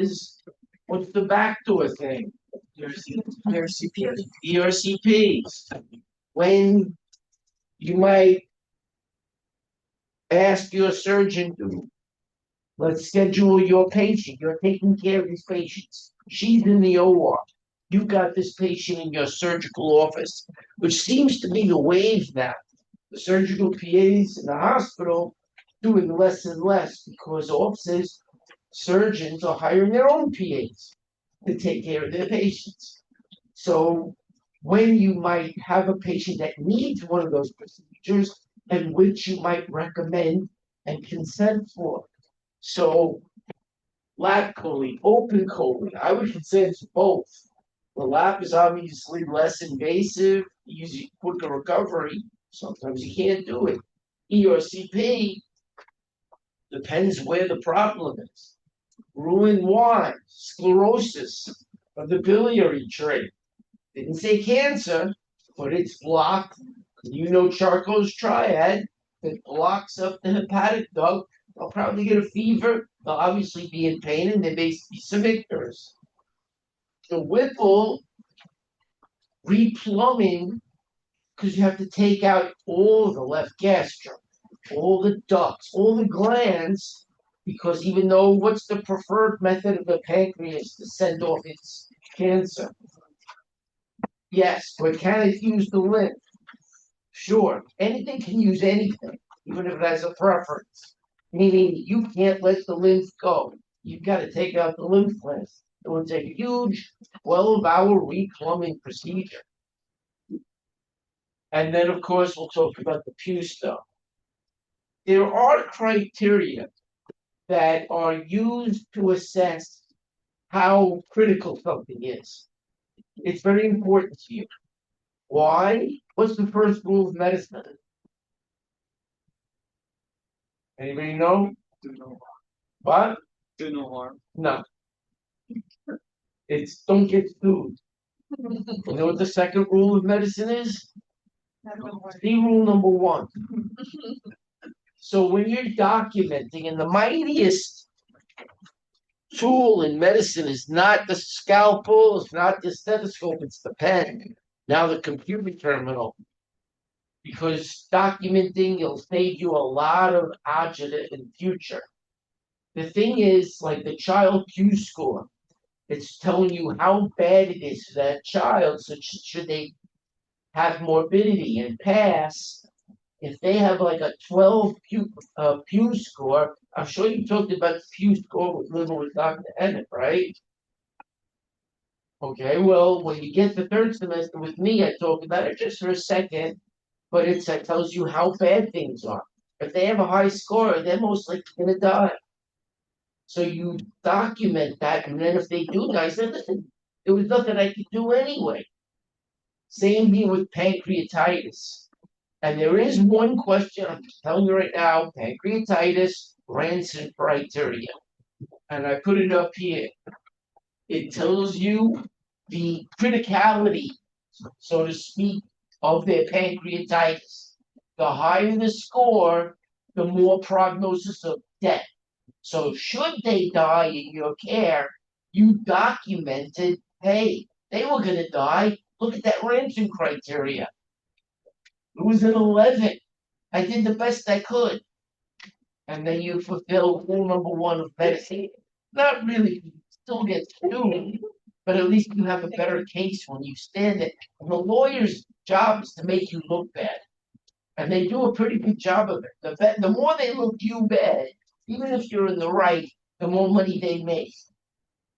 is, what's the backdoor thing? ERCP. ERCPs. When you might ask your surgeon to, let's schedule your patient. You're taking care of these patients. She's in the OR. You got this patient in your surgical office, which seems to be the wave now. The surgical PAs in the hospital doing less and less because offices, surgeons are hiring their own PAs to take care of their patients. So when you might have a patient that needs one of those procedures and which you might recommend and consent for. So lap choline, open choline, I would consent to both. The lap is obviously less invasive, easy, quicker recovery. Sometimes you can't do it. ERCP depends where the problem is. Roux-en-Y, sclerosis of the biliary tree. Didn't say cancer, but it's blocked. Charcot's triad that blocks up the hepatic duct. They'll probably get a fever. They'll obviously be in pain, and there may be some icters. The Whipple replumbing, because you have to take out all the left gastrum, all the ducts, all the glands, because even though what's the preferred method of the pancreas to send off its cancer? Yes, but can it use the lymph? Sure, anything can use anything, even if it has a preference. Meaning you can't let the lymph go. You've got to take out the lymph glands. It will take a huge 12-hour replumbing procedure. And then, of course, we'll talk about the Pew stuff. There are criteria that are used to assess how critical something is. It's very important to you. Why? What's the first rule of medicine? Anybody know? Do no harm. What? Do no harm. No. It's don't get sued. You know what the second rule of medicine is? See rule number one. So when you're documenting, and the mightiest tool in medicine is not the scalpel, it's not the stethoscope, it's the pen. Now the computer terminal. Because documenting will save you a lot of agita in future. The thing is, like the child Q score, it's telling you how bad it is for that child. So should they have morbidity and pass? If they have like a 12 Pew score, I'm sure you talked about the Pew score with Dr. Emmett, right? Okay, well, when you get the third semester with me, I talk about it just for a second, but it tells you how bad things are. If they have a high score, they're most likely going to die. So you document that, and then if they do die, I said, listen, there was nothing I could do anyway. Same thing with pancreatitis. And there is one question, I'm telling you right now, pancreatitis, Ranson criteria. And I put it up here. It tells you the criticality, so to speak, of their pancreatitis. The higher the score, the more prognosis of death. So should they die in your care, you documented, hey, they were going to die. Look at that Ranson criteria. It was an 11. I did the best I could. And then you fulfill rule number one of medicine. Not really, still get sued, but at least you have a better case when you stand it. And the lawyer's job is to make you look bad. And they do a pretty good job of it. The more they look you bad, even if you're in the right, the more money they make.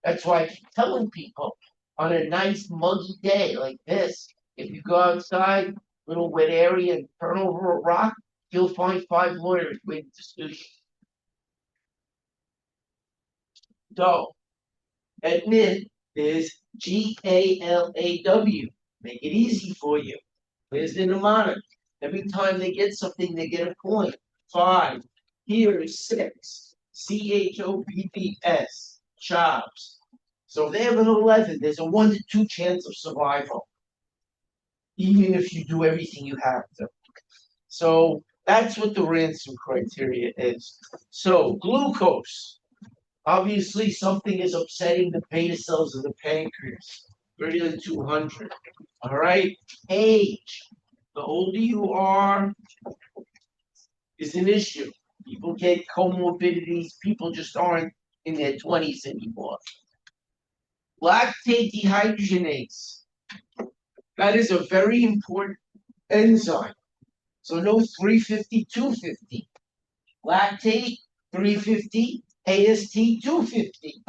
That's why I keep telling people on a nice muggy day like this, if you go outside, little wet area, and turn over a rock, you'll find 5 lawyers waiting to sue you. So, admit is GALAW. Make it easy for you. There's the mnemonic. Every time they get something, they get a point. 5. Here is 6. CHOPPS. Chops. So if they have an 11, there's a 1 to 2 chance of survival. Even if you do everything you have to. So that's what the Ranson criteria is. So glucose. Obviously, something is upsetting the beta cells of the pancreas. Greater than 200. All right. Age. The older you are, is an issue. People get comorbidities. People just aren't in their 20s anymore. Lactate dehydrogenase. That is a very important enzyme. So no 350, 250. Lactate 350, AST 250.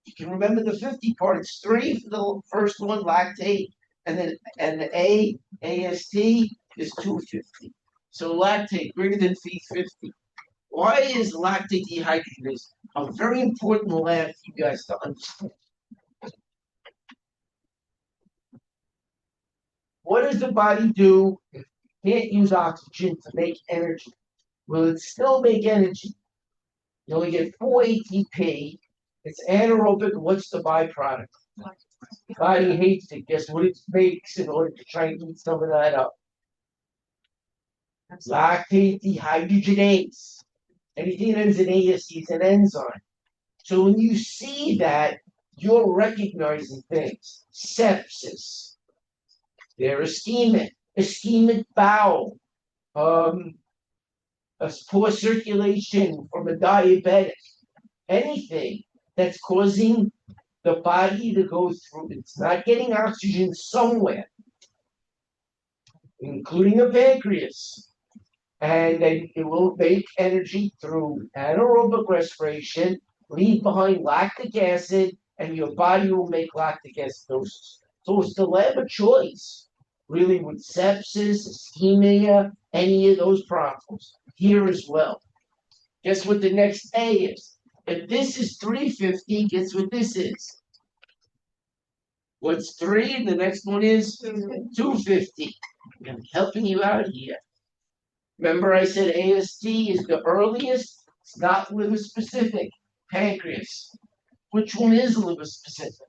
You can remember the 50 part. It's 3 for the first one, lactate, and then the AST is 250. So lactate greater than 350. Why is lactate dehydrogenase a very important lab for you guys to understand? What does the body do if it can't use oxygen to make energy? Will it still make energy? You only get 4 ATP. It's anaerobic. What's the byproduct? Body hates it. Guess what it makes in order to try and eat some of that up? Lactate dehydrogenase. Anything that ends in AST is an enzyme. So when you see that, you're recognizing things. Sepsis. They're ischemic bowel. A poor circulation from a diabetic. Anything that's causing the body to go through, it's not getting oxygen somewhere, including the pancreas. And then it will make energy through anaerobic respiration, leave behind lactic acid, and your body will make lactic acidosis. So it's the lab of choice, really, with sepsis, ischemia, any of those problems. Here as well. Guess what the next A is? If this is 350, guess what this is? What's 3? And the next one is 250. I'm helping you out here. Remember I said AST is the earliest? It's not liver specific. Pancreas. Which one is liver specific?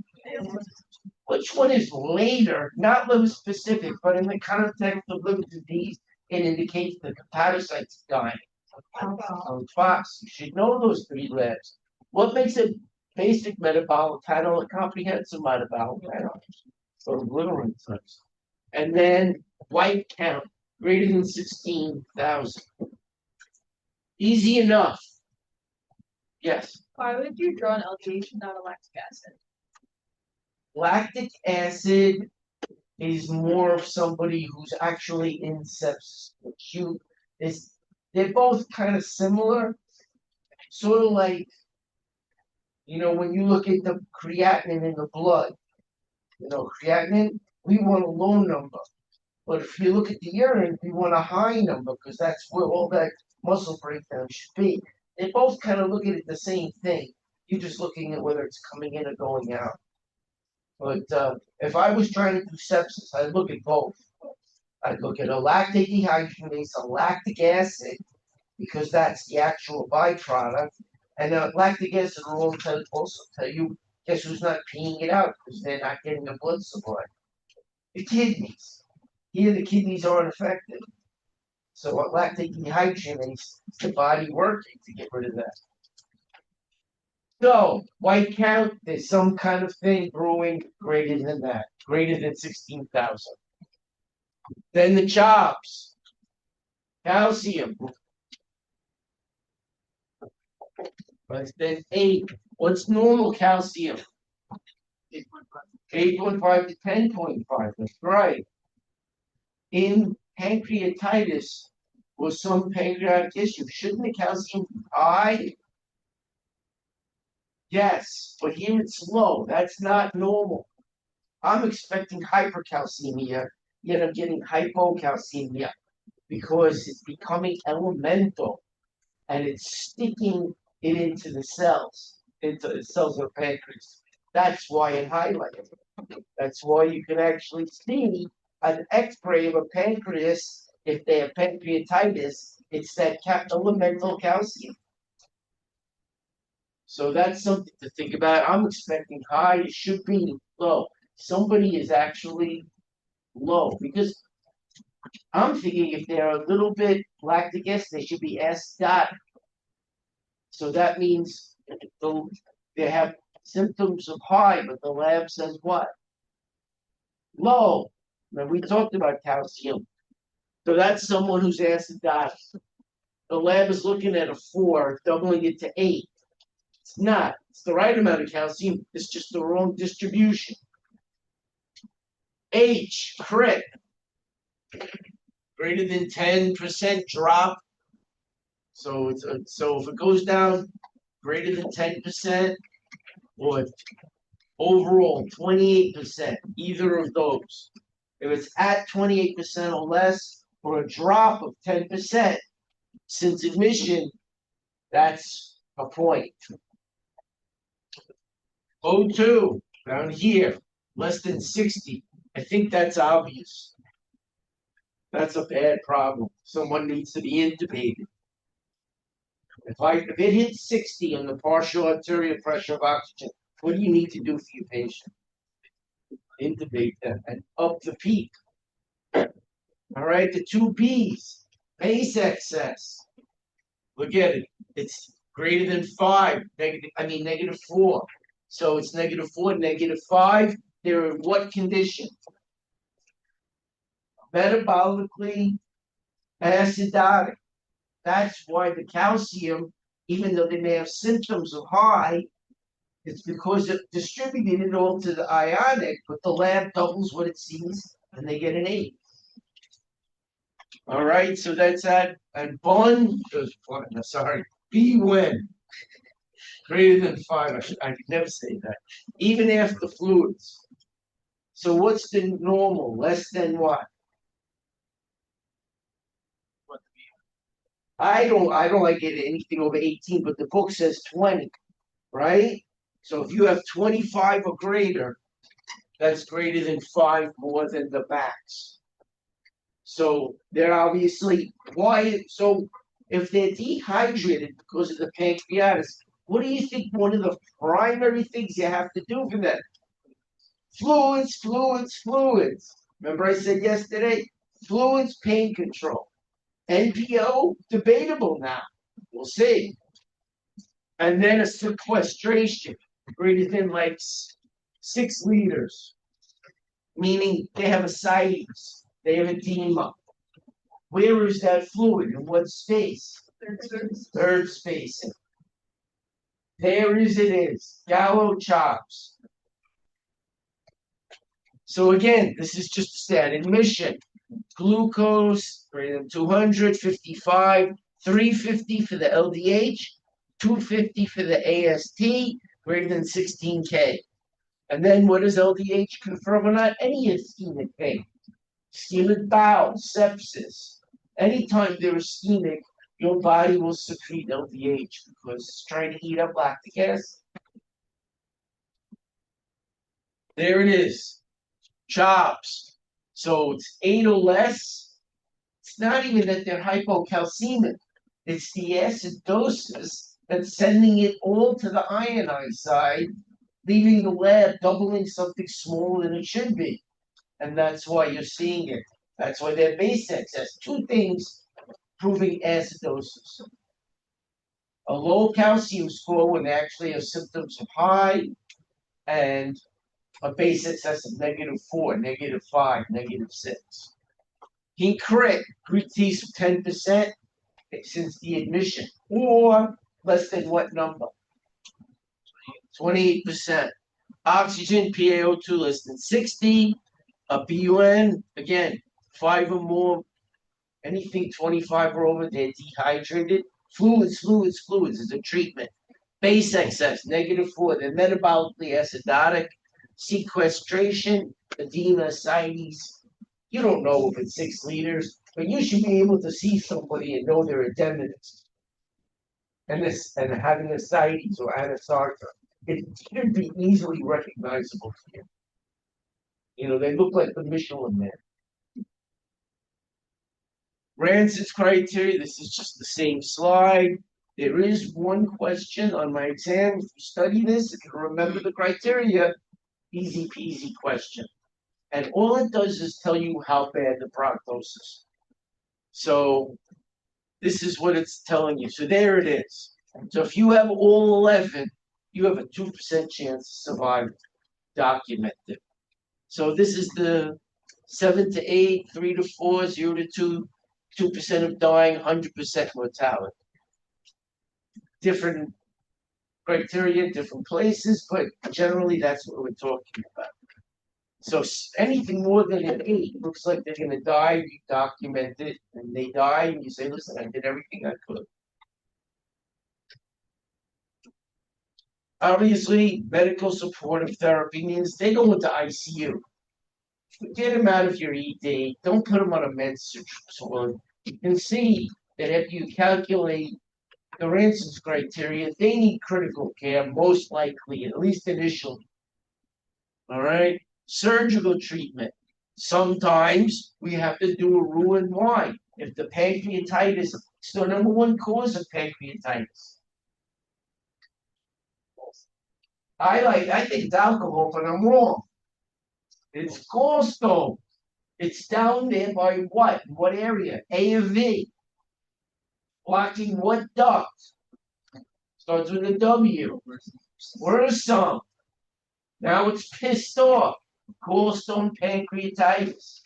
Which one is later? Not liver specific, but in the context of liver disease, it indicates the hepatocytes dying. Fox. You should know those 3 labs. What makes a basic metabolic panel a comprehensive metabolic panel? So liver enzymes. And then white count greater than 16,000. Easy enough. Yes. Why would you draw an LDH without a lactic acid? Lactic acid is more of somebody who's actually in sepsis. They're both kind of similar. Sort of like, when you look at the creatinine in the blood, creatinine, we want a low number. But if you look at the urine, we want a high number because that's where all that muscle breakdown should be. They both kind of look at it the same thing. You're just looking at whether it's coming in or going out. But if I was trying to do sepsis, I'd look at both. I'd look at a lactate dehydrogenase, a lactic acid, because that's the actual byproduct. And lactic acid will also tell you, guess who's not peeing it out because they're not getting the blood supply. The kidneys. Here the kidneys aren't affected. So what lactate dehydrogenase is the body working to get rid of that. So white count, there's some kind of thing brewing greater than that, greater than 16,000. Then the chops. Calcium. Then 8. What's normal calcium? 8.5 to 10.5. That's right. In pancreatitis or some pancreatic issue, shouldn't the calcium be high? Yes, but here it's low. That's not normal. I'm expecting hypercalcemia, yet I'm getting hypocalcemia because it's becoming elemental and it's sticking it into the cells of the pancreas. That's why it highlighted. That's why you can actually see an X-ray of a pancreas. If they have pancreatitis, it's that elemental calcium. So that's something to think about. I'm expecting high. It should be low. Somebody is actually low because I'm thinking if they're a little bit lactic acid, they should be S dot. So that means They have symptoms of high, but the lab says what? Low. Now, we talked about calcium. So that's someone who's acidotic. The lab is looking at a 4, doubling it to 8. It's not. It's the right amount of calcium. It's just the wrong distribution. H, crit. Greater than 10% drop. So if it goes down greater than 10% or overall 28%, either of those. If it's at 28% or less, or a drop of 10% since admission, that's a point. O2, down here, less than 60. I think that's obvious. That's a bad problem. Someone needs to be intubated. If it hits 60 on the partial arterial pressure of oxygen, what do you need to do for your patient? Intubate them and up the peak. All right, the two B's, base excess. Look at it. It's greater than 5, -4. So it's -4, -5. They're in what condition? Metabolically acidotic. That's why the calcium, even though they may have symptoms of high, it's because it distributed it all to the ionic, but the lab doubles what it sees, and they get an 8. All right, so that's that. And BUN, greater than 5. I could never say that. Even after fluids. So what's the normal? Less than what? I don't like it anything over 18, but the book says 20, right? So if you have 25 or greater, that's greater than 5 more than the max. So they're obviously quiet. So if they're dehydrated because of the pancreatitis, what do you think one of the primary things you have to do for them? Fluids, fluids, fluids. Remember I said yesterday, fluids, pain control. NPO, debatable now. We'll see. And then a sequestration, greater than like 6 liters, meaning they have ascites, they have edema. Where is that fluid? In what space? Third spacing. There it is. Gallo chops. So again, this is just a stat admission. Glucose greater than 200, 55, 350 for the LDH, 250 for the AST, greater than 16K. And then what does LDH confirm or not? Any ischemic pain. Ischemic bowel, sepsis. Anytime they're ischemic, your body will secrete LDH because it's trying to eat up lactic acid. There it is. CHOPS. So it's 8 or less. It's not even that they're hypocalcemic. It's the acidosis that's sending it all to the ionized side, leaving the lab doubling something smaller than it should be. And that's why you're seeing it. That's why their base excess. 2 things proving acidosis. A low calcium score when they actually have symptoms of high, and a base excess of -4, -5, -6. He crit T 10% since the admission, or less than what number? 28%. Oxygen PaO2 less than 60. A BUN, again, 5 or more. Anything 25 or over, they're dehydrated. Fluids, fluids, fluids is a treatment. Base excess, -4. They're metabolically acidotic. Sequestration, edema, ascites. You don't know if it's 6 liters, but you should be able to see somebody and know they're edematous. And having ascites or anasarca, it should be easily recognizable to you. You know, they look like the Michelin Man. Rancid's criteria, this is just the same slide. There is one question on my exam. If you study this, if you remember the criteria, easy peasy question. And all it does is tell you how bad the prognosis. So this is what it's telling you. So there it is. So if you have all 11, you have a 2% chance to survive documented. So this is the 7 to 8, 3 to 4, 0 to 2, 2% of dying, 100% mortality. Different criteria, different places, but generally that's what we're talking about. So anything more than an 8 looks like they're going to die. You document it, and they die, and you say, "Listen, I did everything I could." Obviously, medical supportive therapy means they go into ICU. Get them out of your ED. Don't put them on a med surg. You can see that if you calculate the Ransom's criteria, they need critical care, most likely, at least initially. All right? Surgical treatment. Sometimes we have to do a Roux-en-Y. If the pancreatitis is the number one cause of pancreatitis. I think it's alcohol, but I'm wrong. It's gallstone. It's down there by what? What area? A or V? Blocking what duct? Starts with a W. Where's some? Now it's pissed off. Gallstone pancreatitis.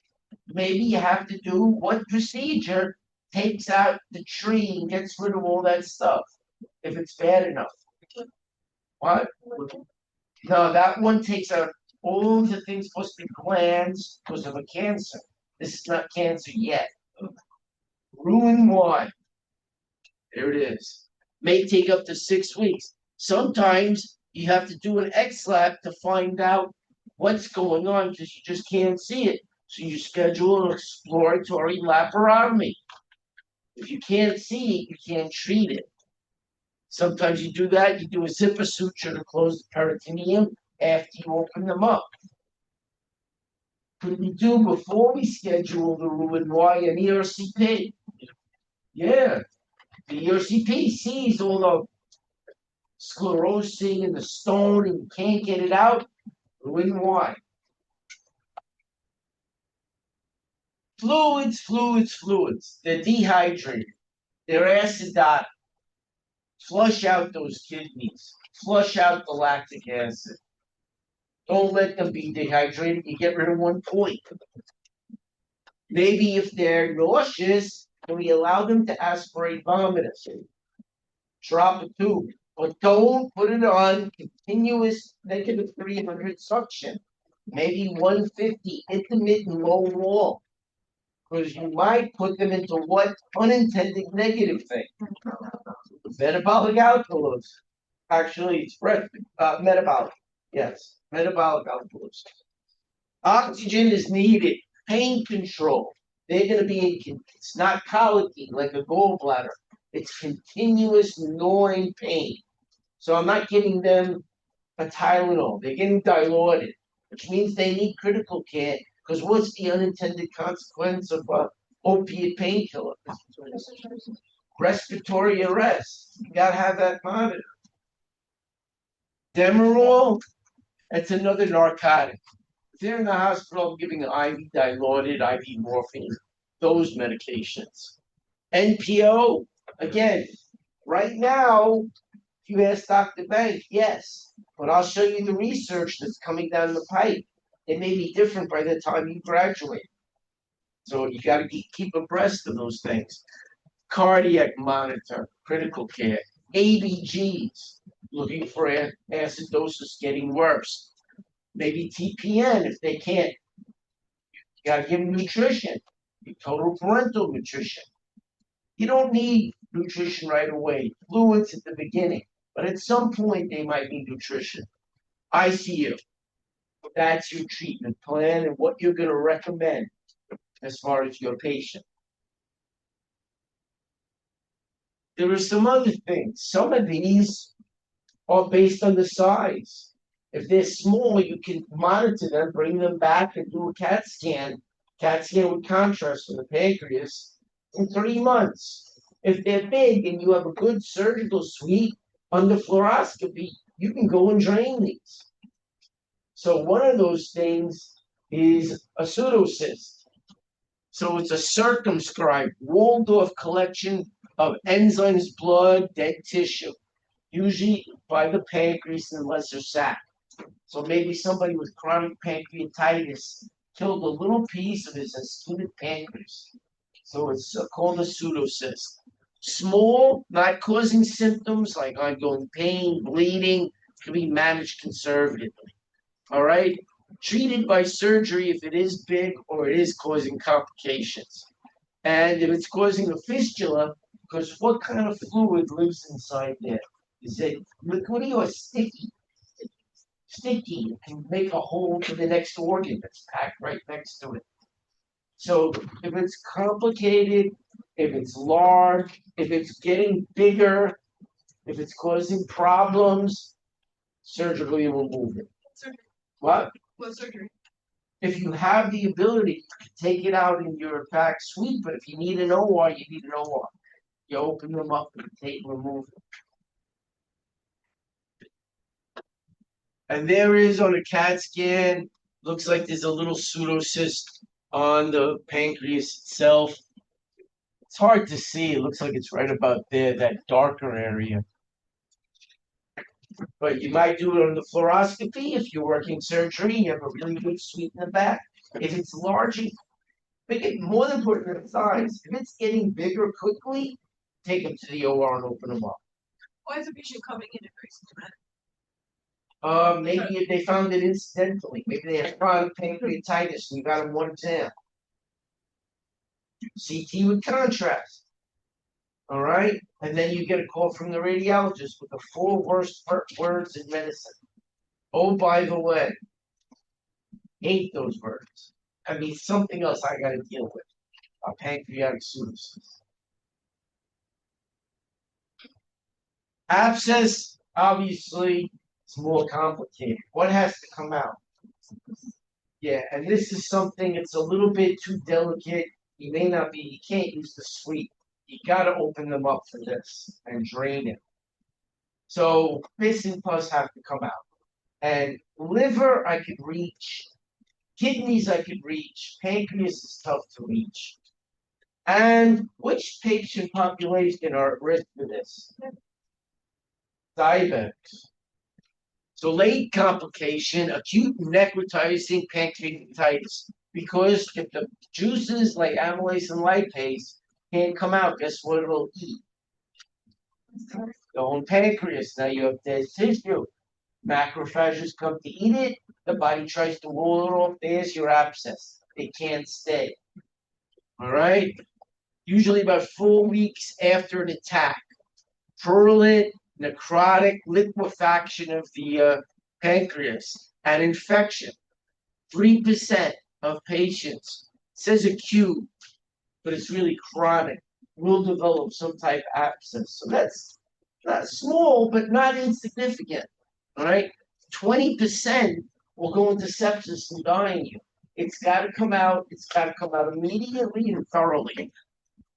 Maybe you have to do what procedure takes out the tree and gets rid of all that stuff if it's bad enough. What? No, that one takes out all the things supposed to be glands because of a cancer. This is not cancer yet. Roux-en-Y. There it is. May take up to 6 weeks. Sometimes you have to do an X-lab to find out what's going on because you just can't see it. So you schedule an exploratory laparotomy. If you can't see it, you can't treat it. Sometimes you do that, you do a zipper suture to close the peritoneum after you open them up. Could we do before we schedule the Roux-en-Y and ERCP? Yeah. The ERCP sees all the sclerosing and the stone and you can't get it out. Roux-en-Y. Fluids. They're dehydrated. They're acidotic. Flush out those kidneys. Flush out the lactic acid. Don't let them be dehydrated. You get rid of 1 point. Maybe if they're nauseous, we allow them to aspirate vomit. Drop a tube. But don't put it on continuous negative 300 suction. Maybe 150 intermittent low wall. Because you might put them into what unintended negative thing. Metabolic alkalosis. Actually, it's metabolic. Yes, metabolic alkalosis. Oxygen is needed. Pain control. They're going to be it's not colicky like a gallbladder. It's continuous gnawing pain. So I'm not giving them a Tylenol. They're getting dilaudid, which means they need critical care. Because what's the unintended consequence of opiate painkiller? Respiratory arrest. You gotta have that monitored. Demerol, that's another narcotic. If they're in the hospital, I'm giving IV dilaudid, IV morphine, those medications. NPO, again, right now, if you ask Dr. Bank, yes. But I'll show you the research that's coming down the pipe. It may be different by the time you graduate. So you got to keep abreast of those things. Cardiac monitor, critical care, ABGs, looking for acidosis getting worse. Maybe TPN if they can't. You got to give them nutrition, total parental nutrition. You don't need nutrition right away. Fluids at the beginning, but at some point they might need nutrition. ICU. That's your treatment plan and what you're going to recommend as far as your patient. There are some other things. Some of these are based on the size. If they're small, you can monitor them, bring them back and do a CAT scan with contrast for the pancreas in 3 months. If they're big and you have a good surgical suite under fluoroscopy, you can go and drain these. So one of those things is a pseudocyst. So it's a circumscribed Waldorf collection of enzymes, blood, dead tissue, usually by the pancreas and lesser sac. So maybe somebody with chronic pancreatitis killed a little piece of his ischemic pancreas. So it's called a pseudocyst. Small, not causing symptoms like ongoing pain, bleeding, can be managed conservatively. All right? Treated by surgery if it is big or it is causing complications. And if it's causing a fistula, because what kind of fluid lives inside there? Is it liquidy or sticky? Sticky. It can make a hole to the next organ that's packed right next to it. So if it's complicated, if it's large, if it's getting bigger, if it's causing problems, surgically remove it. Surgery. What? What surgery? If you have the ability, take it out in your back suite, but if you need an OR, you need an OR. You open them up and remove them. And there is on a CAT scan, looks like there's a little pseudocyst on the pancreas itself. It's hard to see. It looks like it's right about there, that darker area. But you might do it on the fluoroscopy if you're working surgery. You have a really good suite in the back. If it's large, make it more than important in size. If it's getting bigger quickly, take them to the OR and open them up. Why is the patient coming in at very symptomatic? Maybe if they found it incidentally. Maybe they had chronic pancreatitis and you got them one exam. CT with contrast. All right, and then you get a call from the radiologist with the 4 worst words in medicine. Oh, by the way, hate those words. I mean, something else I got to deal with. A pancreatic pseudocyst. Abscess, obviously, is more complicated. What has to come out? Yeah, and this is something, it's a little bit too delicate. You can't use the suite. You gotta open them up for this and drain it. So this and pus have to come out. And liver I could reach, kidneys I could reach, pancreas is tough to reach. And which patient population are at risk for this? Diabetics. So late complication, acute necrotizing pancreatitis. Because if the juices like amylase and lipase can't come out, guess what it'll eat? The whole pancreas. Now you have dead tissue. Macrophages come to eat it. The body tries to roll it off. There's your abscess. It can't stay. All right. Usually about 4 weeks after an attack. Purulent, necrotic liquefaction of the pancreas and infection. 3% of patients, says acute, but it's really chronic, will develop some type of abscess. So that's not small, but not insignificant. All right, 20% will go into sepsis and die in you. It's got to come out. It's got to come out immediately and thoroughly.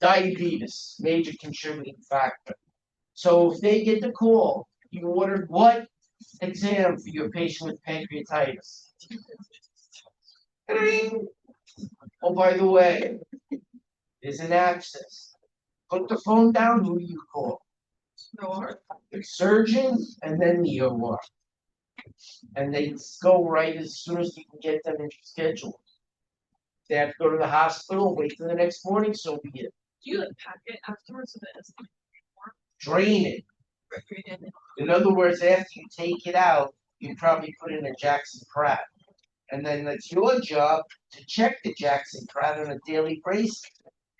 Diabetes, major contributing factor. So if they get the call, you ordered what exam for your patient with pancreatitis? Oh, by the way, there's an abscess. Put the phone down, who do you call? The surgeon and then the OR. And they go right as soon as you can get them in schedule. They have to go to the hospital, wait till the next morning, so be it. Do you like pack it afterwards so that it's Drain it. recreated? In other words, after you take it out, you probably put in a Jackson Pratt. And then it's your job to check the Jackson Pratt on a daily basis.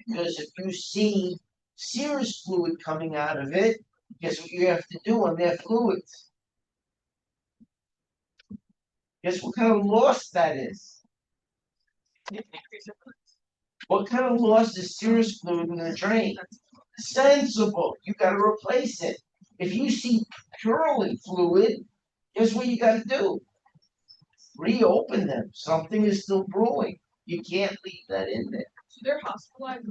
Because if you see serous fluid coming out of it, guess what you have to do on their fluids? Guess what kind of loss that is? What kind of loss is serous fluid in the drain? Sensible. You got to replace it. If you see purulent fluid, guess what you got to do? Reopen them. Something is still brewing. You can't leave that in there. So they're hospitalized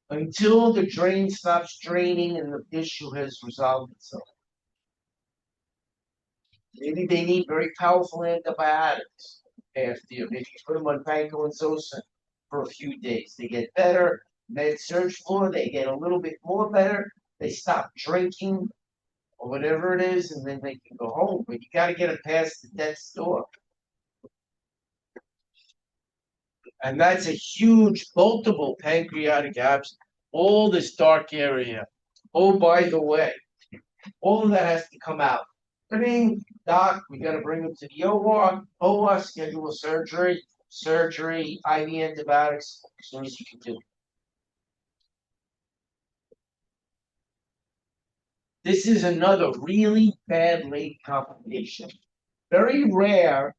Until the drain stops draining and the issue has resolved itself. Maybe they need very powerful antibiotics after you. Maybe you put them on vancomycin for a few days. They get better. med surg floor, they get a little bit more better, they stop drinking or whatever it is, and then they can go home. But you gotta get it past the death's door. And that's a huge, multiple pancreatic abscess, all this dark area. Oh, by the way, all of that has to come out. Bring, doc, we gotta bring him to the OR, schedule surgery, IV antibiotics, as soon as you can do. This is another really bad late complication. Very rare,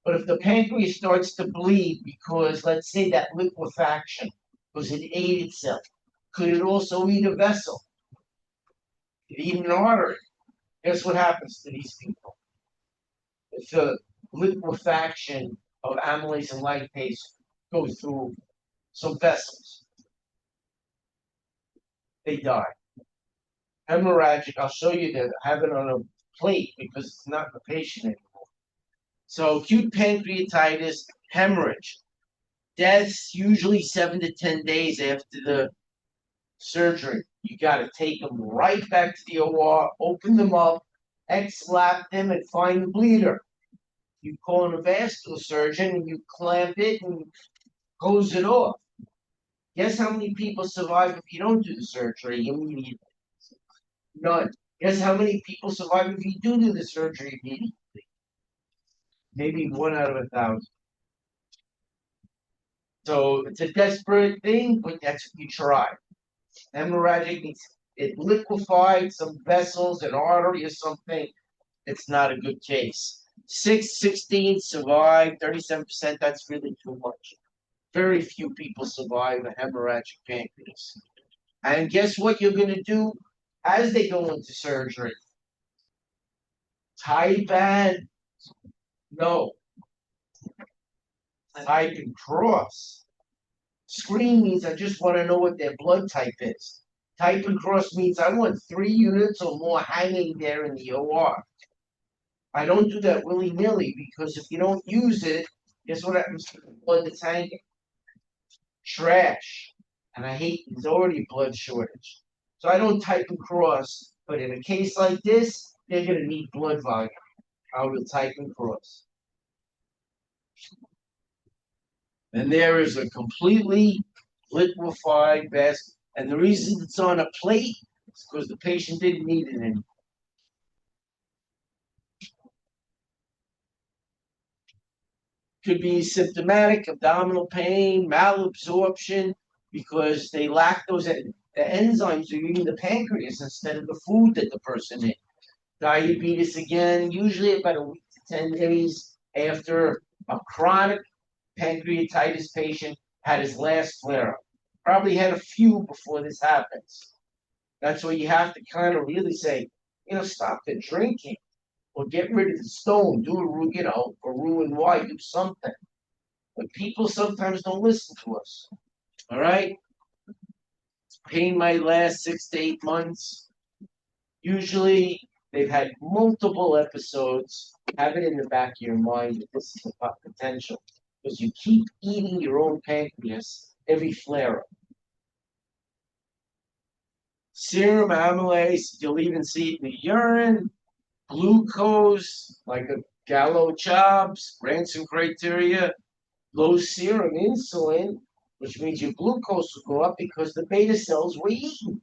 but if the pancreas starts to bleed because, let's say, that liquefaction, because it ate itself, could it also eat a vessel? Could it eat an artery? Guess what happens to these people? If the liquefaction of amylase and lipase goes through some vessels, they die. Hemorrhagic, I'll show you that I have it on a plate because it's not in the patient anymore. So acute pancreatitis, hemorrhage. Deaths usually 7 to 10 days after the surgery. You got to take them right back to the OR, open them up, X-lap them, and find the bleeder. You call in a vascular surgeon and you clamp it and hose it off. Guess how many people survive if you don't do the surgery immediately? None. Guess how many people survive if you do the surgery immediately? Maybe 1 out of 1,000. So it's a desperate thing, but that's what you try. Hemorrhagic means it liquefied some vessels, an artery or something. It's not a good case. 16 survive, 37%, that's really too much. Very few people survive a hemorrhagic pancreas. And guess what you're going to do as they go into surgery? Type and no. Type and cross. Screen means I just want to know what their blood type is. Type and cross means I want 3 units or more hanging there in the OR. I don't do that willy-nilly because if you don't use it, guess what happens to the blood that's hanging? Trash. And I hate, there's already a blood shortage. So I don't type and cross, but in a case like this, they're going to need blood volume. I will type and cross. And there is a completely liquefied basket. And the reason it's on a plate is because the patient didn't need it anymore. Could be symptomatic, abdominal pain, malabsorption, because they lack the enzymes are eating the pancreas instead of the food that the person ate. Diabetes again, usually about a week to 10 days after a chronic pancreatitis patient had his last flare-up. Probably had a few before this happens. That's where you have to kind of really say, stop the drinking or get rid of the stone, do a Roux-en-Y, do something. But people sometimes don't listen to us. All right? Pain might last 6 to 8 months. Usually they've had multiple episodes. Have it in the back of your mind that this is a potential. Because you keep eating your own pancreas every flare-up. Serum amylase, you'll even see it in the urine. Glucose, like a Gallo-Chops, Ransom criteria. Low serum insulin, which means your glucose will go up because the beta cells were eaten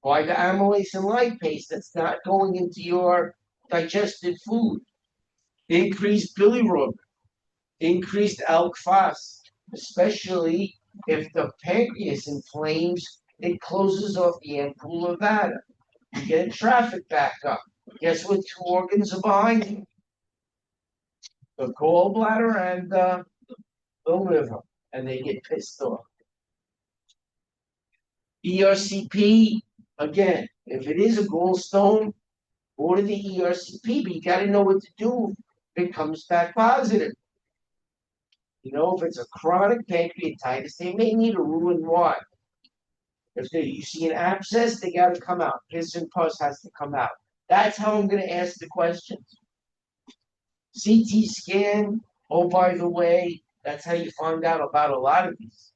by the amylase and lipase that's not going into your digested food. Increased bilirubin, increased alk phos, especially if the pancreas inflames, it closes off the ampulla vata. You get traffic back up. Guess what 2 organs are behind you? The gallbladder and the liver, and they get pissed off. ERCP, again, if it is a gallstone, order the ERCP, but you got to know what to do if it comes back positive. If it's a chronic pancreatitis, they may need a Roux-en-Y. If you see an abscess, they got to come out. Piss and pus has to come out. That's how I'm going to ask the questions. CT scan, oh, by the way, that's how you find out about a lot of these.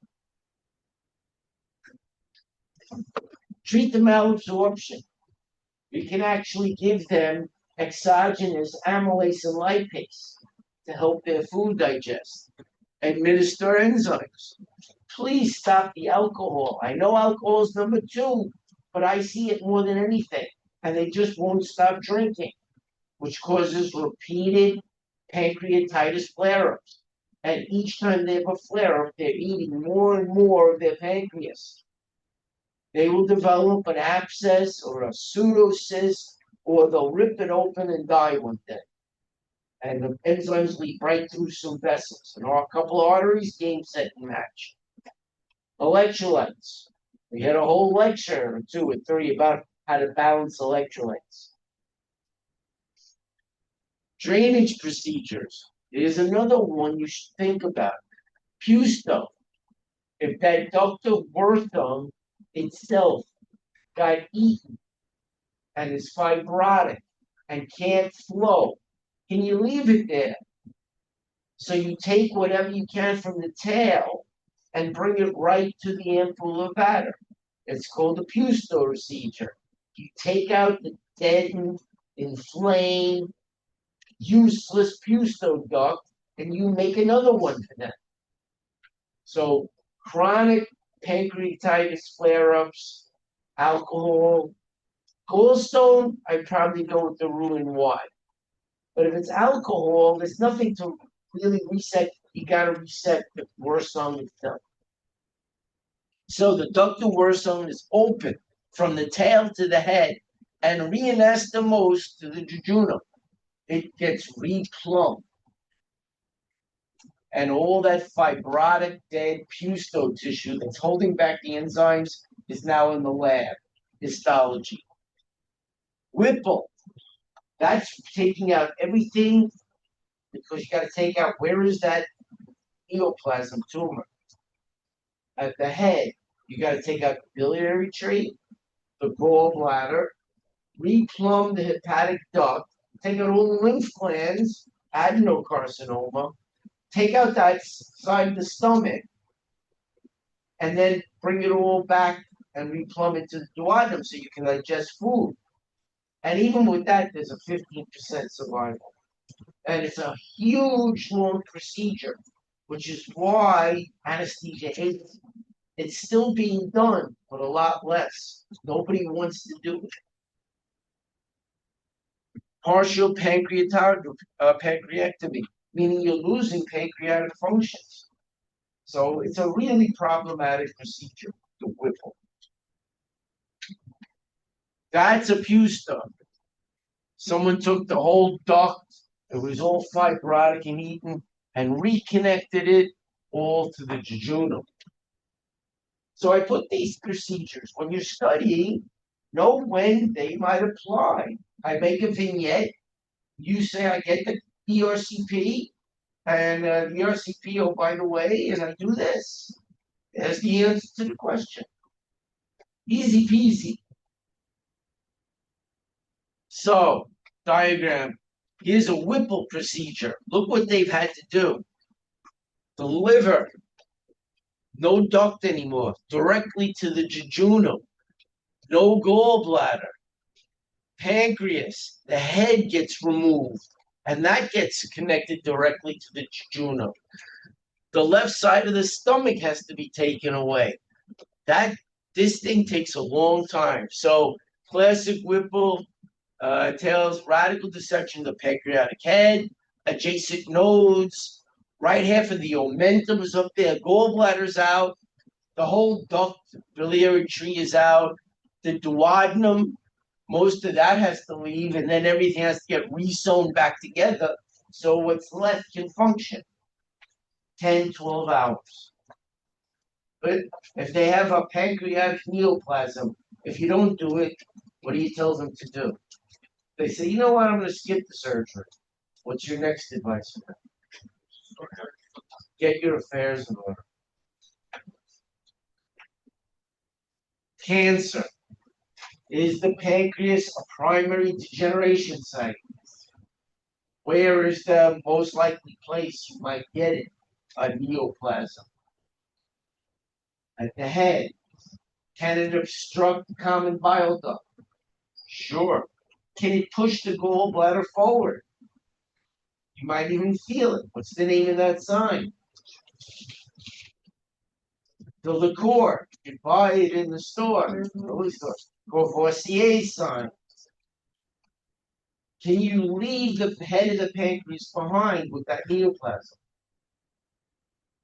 Treat the malabsorption. We can actually give them exogenous amylase and lipase to help their food digest. Administer enzymes. Please stop the alcohol. I know alcohol is number two, but I see it more than anything. And they just won't stop drinking, which causes repeated pancreatitis flare ups. And each time they have a flare up, they're eating more and more of their pancreas. They will develop an abscess or a pseudocyst, or they'll rip it open and die one day. And the enzymes leak right through some vessels. And a couple of arteries, game, set, and match. Electrolytes. We had a whole lecture or two or three about how to balance electrolytes. Drainage procedures. Here's another one you should think about. Pusto. If that ductal worthum itself got eaten and is fibrotic and can't flow, can you leave it there? So you take whatever you can from the tail and bring it right to the ampulla levator. It's called the Pusto procedure. You take out the deadened, inflamed, useless Pusto duct, and you make another one for them. So chronic pancreatitis flare-ups, alcohol, gallstone, I'd probably go with the Roux-en-Y. But if it's alcohol, there's nothing to really reset. You got to reset the worstome itself. So the ductal worstome is open from the tail to the head and reanastomosed to the jejunum. It gets replumbed. And all that fibrotic, dead pusto tissue that's holding back the enzymes is now in the lab. Histology. Whipple. That's taking out everything, because you got to take out, where is that neoplasm tumor? At the head, you got to take out the biliary tree, the gallbladder, replumb the hepatic duct, take out all the lymph glands, adenocarcinoma, take out that side of the stomach, and then bring it all back and replumb it to the duodenum so you can digest food. And even with that, there's a 15% survival. And it's a huge, long procedure, which is why anesthesia hates it. It's still being done, but a lot less. Nobody wants to do it. Partial pancreectomy, meaning you're losing pancreatic functions. So it's a really problematic procedure, the Whipple. That's a pusto. Someone took the whole duct, it was all fibrotic and eaten, and reconnected it all to the jejunum. So I put these procedures. When you're studying, know when they might apply. I make a vignette. You say, I get the ERCP, and the ERCP, oh, by the way, and I do this. There's the answer to the question. Easy peasy. So, diagram. Here's a Whipple procedure. Look what they've had to do. The liver, no duct anymore, directly to the jejunum. No gallbladder. Pancreas, the head gets removed, and that gets connected directly to the jejunum. The left side of the stomach has to be taken away. This thing takes a long time. So classic Whipple entails radical dissection of the pancreatic head, adjacent nodes, right half of the omentum is up there, gallbladder's out, the whole duct biliary tree is out, the duodenum, most of that has to leave, and then everything has to get re-sewn back together so what's left can function. 10, 12 hours. But if they have a pancreatic neoplasm, if you don't do it, what do you tell them to do? They say, you know what, I'm going to skip the surgery. What's your next advice for them? Get your affairs in order. Cancer. Is the pancreas a primary degeneration site? Where is the most likely place you might get it? A neoplasm. At the head. Can it obstruct the common bile duct? Sure. Can it push the gallbladder forward? You might even feel it. What's the name of that sign? The liqueur. You can buy it in the store. Grocery store. Courvoisier sign. Can you leave the head of the pancreas behind with that neoplasm?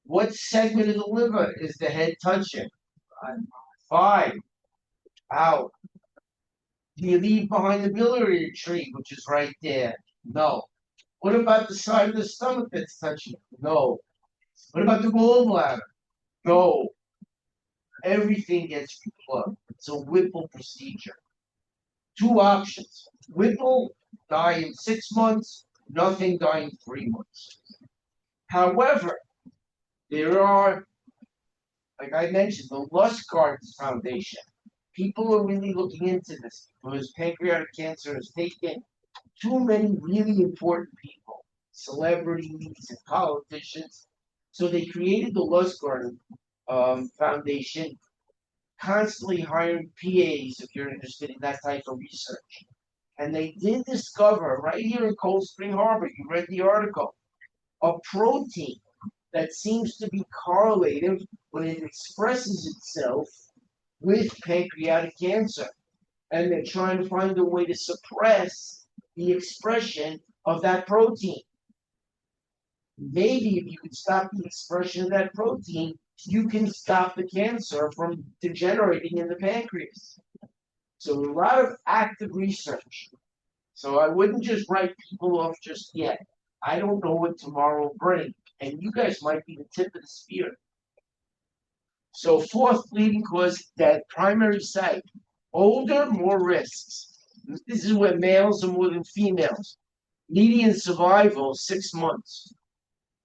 What segment of the liver is the head touching? 5. Out. Do you leave behind the biliary tree, which is right there? No. What about the side of the stomach that's touching? No. What about the gallbladder? No. Everything gets replugged. It's a Whipple procedure. 2 options. Whipple, die in 6 months, nothing, die in 3 months. However, there are, like I mentioned, the Lustgarten Foundation. People are really looking into this because pancreatic cancer has taken too many really important people, celebrities and politicians. So they created the Lustgarten Foundation, constantly hiring PAs if you're interested in that type of research. And they did discover right here in Cold Spring Harbor, you read the article, a protein that seems to be correlative when it expresses itself with pancreatic cancer. And they're trying to find a way to suppress the expression of that protein. Maybe if you could stop the expression of that protein, you can stop the cancer from degenerating in the pancreas. So a lot of active research. So I wouldn't just write people off just yet. I don't know what tomorrow will bring. And you guys might be the tip of the spear. So 4th leading cause, that primary site. Older, more risks. This is where males are more than females. Median survival, 6 months,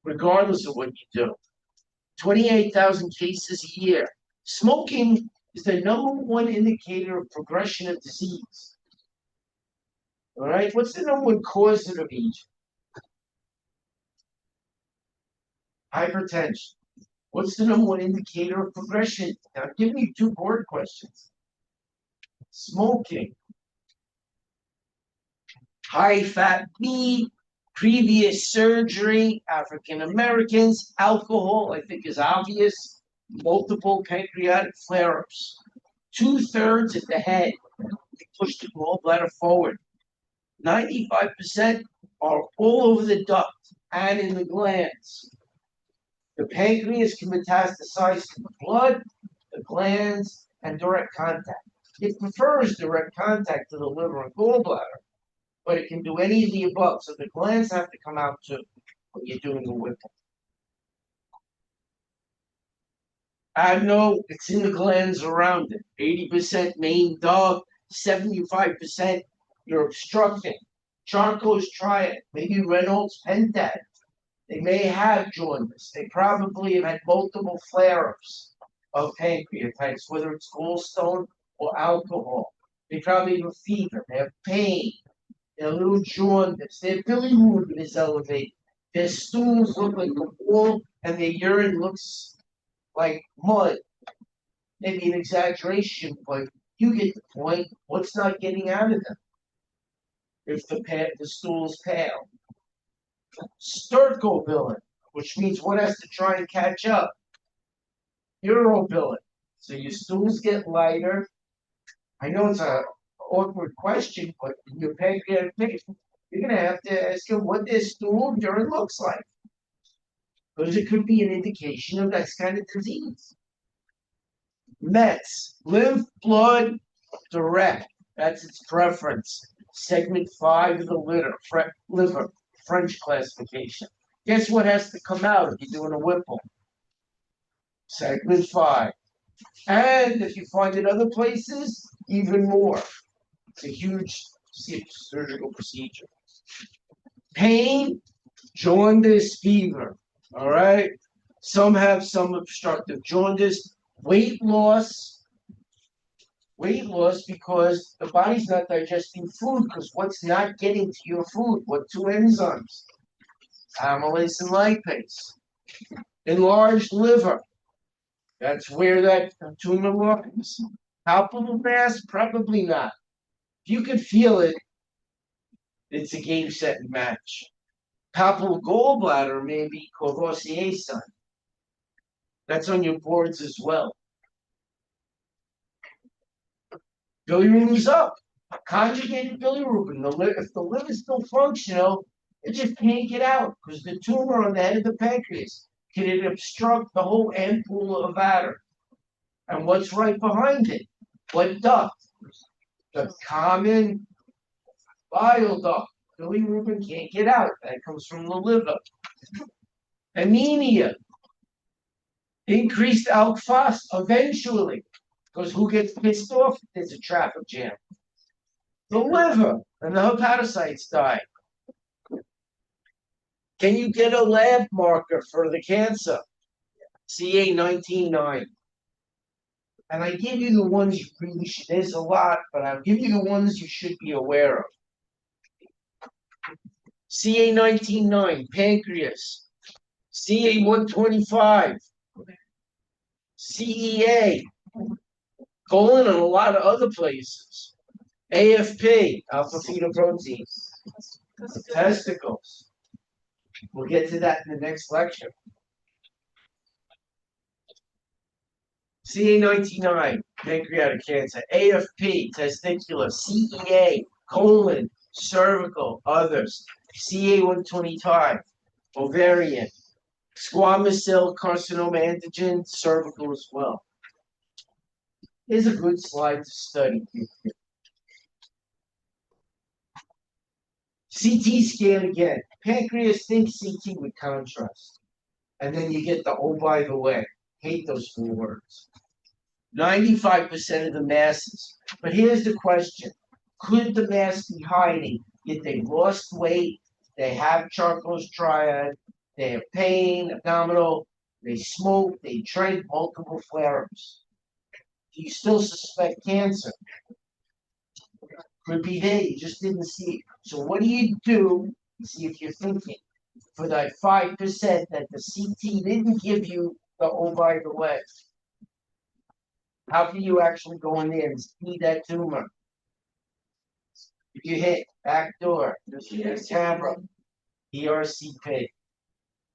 regardless of what you do. 28,000 cases a year. Smoking is the #1 indicator of progression of disease. All right, what's the #1 cause of aging? Hypertension. What's the #1 indicator of progression? Now, give me 2 board questions. Smoking. High fat meat, previous surgery, African Americans, alcohol, I think is obvious, multiple pancreatic flare-ups. 2/3 at the head, push the gallbladder forward. 95% are all over the duct and in the glands. The pancreas can metastasize to the blood, the glands, and direct contact. It prefers direct contact to the liver and gallbladder, but it can do any of the above. So the glands have to come out too when you're doing the Whipple. Adeno, it's in the glands around it. 80% main duct, 75% you're obstructing. Charcot's triad, maybe Reynolds Pentad. They may have jaundice. They probably have had multiple flare-ups of pancreatitis, whether it's gallstone or alcohol. They probably have a fever. They have pain. They're a little jaundice. Their bilirubin is elevated. Their stools look like a wall, and their urine looks like mud. Maybe an exaggeration, but you get the point. What's not getting out of them? If the stool's pale. Stercobilin, which means what has to try and catch up? Urobilin. So your stools get lighter. I know it's an awkward question, but in your pancreatic patient, you're going to have to ask them what their stool urine looks like. Because it could be an indication of that kind of disease. Mets, lymph, blood, direct. That's its preference. Segment 5 of the liver, French classification. Guess what has to come out if you're doing a Whipple? Segment 5. And if you find it other places, even more. It's a huge surgical procedure. Pain, jaundice, fever. All right? Some have some obstructive jaundice. Weight loss because the body's not digesting food, because what's not getting to your food? What 2 enzymes? Amylase and lipase. Enlarged liver. That's where that tumor lies. Palpable mass, probably not. If you could feel it, it's a game, set, and match. Palpable gallbladder may be Courvoisier sign. That's on your boards as well. Bilirubin's up. Conjugated bilirubin. If the liver's still functional, it just can't get out because the tumor on the head of the pancreas can obstruct the whole ampulla of Vater. And what's right behind it? What duct? The common bile duct. Bilirubin can't get out. That comes from the liver. Anemia. Increased alk phos eventually. Because who gets pissed off if there's a traffic jam? The liver and the hepatocytes die. Can you get a lab marker for the cancer? CA 19-9. And I give you the ones you really should, there's a lot, but I'll give you the ones you should be aware of. CA 19-9, pancreas. CA 125, CEA, colon, and a lot of other places. AFP, alpha fetoprotein, testicles. We'll get to that in the next lecture. CA 19-9, pancreatic cancer. AFP, testicular. CEA, colon, cervical, others. CA 125, ovarian. Squamous cell carcinoma antigen, cervical as well. Here's a good slide to study. CT scan again. Pancreas, think CT with contrast. And then you get the, oh, by the way. Hate those 4 words. 95% of the masses. But here's the question. Could the mass be hiding? If they lost weight, they have Charcot's triad, they have pain, abdominal, they smoke, they drink, multiple flare-ups. Do you still suspect cancer? Could be there, you just didn't see it. So what do? See if you're thinking. For that 5% that the CT didn't give you the, oh, by the way. How can you actually go in there and see that tumor? If you hit back door, there's camera, ERCP.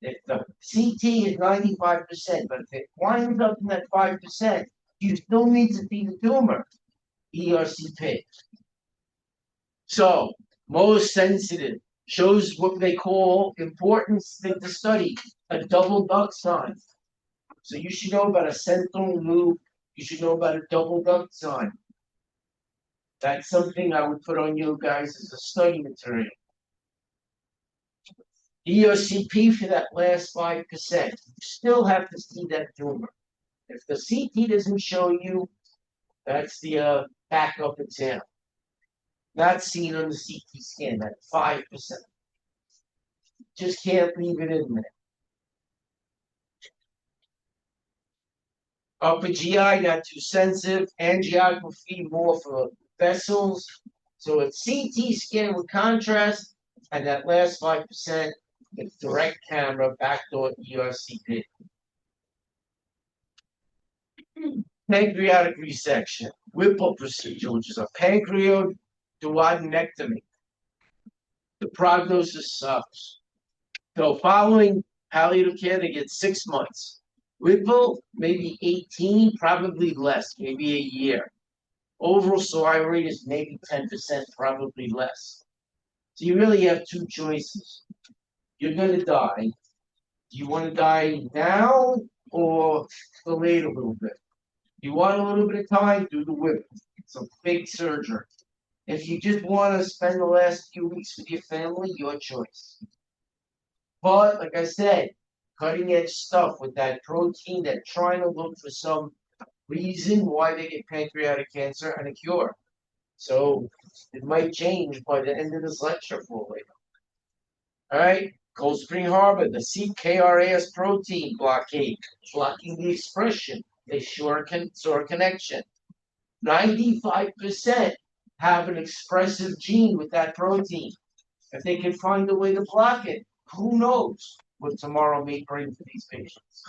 If the CT is 95%, but if it winds up in that 5%, you still need to see the tumor, ERCP. So, most sensitive shows what they call importance thing to study, a double duct sign. So you should know about a sentinel loop. You should know about a double duct sign. That's something I would put on you guys as a study material. ERCP for that last 5%. You still have to see that tumor. If the CT doesn't show you, that's the backup exam. Not seen on the CT scan, that 5%. Just can't leave it in there. Upper GI, not too sensitive. Angiography, more for vessels. So it's CT scan with contrast, and that last 5%, it's direct camera, backdoor ERCP. Pancreatic resection, Whipple procedure, which is a pancreadoduodenectomy. The prognosis sucks. So following palliative care, they get 6 months. Whipple, maybe 18, probably less, maybe a year. Overall survival rate is maybe 10%, probably less. So you really have 2 choices. You're going to die. Do you want to die now or delay a little bit? You want a little bit of time, do the Whipple. It's a big surgery. If you just want to spend the last few weeks with your family, your choice. But, like I said, cutting edge stuff with that protein, they're trying to look for some reason why they get pancreatic cancer and a cure. So it might change by the end of this lecture for you. All right, Cold Spring Harbor, the CKRAS protein blockade, blocking the expression. They saw a connection. 95% have an expressive gene with that protein. If they can find a way to block it, who knows what tomorrow may bring to these patients.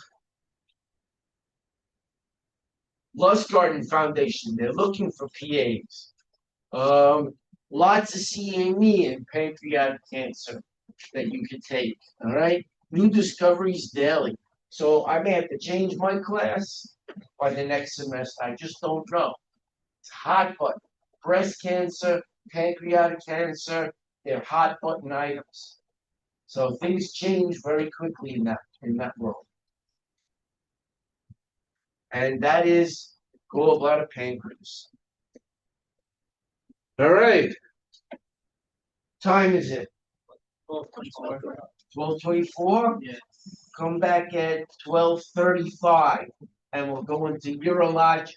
Lust Garden Foundation, they're looking for PAs. Lots of CME and pancreatic cancer that you could take, all right? New discoveries daily. So I may have to change my class by the next semester. I just don't know. It's hot button. Breast cancer, pancreatic cancer, they're hot button items. So things change very quickly in that world. And that is gallbladder pancreas. All right. Time is it? 12:24? Yeah. Come back at 12:35 and we'll go into urologic.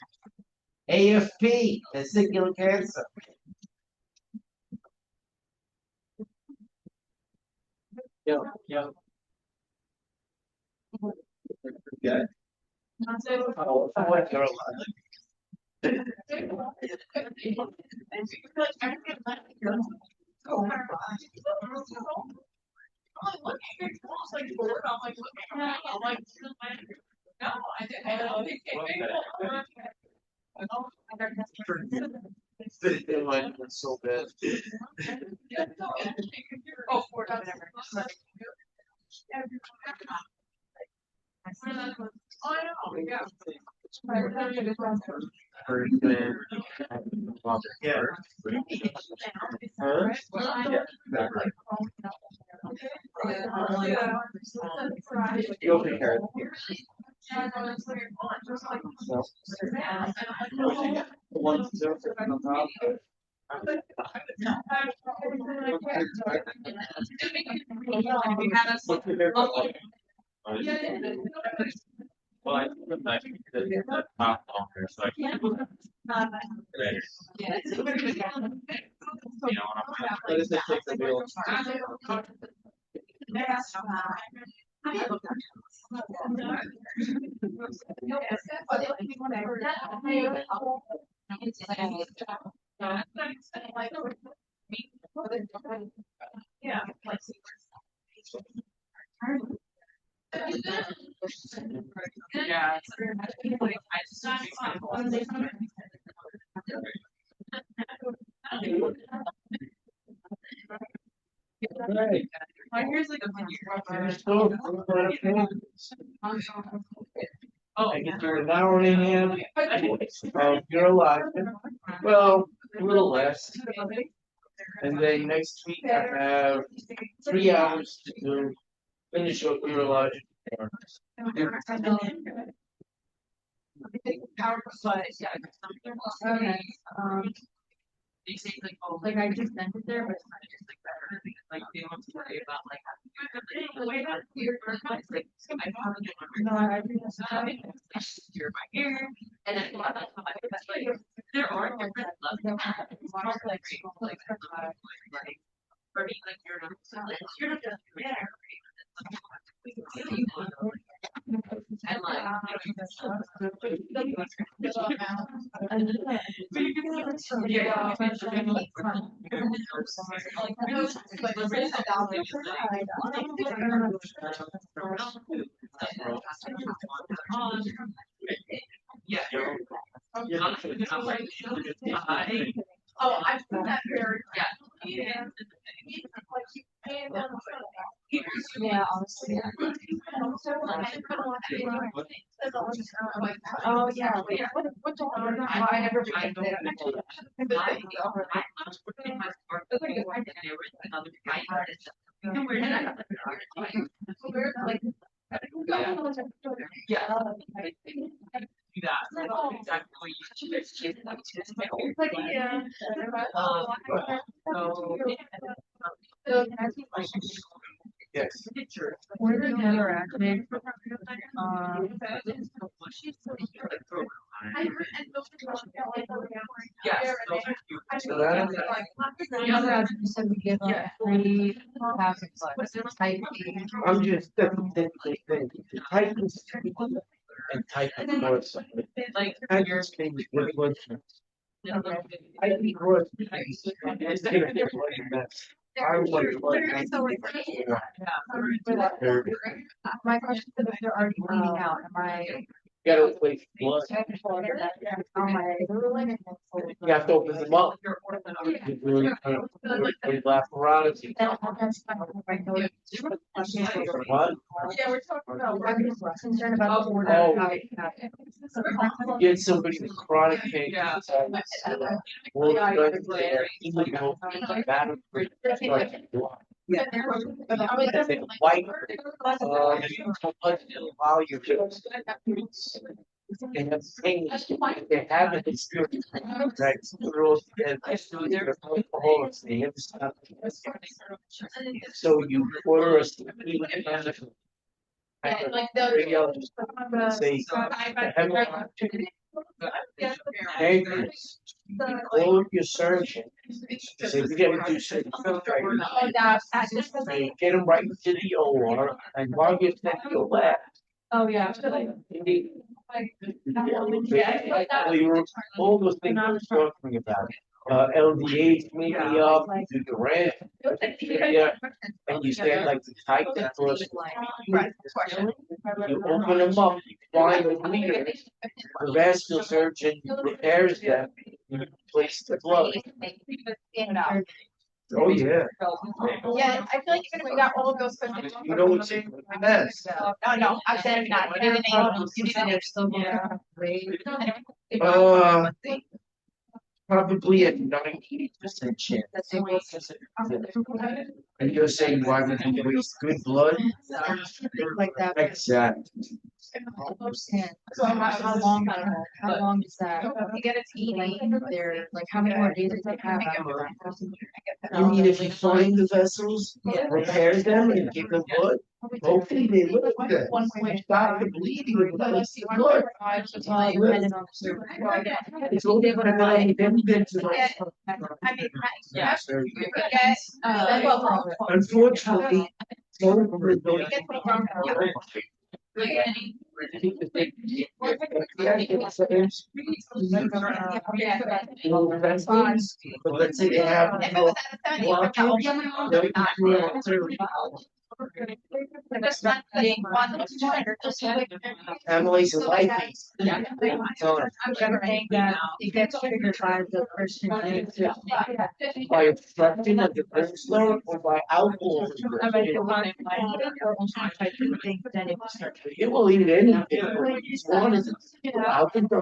AFP, testicular cancer. Yeah, yeah. Yeah. Oh, what urologic? No, I didn't. Their line was so bad. Oh, whatever. Oh, I know, yeah. Yeah. You'll take care of The ones that are on top. What's the hair color? Well, I put that because it's the top on there, so I can put it there. You know, what does it take to build? Yeah. Yeah. Right. Here's like a There's still gallbladder pancreas. Oh, I get through an hour and a half of urologic. Well, a little less. And then next week I have 3 hours to do finish up urologic. Okay, they say like, oh, like I just sent it there, but it's not just like better, because like they want to worry about like. I probably don't remember. No, I think that's. You're my ear, and then like, there are different levels. Like, for me, like, you're not just there. And like, yeah. Oh, I've seen that very, yeah. Yeah, honestly. Oh, yeah, wait, what don't I never read yeah. That's exactly what you yeah. Yes. Where did Heather actually? Yes. So that- Heather actually said we give up 3 passing slides. Type B. I'm just, that's the thing. Type is and type of course. Like, I just think what was. I think was. It's gonna get like that. I was like. My question is, if they're already bleeding out, am I gotta wait for blood. You have to open them up. You really apparatus. What? Yeah, we're talking about. Concerned about. Oh. Get somebody with chronic pain. Yeah. Well, they white, while you're they have pain, they have a history, right? Girls and alcoholics, they have stuff. So you order a Like those. say, hey, call up your surgeon. Say, we gotta do something. Oh, that's. Say, get them right into the OR, and while you're there, you'll laugh. Oh, yeah. All those things I was talking about. LDH, maybe up, do the red, yeah, and you stand like the tight across. You open them up, you find the leader, the vascular surgeon repairs them, you place the blood. Oh, yeah. Yeah, I feel like even if we got all of those questions. You know what's a mess? No, I said not. You didn't. Probably a 90% chance. And you're saying why would you waste good blood? Like that. Exactly. So how long is that? You get a TD. They're like, how many more days do they have after that? You mean if you find the vessels, repair them and give them blood? Hopefully they live good. Stop the bleeding and let us see blood. It's all dependent on the surgery. It's all dependent on the evidence. I mean, Yeah. you could get, Unfortunately, some of them don't. But let's say they have. if it was at 70, Emily's a life. I'm saying that it gets triggered by the person. By obstruction of the nervous system or by alcohol. I bet the one type of thing, then it will start. It will eat anything. As long as it's alcohol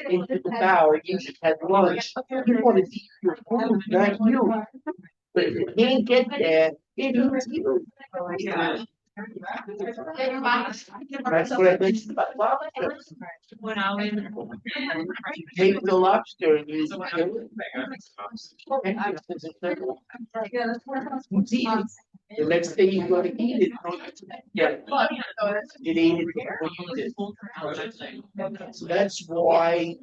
into the bowel, you should have lunch. You want to eat your food, not you. But if you can't get there, it eats you. That's what I mentioned about lobster. when I was. Take the lobster and use it. The next day you go to eat it. Yeah. It ate it before you did. So that's why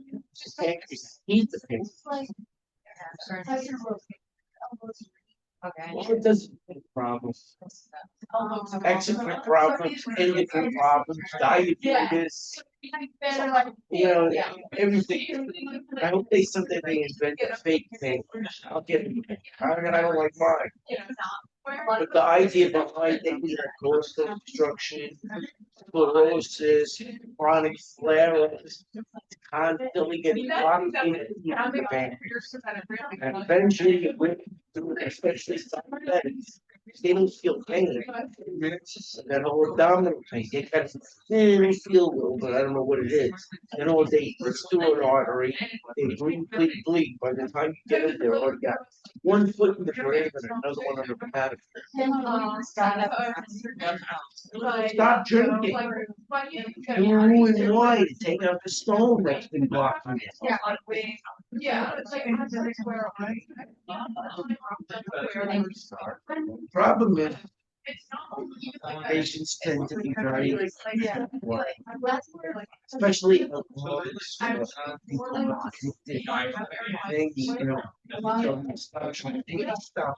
pancreas eat the pancreas. Okay. Well, it doesn't have problems. Exocrine problems, endocrine problems, diabetes, you know, everything. I hope they someday they invent a fake thing. I'll get it. I don't like mine. But the idea behind it is coastal obstruction, sclerosis, chronic flare-ups, constantly getting blocked in the pancreas. And eventually it went through, especially diabetics. They don't feel pain. That whole abdominal pain, they kind of feel a little, but I don't know what it is. You know, they restore an artery, they bleed. By the time you get in there, already got one foot in the grave and another one on the paddock. Stop drinking. Blue and white, take out the stone that's been blocking it. Yeah, it's like. Problem is, patients tend to be very, especially alcoholics, people not addicted, things, you know, stop trying to take stuff.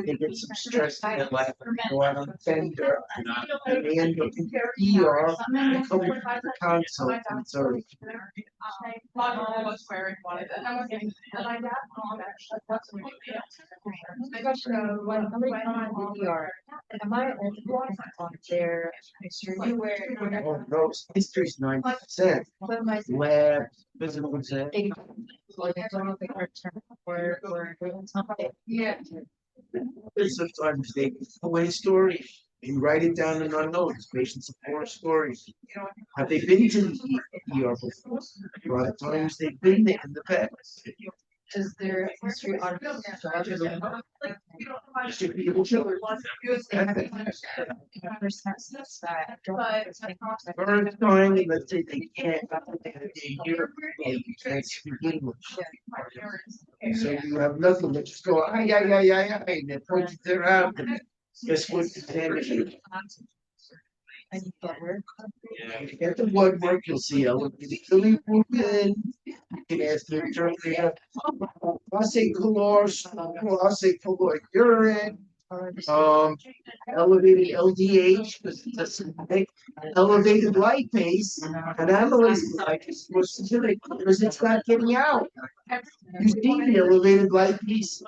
They get some stress in their life, and they go out on the fender, and they end up in the ER, and come to the consult, and so. Am I on their history where? Oh, no, history's 90%. What am I? Lab, physical exam. Or they don't know if they are term or doing something. Yeah. Sometimes they give away stories. You write it down in our notes, patient support stories. Have they been to the ER before? A lot of times they've been there in the past. Is there history on? Should be able to. First time, let's say they can't, they can't speak English. So you have nothing, they just go, ay, ay, ay, ay, ay, and they point it out, and guess what, the examination. And you get work. You get the blood work, you'll see elevated bilirubin. You can ask the interpreter, caloric urine, elevated LDH, because it doesn't make elevated lipase, and amylase lipase more specific, because it's not getting out. You see the elevated lipase,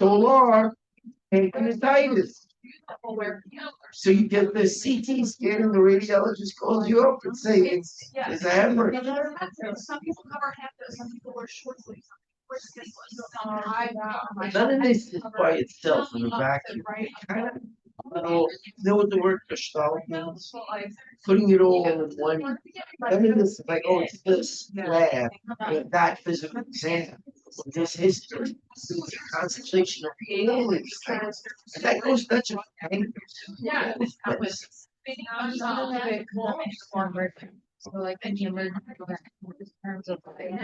solar, pancreatitis. So you get the CT scan and the radiologist calls you up and say it's a hemorrhage. Some people cover half those, some people wear short sleeves. None of this is by itself in a vacuum. Kind of, know what the word gestalt means? Putting it all in one. None of this is like, oh, it's this lab, or that physical exam, or this history. It's a concentration of all these things. And that goes not just Yeah. So like in the emergency in terms of like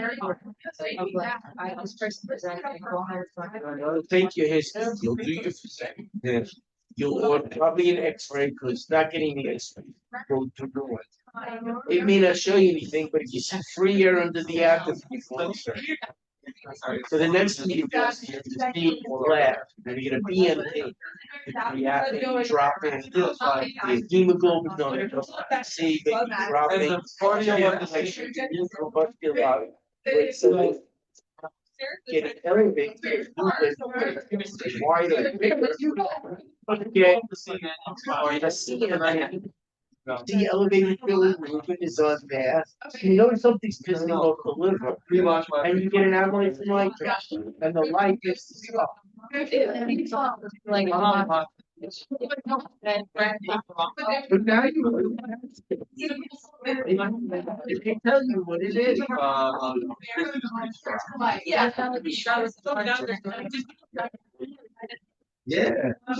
I was first presented and go ahead. You'll take your history, you'll do your physical. You'll order probably an X-ray because it's not getting the X-ray. Go to do it. It may not show you anything, but if you see 3 year under the active, so the next meeting is to see lab, and you get a BMP. The dropping, the hemoglobin, no, see, dropping, get it elevated, wider. Okay. See elevated bilirubin is on there. You know something's pissing off the liver. And you get an amylase like that. And the light is up. Like But now you. It can tell you what it is. Yeah, that would be sure. Yeah. I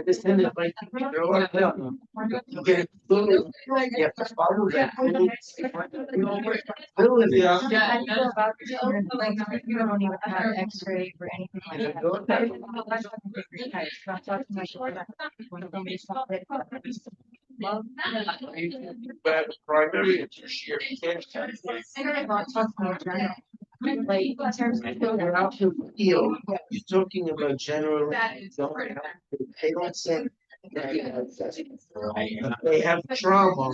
just send it like. You get it. You have to follow that. Yeah, I know about like you don't even have X-ray or anything like that. Not talking about when somebody's not ready. But primary and tertiary care. Not talking about general. Like in terms of You're out to the field, you're talking about general, don't have, they don't send. They have trauma,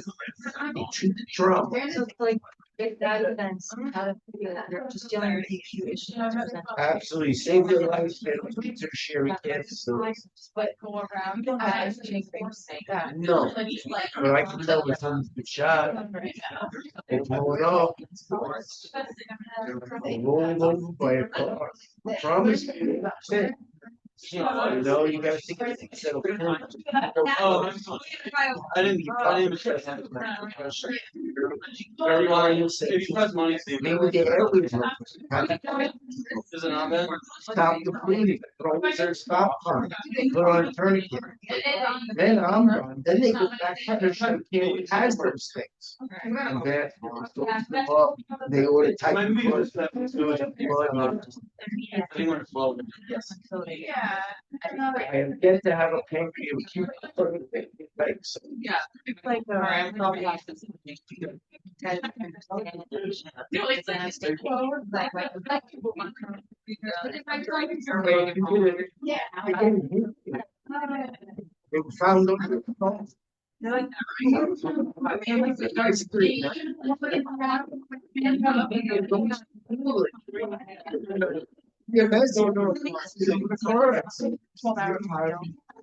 they treat the trauma. So like if that events, how to they're just dealing with the acute issues. Absolutely, save their lives, they don't treat tertiary care facilities. But go around, you don't have to change things like that. No, but I can tell when someone's been shot, they're blowing up. They're rolling over by a car. Promise you, that's it. You know, you gotta think of things that'll kill you. Oh, I didn't even say that. Very hard to say. If you press money, Steve. Maybe the airways. Is it not bad? Stop the bleeding, throw their stop pump, put on a tourniquet. Then I'm done, then they go back to their ship, it has those things. And then, well, they order type of blood, blood. Anyone to flow. Yeah. I am get to have a pancreas. Like, so Yeah. Like Yeah. they found them. Yeah, that's.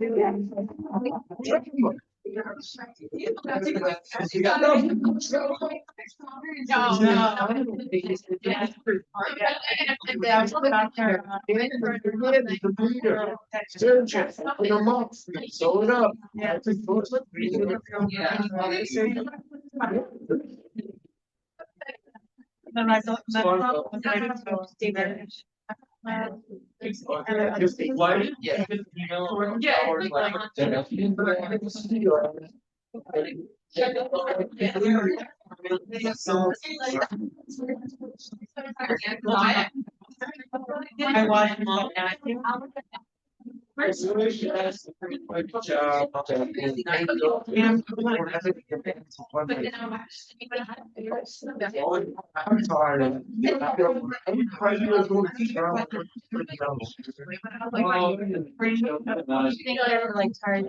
You got no. Surgeon, put them up, sew it up. Yeah. Then I thought. Just be quiet. Yeah. I watched mom acting. I'm tired. Like tired.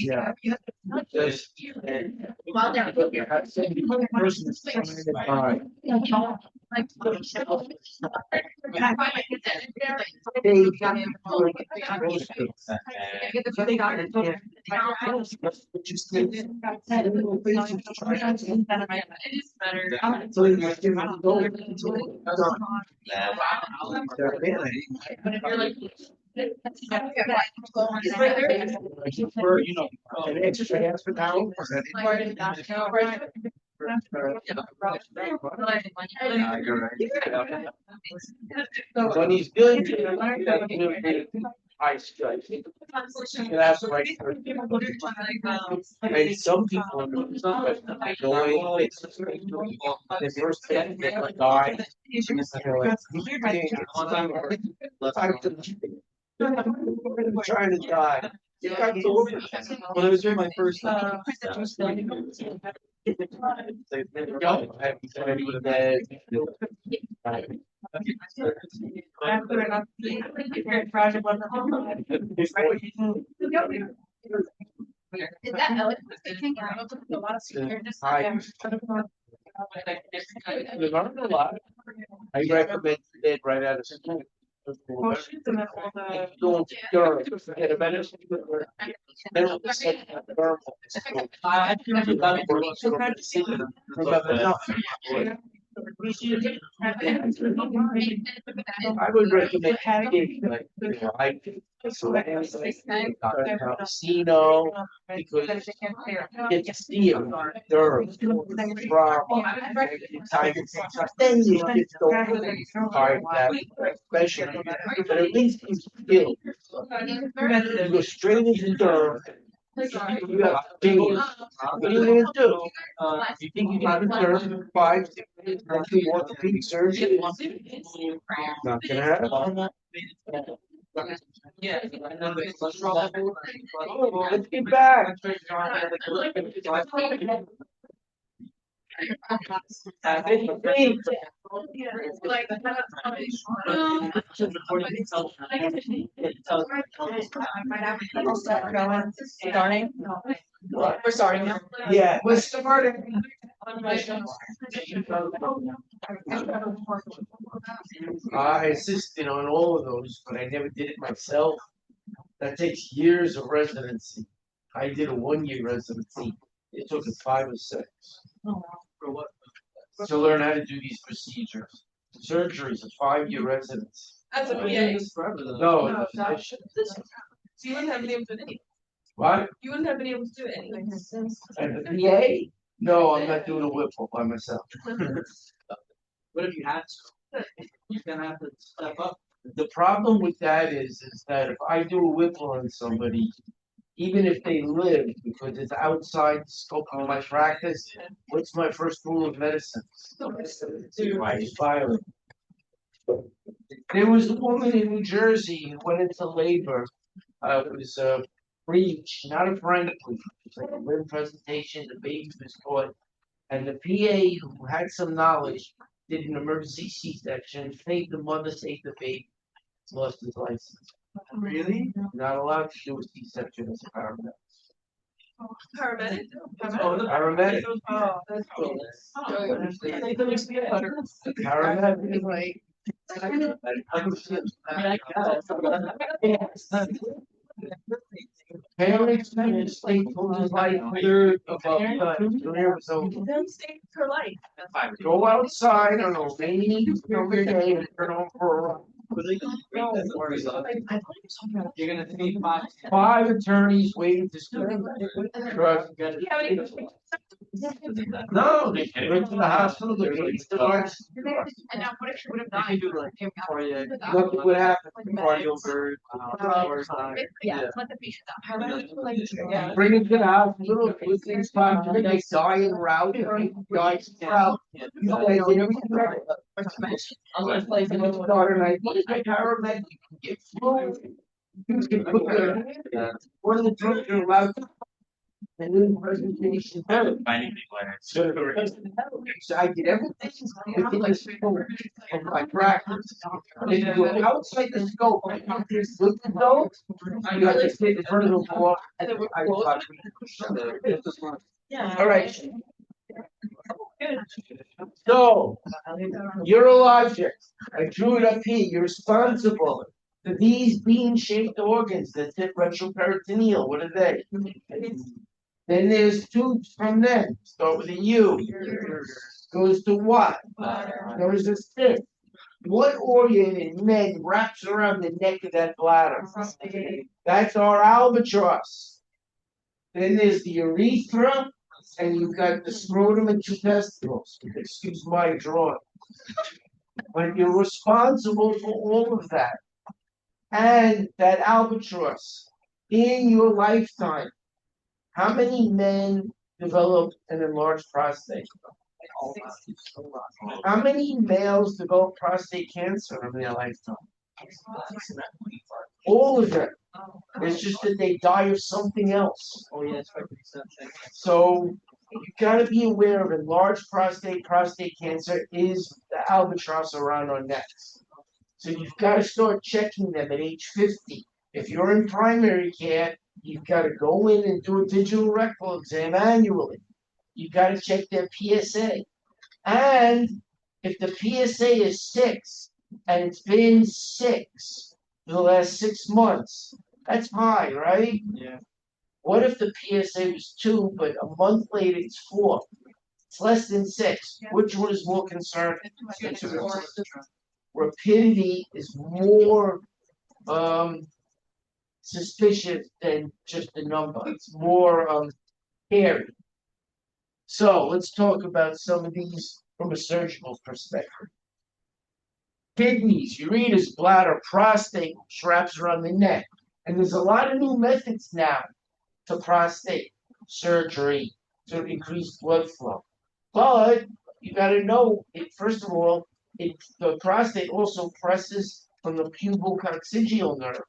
Yeah. Just. Person's trying to buy. They got just It is better. so you have to go until it's done. An extra half an hour. When he's good. I strike. That's right. And some people are going, the first thing they like die. I'm trying to die. When I was doing my first. There you go. I have to tell you that. Is that eloquent speaking? A lot of speakers. We learned a lot. I recommend it right out of school. Going to Europe, get a better. I would recommend having like, casino, because you get to see it, Durham, then you get to go hard that, especially, but at least you feel. You go straight into Durham. You got days. What are you gonna do? You think you can Durham 5, 6 minutes until you want the big surgery? Not gonna happen. Yeah. Oh, let's get back. Starting. We're starting now. Yeah, we're starting. I assisted on all of those, but I never did it myself. That takes years of residency. I did a 1-year residency. It took 5 or 6. For what? To learn how to do these procedures. Surgery is a 5-year residency. That's a PA. No, it's a physician. So you wouldn't have been able to do it. What? You wouldn't have been able to do it anyway. And the PA? No, I'm not doing a Whipple by myself. What if you had to? You're gonna have to step up. The problem with that is that if I do a Whipple on somebody, even if they live, because it's outside the scope of my practice, what's my first rule of medicine? I file it. There was a woman in New Jersey who went into labor. It was a breech, not a forensic breach. It was like a limb presentation. The baby was caught, and the PA who had some knowledge did an emergency C-section, saved the mother, saved the baby, lost his license. Really? Not allowed to do a C-section as a paramedic. Paramedic. Paramedic. Oh, that's cool. Paramedic. Parents in the state told us like third of our career was over. Then stay for life. Go outside on a rainy, snowy day and turn on for a run. You're gonna see five. 5 attorneys waiting to sue. Trust. No, they went to the hospital, they raised the lights. And now what if you would have You died? can do like cardiac. Nothing would happen. Cardio bird. Yeah, let the patient die. Yeah. Bring it to the hospital, put things back, they die en route, die en route. You know, they did everything right. Unless like. Daughter, and I paramedic, you can get flu. You can put one of the drugs you're allowed to. And then presentation. Finding people are. So I did everything within the scope of my practice. If you go outside the scope, with the dog, you have to sit in front of the wall. And then we're I close. thought- Yeah. All right. So, urologic, I drew it up here, you're responsible for these bean-shaped organs that hit retroperitoneal, what are they? Then there's tubes from them, start with a U. Goes to what? There's a stick. What organ in men wraps around the neck of that bladder? That's our albatross. Then there's the urethra, and you've got the scrotum and two testicles. Excuse my drawing. But you're responsible for all of that. And that albatross, in your lifetime, how many men develop an enlarged prostate? How many males develop prostate cancer in their lifetime? All of them. It's just that they die of something else. Oh, yeah, So you gotta be aware of enlarged prostate cancer is the albatross around our necks. So you've gotta start checking them at age 50. If you're in primary care, you've gotta go in and do a digital rectal exam annually. You've gotta check their PSA. And if the PSA is 6 and it's been 6 for the last 6 months, that's high, right? Yeah. What if the PSA was 2, but a month later it's 4? It's less than 6. Which one is more concerning? Rapidity is more suspicious than just the number. It's more scary. So let's talk about some of these from a surgical perspective. Kidneys, ureters, bladder, prostate, which wraps around the neck. And there's a lot of new methods now to prostate surgery to increase blood flow. But you got to know, first of all, the prostate also presses from the pubococcygeal nerve.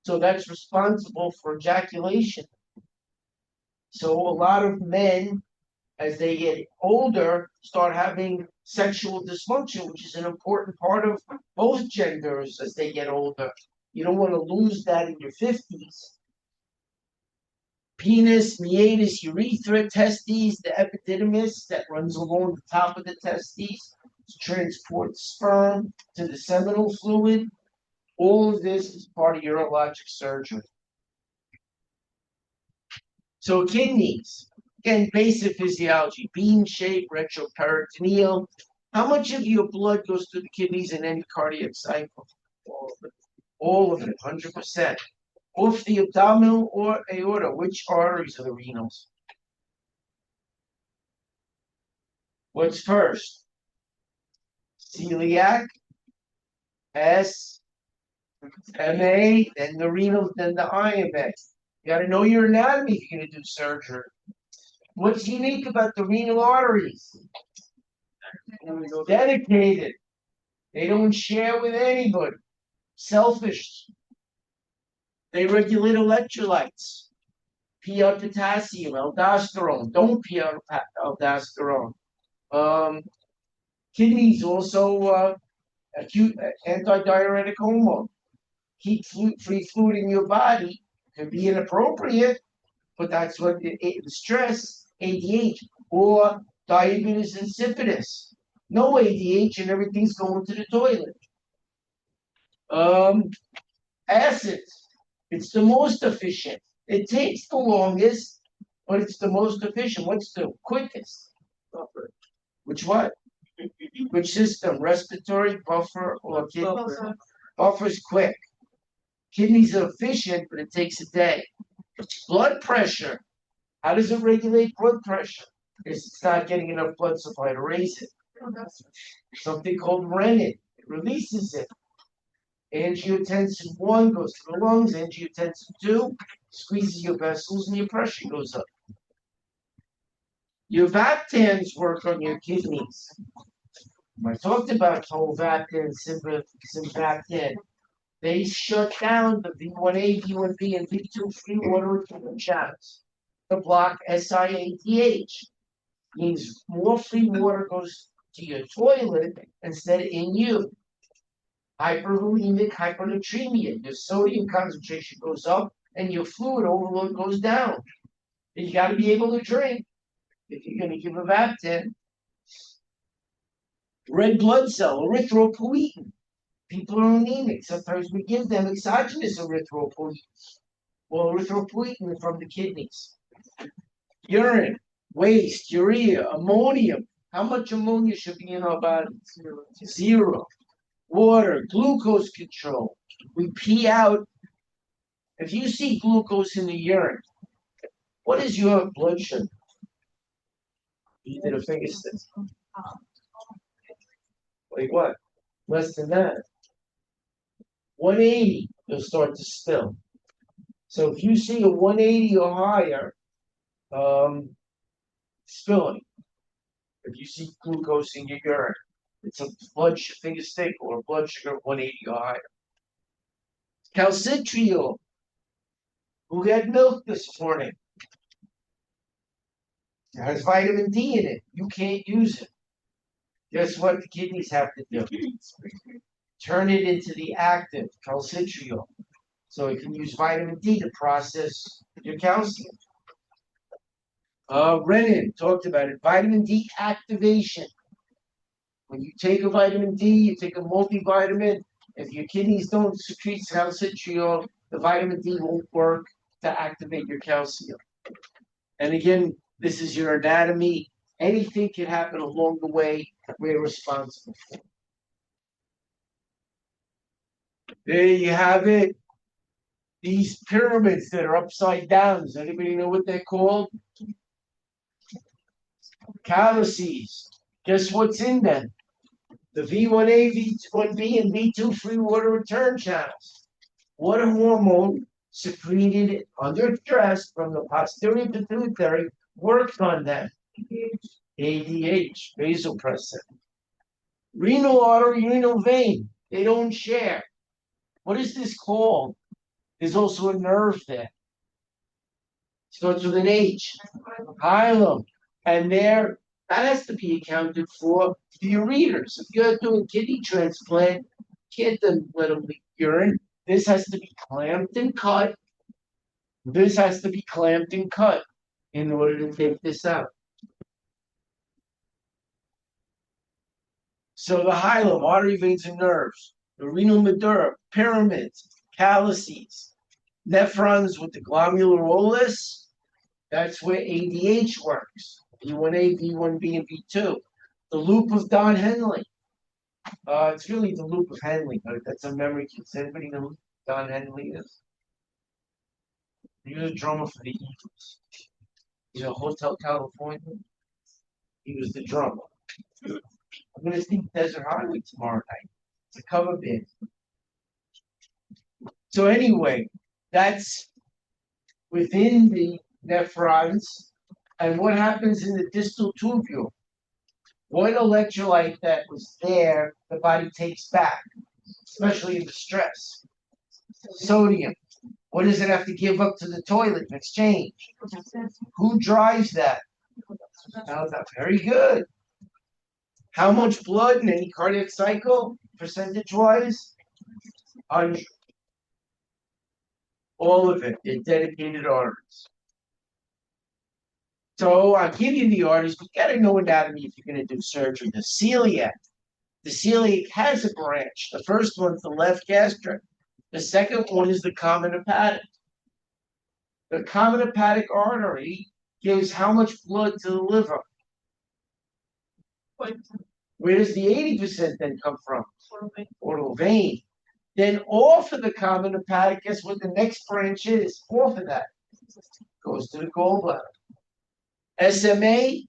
So that's responsible for ejaculation. So a lot of men, as they get older, start having sexual dysfunction, which is an important part of both genders as they get older. You don't want to lose that in your 50s. Penis, meatus, urethra, testes, the epididymis that runs along the top of the testes to transport sperm to the seminal fluid. All of this is part of urologic surgery. So kidneys, again, basic physiology, bean shape, retroperitoneal. How much of your blood goes to the kidneys in any cardiac cycle? All of it, 100%. Off the abdominal or aorta, which arteries are the renals? What's first? Celiac, S, MA, then the renal, then the IMA. You gotta know your anatomy if you're gonna do surgery. What's unique about the renal arteries? Dedicated. They don't share with anybody. Selfish. They regulate electrolytes. PR potassium, aldosterone. Don't PR aldosterone. Kidneys also acute antidiuretic hormone. keep free fluid in your body can be inappropriate, but that's what the stress, ADH, or diabetes insipidus. No ADH and everything's going to the toilet. Acids. It's the most efficient. It takes the longest, but it's the most efficient. What's the quickest? Buffer. Which what? Which system? Respiratory, buffer, or kidney? Buffer's quick. Kidneys are efficient, but it takes a day. Blood pressure. How does it regulate blood pressure? It's not getting enough blood supply to raise it. Something called renin. It releases it. Angiotensin 1 goes to the lungs. Angiotensin 2 squeezes your vessels and your pressure goes up. Your Vaptans work on your kidneys. I talked about tolvaptan, Simvaptan. They shut down the V1A, V1B, and V2 free water return channels to block SIADH. Means more free water goes to your toilet instead of in you. Hypervolemic hypernatremia. Your sodium concentration goes up and your fluid overload goes down. And you got to be able to drink if you're going to give a Vaptan. Red blood cell, erythropoietin. People are anemic. Sometimes we give them exogenous erythropoietin. Well, erythropoietin from the kidneys. Urine, waste, urea, ammonium. How much ammonia should be in our body? Zero. Water, glucose control. We pee out. If you see glucose in the urine, what is your blood sugar? You did a finger stick. Like what? Less than that. 180, you'll start to spill. So if you see a 180 or higher, spilling. If you see glucose in your urine, it's a blood finger stick or a blood sugar of 180 or higher. Calcitriol. Who had milk this morning? It has vitamin D in it. You can't use it. Guess what the kidneys have to do? Turn it into the active calcitriol. So it can use vitamin D to process your calcium. Renin, talked about it. Vitamin D activation. When you take a vitamin D, you take a multivitamin. If your kidneys don't secrete calcitriol, the vitamin D won't work to activate your calcium. And again, this is your anatomy. Anything can happen along the way. We're responsible for. There you have it. These pyramids that are upside down. Does anybody know what they're called? Calyces. Guess what's in them? The V1A, V1B, and V2 free water return channels. Water hormone secreted under stress from the posterior pituitary works on them. ADH, vasopressin. Renal artery, renal vein. They don't share. What is this called? There's also a nerve there. Starts with an H. Hilum. And there, that has to be accounted for your readers. If you're doing kidney transplant, can't then let them leak urine. This has to be clamped and cut. This has to be clamped and cut in order to take this out. So the hilum, artery, veins, and nerves, the renal medulla, pyramids, calyces, nephrons with the glomerulus, that's where ADH works. V1A, V1B, and V2. The loop of Don Henley. It's really the loop of Henley, but that's a memory kit. Does anybody know who Don Henley is? He was a drummer for the Eagles. You know, Hotel California? He was the drummer. I'm going to see Desert Highway tomorrow night. It's a cover band. So anyway, that's within the nephrons. And what happens in the distal tubule? What electrolyte that was there, the body takes back, especially in the stress. Sodium. What does it have to give up to the toilet in exchange? Who drives that? Very good. How much blood in any cardiac cycle, percentage-wise? 100. All of it, they're dedicated arteries. So I'll give you the arteries, but you gotta know anatomy if you're gonna do surgery. The celiac. The celiac has a branch. The first one's the left gastric. The second one is the common hepatic. The common hepatic artery gives how much blood to the liver? Where does the 80% then come from? Portal vein. Then off of the common hepatic, guess what the next branch is? Off of that goes to the gallbladder. SMA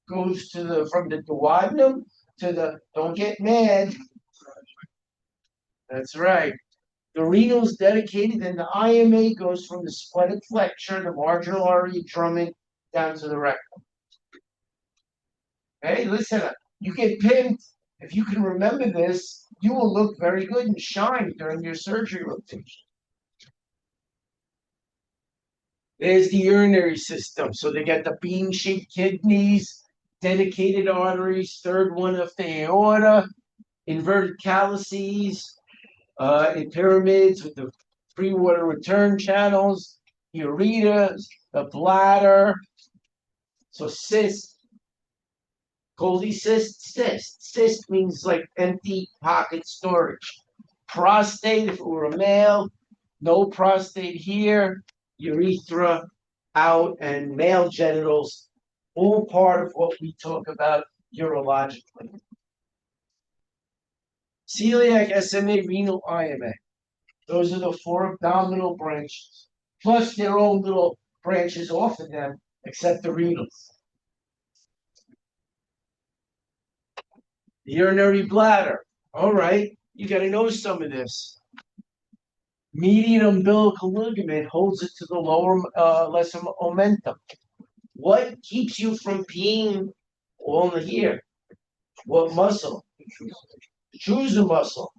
goes to the from the duodenum to the, don't get mad. That's right. The renal's dedicated, and the IMA goes from the splenic flexure, the marginal artery drumming, down to the rectum. Hey, listen, you get pimped. If you can remember this, you will look very good and shine during your surgery rotation. There's the urinary system. So they got the bean-shaped kidneys, dedicated arteries, third one of the aorta, inverted calyces, in pyramids with the free water return channels, ureters, the bladder. So cyst, cyst means like empty pocket storage. Prostate, if it were a male, no prostate here, urethra out, and male genitals, all part of what we talk about urologically. Celiac, SMA, renal, IMA. Those are the four abdominal branches, plus their own little branches off of them, except the renals. The urinary bladder. All right, you got to know some of this. Median umbilical ligament holds it to the lower lesser omentum. What keeps you from peeing all here? What muscle? The trusor muscle.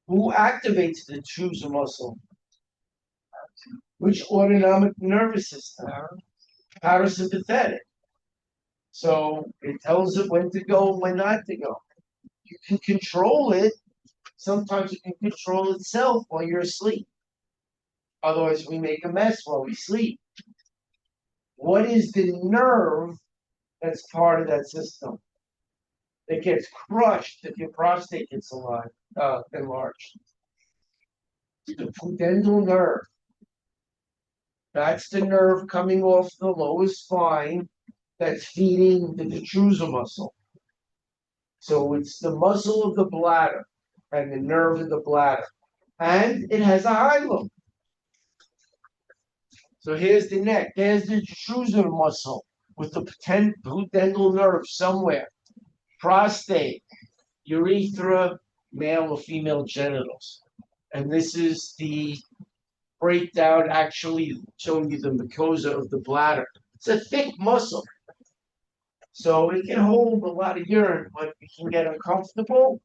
Who activates the trusor muscle? Which autonomic nervous system? Parasympathetic. So it tells it when to go and when not to go. You can control it. Sometimes it can control itself while you're asleep. Otherwise, we make a mess while we sleep. What is the nerve that's part of that system? It gets crushed if your prostate gets enlarged. The pudendal nerve. That's the nerve coming off the lower spine that's feeding the detrusor muscle. So it's the muscle of the bladder and the nerve of the bladder. And it has a hilum. So here's the neck. There's the detrusor muscle with the pudendal nerve somewhere. Prostate, urethra, male or female genitals. And this is the breakdown actually showing you the mucosa of the bladder. It's a thick muscle. So it can hold a lot of urine, but it can get uncomfortable,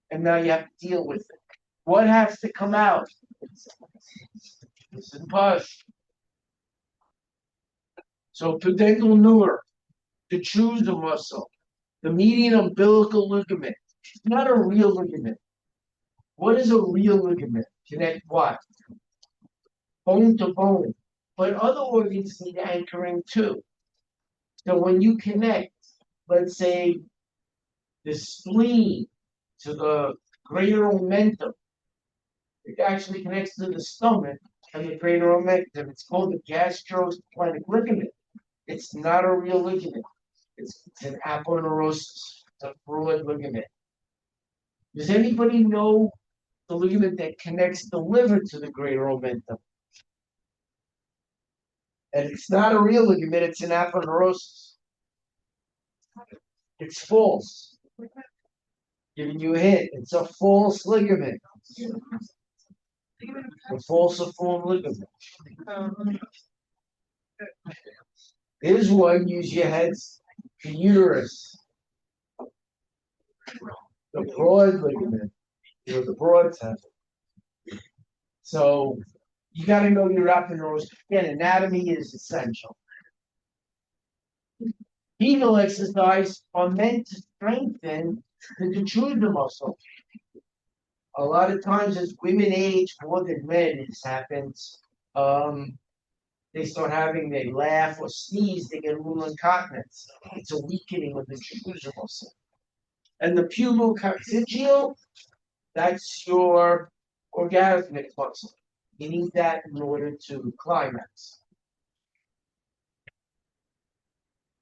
and now you have to deal with it. What has to come out? This is pus. So pudendal nerve, the detrusor muscle, the median umbilical ligament. It's not a real ligament. What is a real ligament? Connect what? Bone to bone. But other organs need anchoring too. So when you connect, let's say, the spleen to the greater omentum, it actually connects to the stomach and the greater omentum. It's called the gastrosplenic ligament. It's not a real ligament. It's an aponeurosis. It's a broad ligament. Does anybody know the ligament that connects the liver to the greater omentum? And it's not a real ligament, it's an aponeurosis. It's false. Giving you a hint, it's a false ligament. A falciform ligament. Here's one, use your heads. The uterus. The broad ligament. The broad have it. So you got to know your aponeurosis. Again, anatomy is essential. Penal exercise are meant to strengthen the detrusor muscle. A lot of times as women age more than men, this happens. They start having, they laugh or sneeze, they get a little incontinence. It's a weakening of the jejunal muscle. And the pubocardigeal, that's your orgasmic muscle. You need that in order to climax.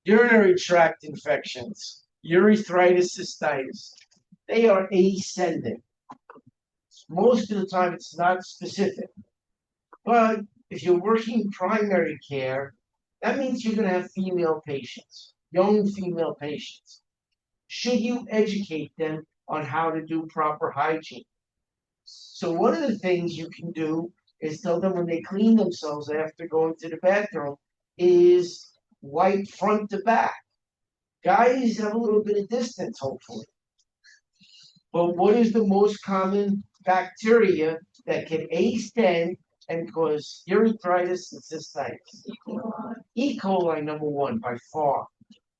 Urinary tract infections, urethritis cystitis, they are ascending. Most of the time, it's not specific. But if you're working primary care, that means you're going to have female patients, young female patients. Should you educate them on how to do proper hygiene? So one of the things you can do is tell them when they clean themselves after going to the bathroom is wipe front to back. Guys have a little bit of distance, hopefully. But what is the most common bacteria that can ascend and cause urethritis and cystitis? E. coli, number one, by far,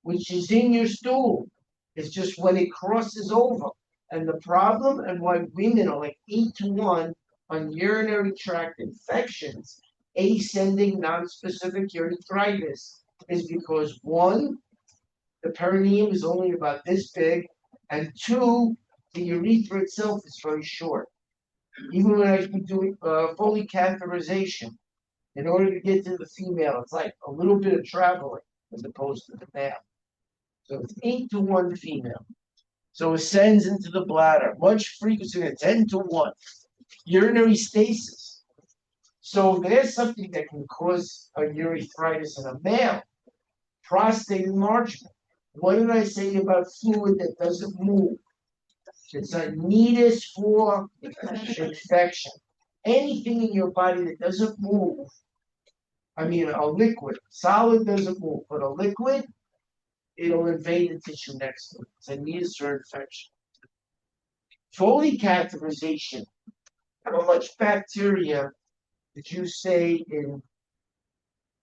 which is in your stool. It's just when it crosses over. And the problem and why women are like 8-1 on urinary tract infections, ascending non-specific urethritis, is because one, the perineum is only about this big, and two, the urethra itself is very short. Even when I was doing Foley catheterization, in order to get to the female, it's like a little bit of traveling as opposed to the male. So it's 8-1 female. So ascends into the bladder, much frequency, 10-1. Urinary stasis. So there's something that can cause a urethritis in a male. Prostate enlargement. What did I say about fluid that doesn't move? It's a nidus for infection. Anything in your body that doesn't move, I mean a liquid, solid doesn't move, but a liquid, it'll invade the tissue next to it. It's a nidus for infection. Foley catheterization. How much bacteria did you say in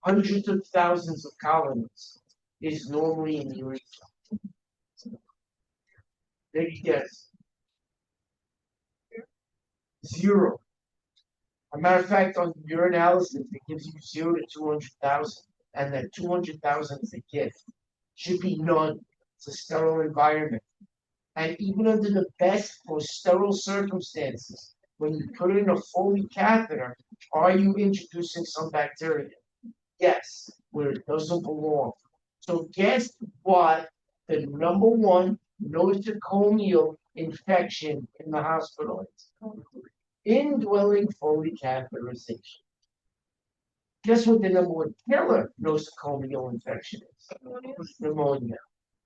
hundreds of thousands of colonies is normally in the urethra? Take a guess. 0. As a matter of fact, on urinalysis, it gives you 0 to 200,000, and that 200,000 is a gift. Should be none. It's a sterile environment. And even under the best, most sterile circumstances, when you put in a Foley catheter, are you introducing some bacteria? Yes, where it doesn't belong. So guess what the number one nosocomial infection in the hospital is? Indwelling Foley catheterization. Guess what the number one killer nosocomial infection is? Pneumonia.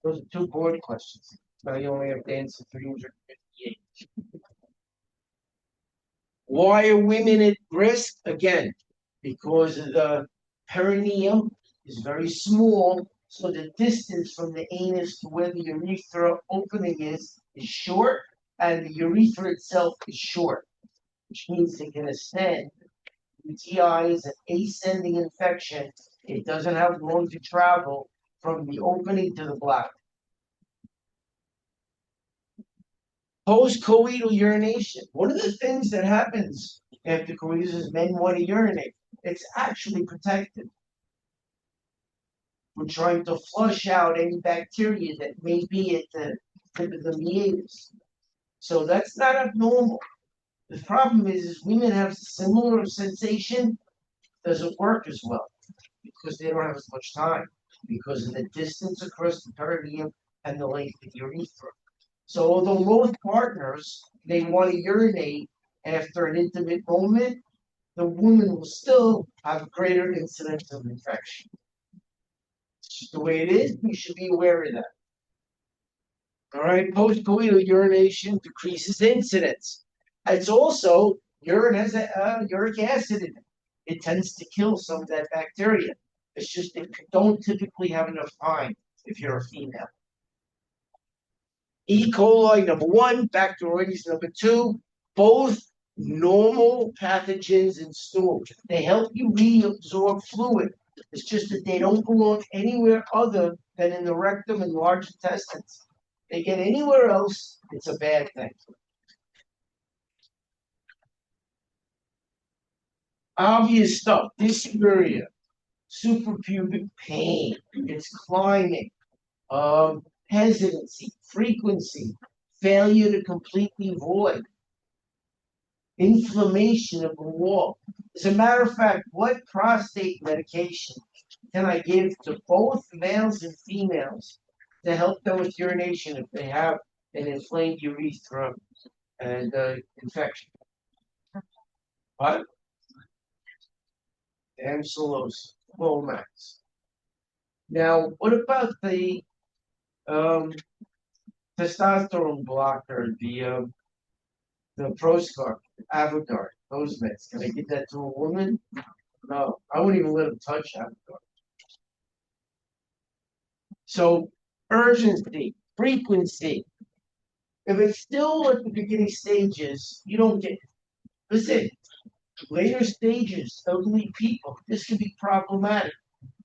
Those are 2 board questions. Now you only have to answer 358. Why are women at risk? Again, because the perineum is very small, so the distance from the anus to where the urethra opening is short, and the urethra itself is short, which means it can ascend. UTI is an ascending infection. It doesn't have long to travel from the opening to the bladder. Post-coital urination. One of the things that happens after coitus is men want to urinate. It's actually protected. We're trying to flush out any bacteria that may be at the tip of the meatus. So that's not abnormal. The problem is women have similar sensation, doesn't work as well because they don't have as much time because of the distance across the perineum and the length of the urethra. So although most partners, they want to urinate after an intimate moment, the woman will still have a greater incidence of infection. It's just the way it is. You should be aware of that. All right, post-coital urination decreases incidence. It's also, urine has uric acid in it. It tends to kill some of that bacteria. It's just that you don't typically have enough time if you're a female. E. coli, number 1, Bacteroides, number 2, both normal pathogens in stool. They help you reabsorb fluid. It's just that they don't belong anywhere other than in the rectum and large intestines. They get anywhere else, it's a bad thing. obvious stuff, dysuria, suprapubic pain, it's climbing, hesitancy, frequency, failure to completely void, inflammation of the wall. As a matter of fact, what prostate medication can I give to both males and females to help them with urination if they have an inflamed urethra and infection? What? Amsulose, Flomax. Now, what about the testosterone blocker, the Proscar, Avogar, those meds? Can I give that to a woman? No, I wouldn't even let them touch Avogar. So, urgency, frequency. If it's still at the beginning stages, you don't get. Listen, later stages, elderly people, this can be problematic.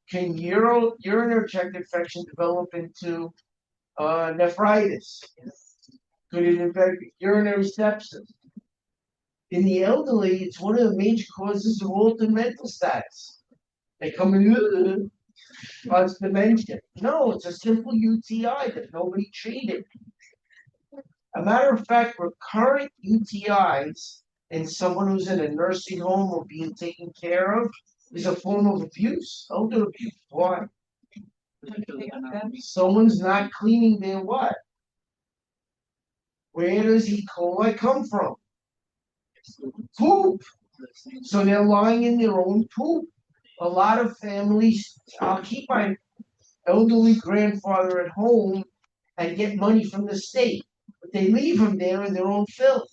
Can urinary tract infection develop into nephritis? Could it infect urinary sepsis? In the elderly, it's one of the major causes of altered mental status. They come in, cause dementia. No, it's a simple UTI that nobody treated. A matter of fact, recurrent UTIs in someone who's in a nursing home or being taken care of is a form of abuse, elder abuse. Why? Someone's not cleaning their what? Where does E. coli come from? Poop. So they're lying in their own poop. A lot of families, I'll keep my elderly grandfather at home and get money from the state, but they leave him there in their own filth,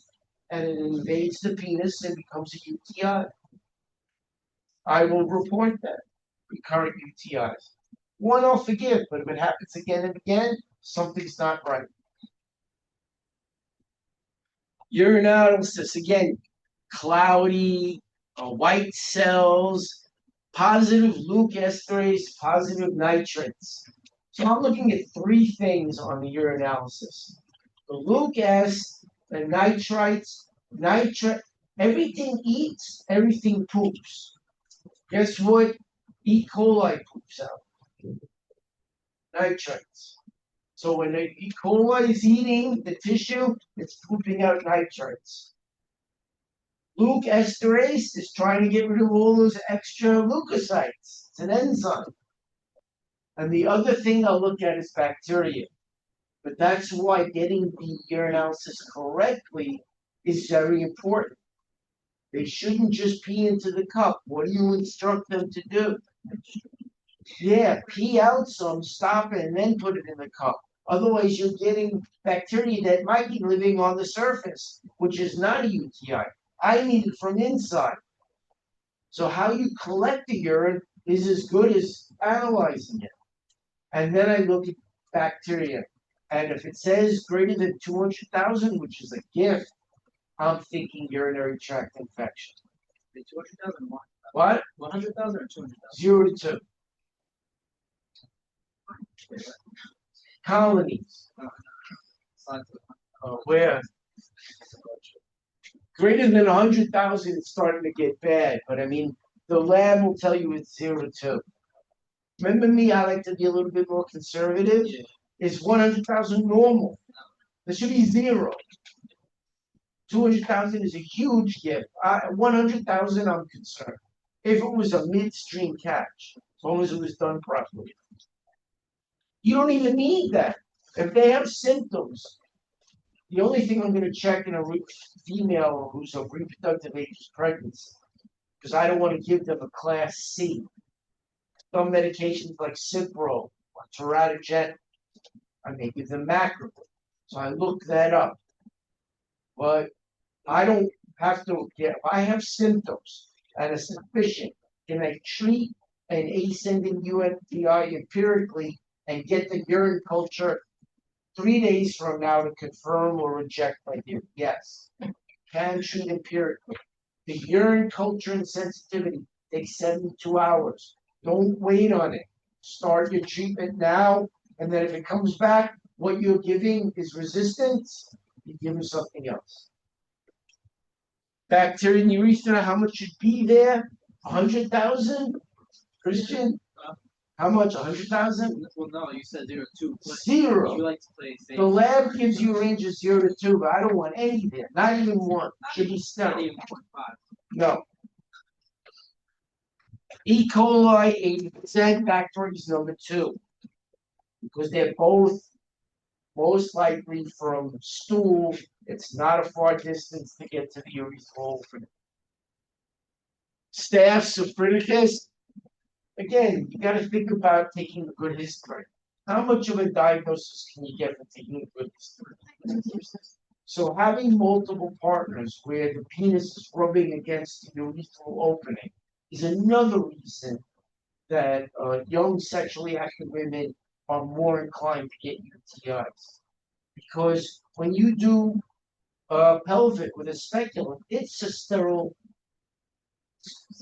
and it invades the penis and becomes a UTI. I will report that. Recurrent UTIs. One I'll forgive, but if it happens again and again, something's not right. Urinalysis, again, cloudy, white cells, positive Luke esterase, positive nitrates. So I'm looking at three things on the urinalysis. The Luke S, the nitrites, everything eats, everything poops. Guess what? E. coli poops out. Nitrites. So when the E. coli is eating the tissue, it's pooping out nitrites. Luke esterase is trying to get rid of all those extra leukocytes. It's an enzyme. And the other thing I'll look at is bacteria. But that's why getting the urinalysis correctly is very important. They shouldn't just pee into the cup. What do you instruct them to do? Yeah, pee out some, stop it, and then put it in the cup. Otherwise, you're getting bacteria that might be living on the surface, which is not a UTI. I need it from inside. So how you collect the urine is as good as analyzing it. And then I look at bacteria. And if it says greater than 200,000, which is a gift, I'm thinking urinary tract infection. 200,000 what? What? 100,000 or 200,000? 0 to 2. Colonies. Where? Greater than 100,000, it's starting to get bad. But I mean, the lab will tell you it's 0 to 2. Remember me, I like to be a little bit more conservative. Yeah. Is 100,000 normal? There should be 0. 200,000 is a huge gift. 100,000, I'm concerned. If it was a midstream catch, as long as it was done properly. You don't even need that. If they have symptoms, the only thing I'm going to check in a female who's of reproductive age is pregnancy, because I don't want to give them a class C. Some medications like Cipro or Teratogen, I may give them Macrolide. So I look that up. But I don't have to get, if I have symptoms and a suspicion, can I treat an ascending UTI empirically and get the urine culture 3 days from now to confirm or reject my theory? Yes. Can treat empirically. The urine culture and sensitivity takes 72 hours. Don't wait on it. Start your treatment now, and then if it comes back, what you're giving is resistance, you give them something else. Bacteria in the urethra, how much should be there? 100,000? Christian? How much? 100,000? Well, no, you said 0 to 2. but Zero. You like to play safe. The lab gives you a range of 0 to 2, but I don't want any there, not even one. Should be Not sterile. even 0.5. No. E. coli, 80%, Bacteria is number 2. Because they're both most likely from stool. It's not a far distance to get to the urethral opening. Staph syphilis. Again, you got to think about taking a good history. How much of a diagnosis can you get from taking a good history? So having multiple partners where the penis is rubbing against the urethral opening is another reason that young sexually active women are more inclined to get UTIs. Because when you do pelvic with a speculum, it's a sterile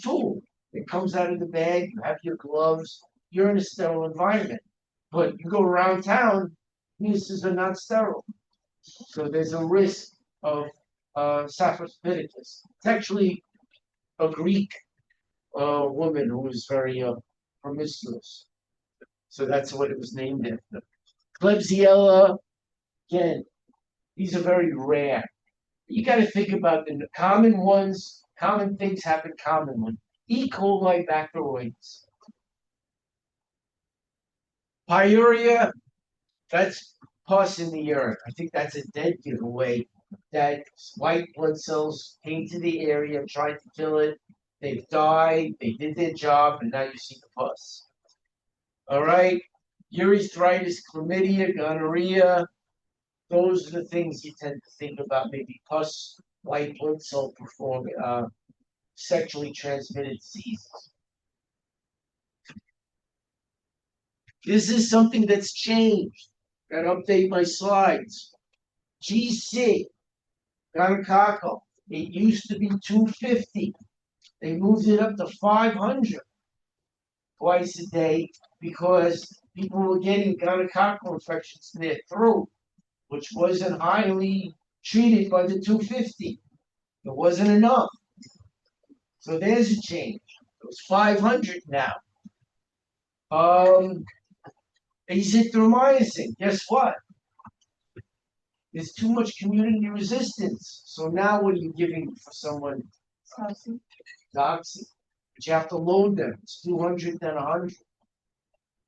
tool. It comes out of the bag, you have your gloves, you're in a sterile environment. But you go around town, penises are not sterile. So there's a risk of saprophyticus. It's actually a Greek woman who was very promiscuous. So that's what it was named after. Klebsiella, again, these are very rare. You got to think about the common ones. Common things happen commonly. E. coli bacteroides. Pyuria, that's pus in the urine. I think that's a dead giveaway. That white blood cells came to the area, tried to kill it. They've died. They did their job, and now you see the pus. All right. Urethritis, chlamydia, gonorrhea. Those are the things you tend to think about. Maybe pus, white blood cell sexually transmitted diseases. This is something that's changed. Got to update my slides. GC, gonococcal. It used to be 250. They moved it up to 500 twice a day because people were getting gonococcal infections in their throat, which wasn't highly treated by the 250. It wasn't enough. So there's a change. It was 500 now. Azithromycin, guess what? There's too much community resistance. So now what are you giving for someone? Doxy. But you have to load them. It's 200 then 100.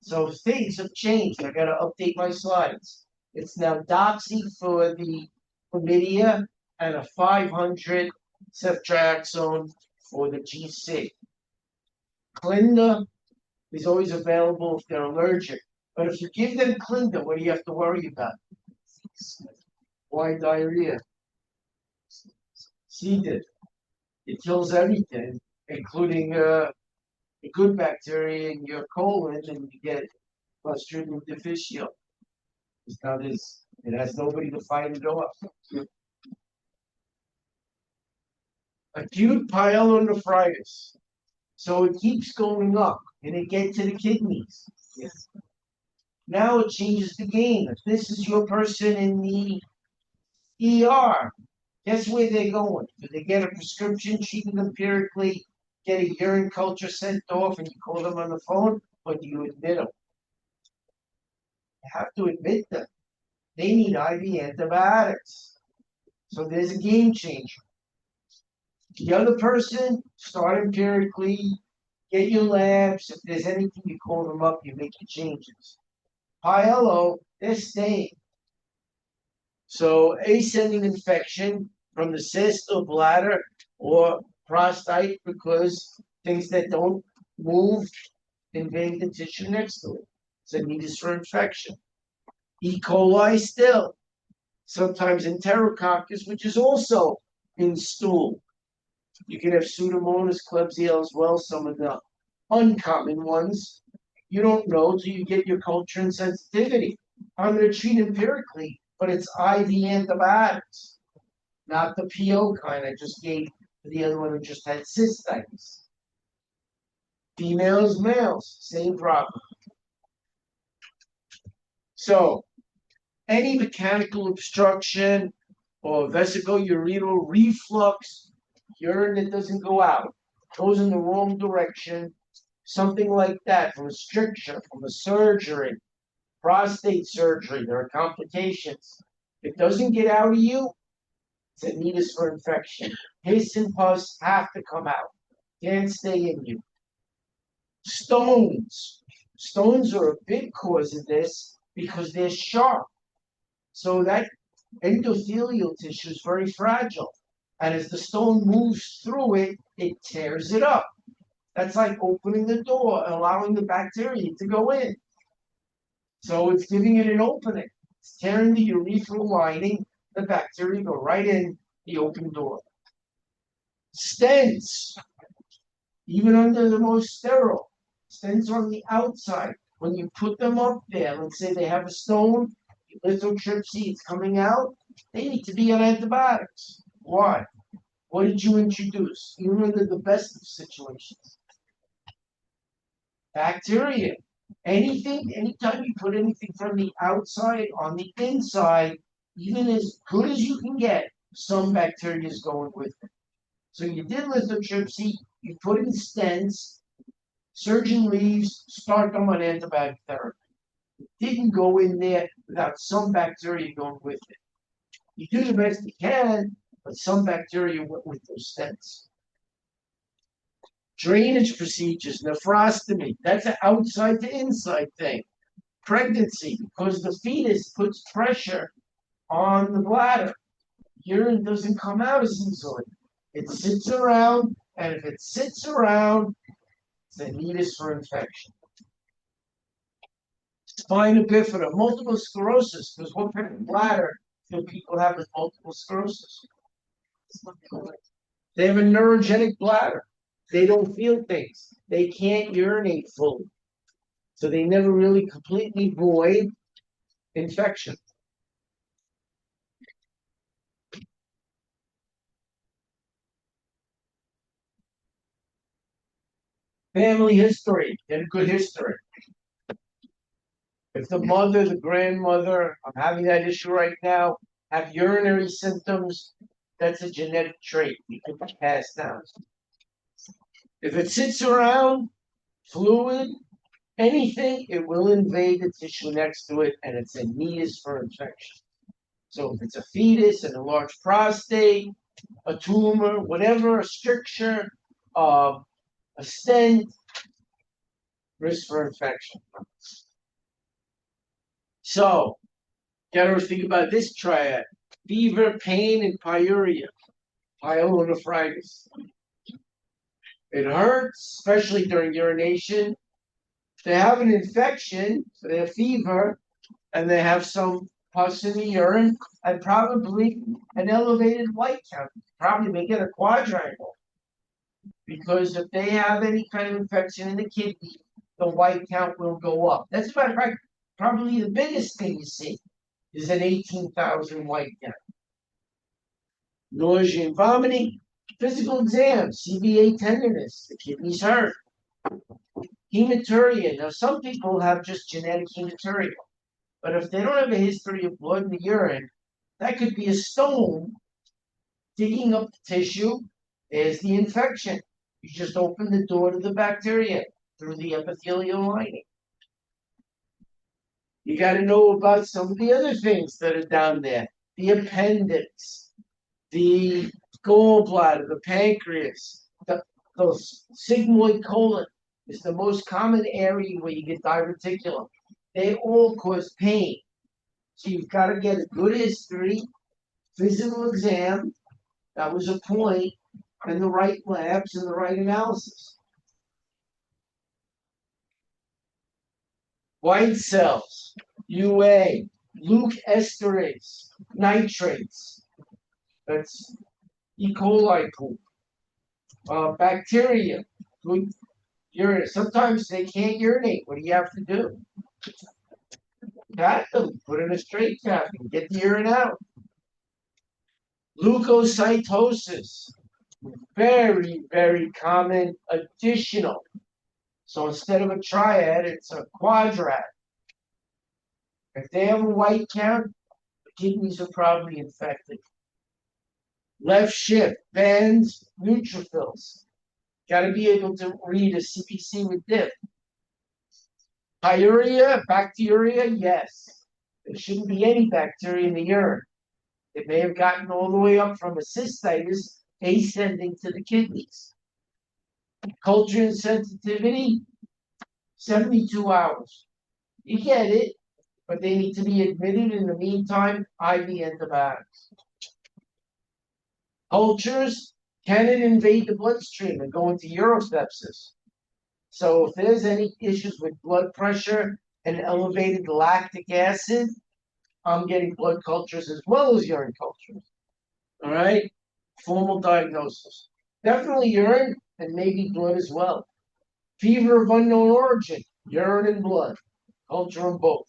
So things have changed. I got to update my slides. It's now Doxy for the chlamydia and a 500 ceftriaxone for the GC. Clinda is always available if they're allergic. But if you give them Clinda, what do you have to worry about? Why diarrhea? C. diff. It kills everything, including the good bacteria in your colon, and you get Clostridium difficile. It's not as, it has nobody to fight it off. Acute pyelonephritis. So it keeps going up, and it gets to the kidneys. Yes. Now it changes the game. If this is your person in the ER, guess where they're going? Do they get a prescription treated empirically, get a urine culture sent off, and you call them on the phone, or do you admit them? You have to admit them. They need IV antibiotics. So there's a game changer. The other person, start empirically, get your labs. If there's anything, you call them up, you make your changes. Pyelo, they're staying. So ascending infection from the cyst or bladder or prostate, because things that don't move invade the tissue next to it. It's a need for infection. E. coli still. Sometimes enterococcus, which is also in stool. You can have Pseudomonas, Klebsiella as well, some of the uncommon ones. You don't know till you get your culture and sensitivity. I'm going to treat empirically, but it's IV antibiotics, not the PO kind I just gave to the other one who just had cystitis. Females, males, same problem. So, any mechanical obstruction or vesicoureteral reflux, urine that doesn't go out, goes in the wrong direction, something like that, from a stricture, from a surgery, prostate surgery, there are complications. If it doesn't get out of you, it's a needus for infection. Piss and pus have to come out, can't stay in you. Stones. Stones are a big cause of this because they're sharp. So that endothelial tissue is very fragile. And as the stone moves through it, it tears it up. That's like opening the door and allowing the bacteria to go in. So it's giving it an opening. It's tearing the urethral lining, the bacteria go right in the open door. Stents, even under the most sterile, stents on the outside. When you put them up there, let's say they have a stone, lithotripsy, it's coming out, they need to be on antibiotics. Why? What did you introduce? Even under the best of situations. Bacteria. Anything, anytime you put anything from the outside on the inside, even as good as you can get, some bacteria is going with it. So you did lithotripsy, you put in stents, surgeon leaves, start them on antibiotic therapy. It didn't go in there without some bacteria going with it. You do the best you can, but some bacteria went with those stents. Drainage procedures, nephrostomy, that's an outside to inside thing. Pregnancy, because the fetus puts pressure on the bladder. Urine doesn't come out as easily. It sits around, and if it sits around, it's a needus for infection. Spina bifida, multiple sclerosis, because what kind of bladder do people have with multiple sclerosis? They have a neurogenic bladder. They don't feel things. They can't urinate fully. So they never really completely void infection. Family history, get a good history. If the mother, the grandmother, I'm having that issue right now, have urinary symptoms, that's a genetic trait you can pass down. If it sits around, fluid, anything, it will invade the tissue next to it, and it's a needus for infection. So if it's a fetus, an enlarged prostate, a tumor, whatever, a stricture, a stent, risk for infection. So, gotta think about this triad: fever, pain, and pyuria, pyelonephritis. It hurts, especially during urination. They have an infection, so they have fever, and they have some pus in the urine, and probably an elevated white count. Probably make it a quadrangle. Because if they have any kind of infection in the kidney, the white count will go up. That's a matter of fact, probably the biggest thing you see is an 18,000 white count. Nausea and vomiting, physical exam, CVA tenderness, the kidneys hurt. Hematuria. Now, some people have just genetic hematuria, but if they don't have a history of blood in the urine, that could be a stone digging up the tissue. There's the infection. You just open the door to the bacteria through the epithelial lining. You got to know about some of the other things that are down there. The appendix, the gallbladder, the pancreas, the sigmoid colon is the most common area where you get diverticulum. They all cause pain. So you've got to get a good history, physical exam, that was a point, and the right labs and the right analysis. White cells, UA, Luke esterase, nitrates. That's E. coli poop. Bacteria, good urine. Sometimes they can't urinate. What do you have to do? Cat them, put in a straight cap and get the urine out. Leukocytosis, very, very common additional. So instead of a triad, it's a quadrad. If they have a white count, the kidneys are probably infected. Left shift, bends, neutrophils. Gotta be able to read a CPC with dip. Pyuria, bacteria, yes. There shouldn't be any bacteria in the urine. It may have gotten all the way up from a cystitis, ascending to the kidneys. Culture and sensitivity, 72 hours. You get it, but they need to be admitted in the meantime, IV antibiotics. Cultures, can it invade the bloodstream and go into urosepsis? So if there's any issues with blood pressure and elevated lactic acid, I'm getting blood cultures as well as urine cultures. All right, formal diagnosis. Definitely urine and maybe blood as well. Fever of unknown origin, urine and blood, culture on both.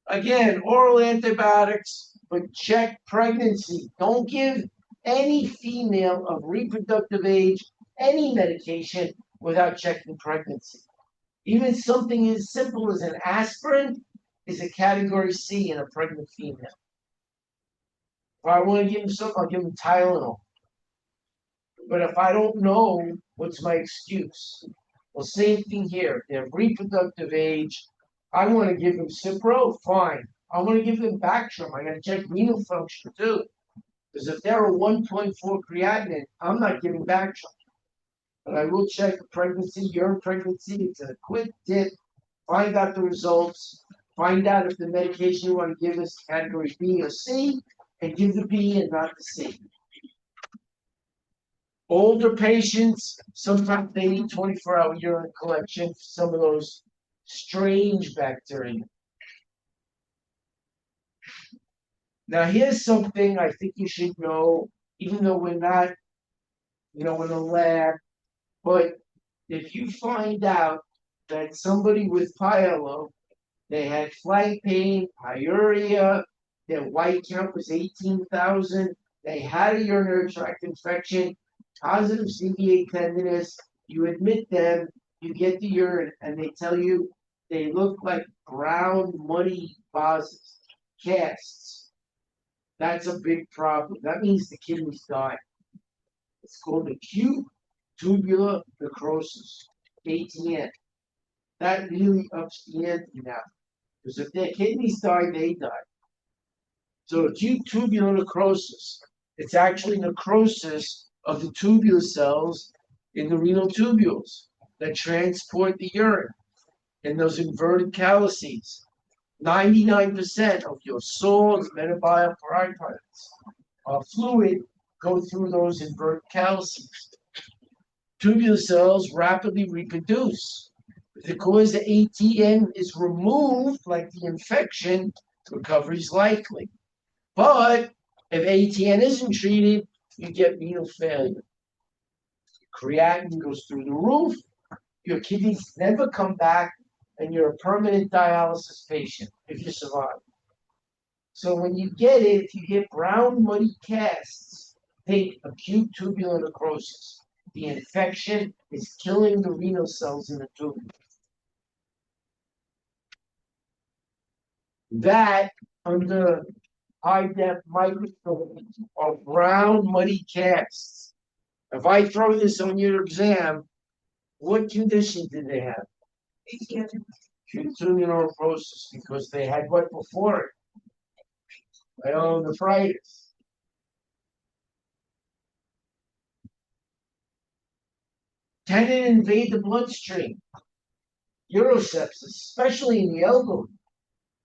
Again, oral antibiotics, but check pregnancy. Don't give any female of reproductive age any medication without checking pregnancy. Even something as simple as an aspirin is a category C in a pregnant female. If I want to give them something, I'll give them Tylenol. But if I don't know, what's my excuse? Well, same thing here. They're reproductive age. I want to give them Cipro, fine. I want to give them Bactrim. I got to check renal function too. Because if they're a 1.4 creatinine, I'm not giving Bactrim. But I will check the pregnancy, urine pregnancy. It's a quick dip. Find out the results. Find out if the medication you want to give is category B or C, and give the B and not the C. Older patients, sometimes they need 24-hour urine collection for some of those strange bacteria. Now, here's something I think you should know, even though we're not, in a lab, but if you find out that somebody with pyelo, they had flank pain, pyuria, their white count was 18,000, they had a urinary tract infection, positive CVA tenderness, you admit them, you get the urine, and they tell you they look like brown, muddy vases, casts. That's a big problem. That means the kidneys die. It's called acute tubular necrosis, ATN. That really ups the ante now. Because if their kidneys die, they die. So acute tubular necrosis, it's actually necrosis of the tubular cells in the renal tubules that transport the urine in those inverted calyces. 99% of your sores, metabolic fluid go through those inverted calyces. Tubular cells rapidly reproduce. Because the ATN is removed, like the infection, recovery is likely. But if ATN isn't treated, you get renal failure. Creatinine goes through the roof, your kidneys never come back, and you're a permanent dialysis patient if you survive. So when you get it, if you get brown, muddy casts, think acute tubular necrosis. The infection is killing the renal cells in the tubule. That, under high-def microscope, are brown, muddy casts. If I throw this on your exam, what condition did they have? Acute tubular necrosis, because they had what before it? Pyelonephritis. Can it invade the bloodstream? Urosepsis, especially in the elderly.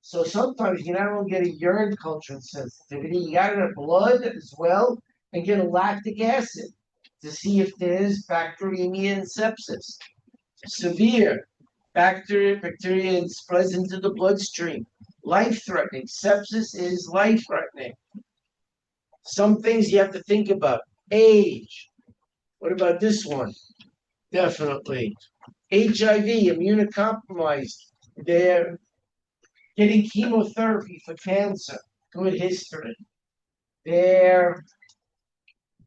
So sometimes you not only get a urine culture and sensitivity, you got it in blood as well, and get a lactic acid to see if there's bacteremia and sepsis. Severe bacteria spreads into the bloodstream. Life-threatening. Sepsis is life-threatening. Some things you have to think about. Age. What about this one? Definitely. HIV, immunocompromised. They're getting chemotherapy for cancer. Good history. They're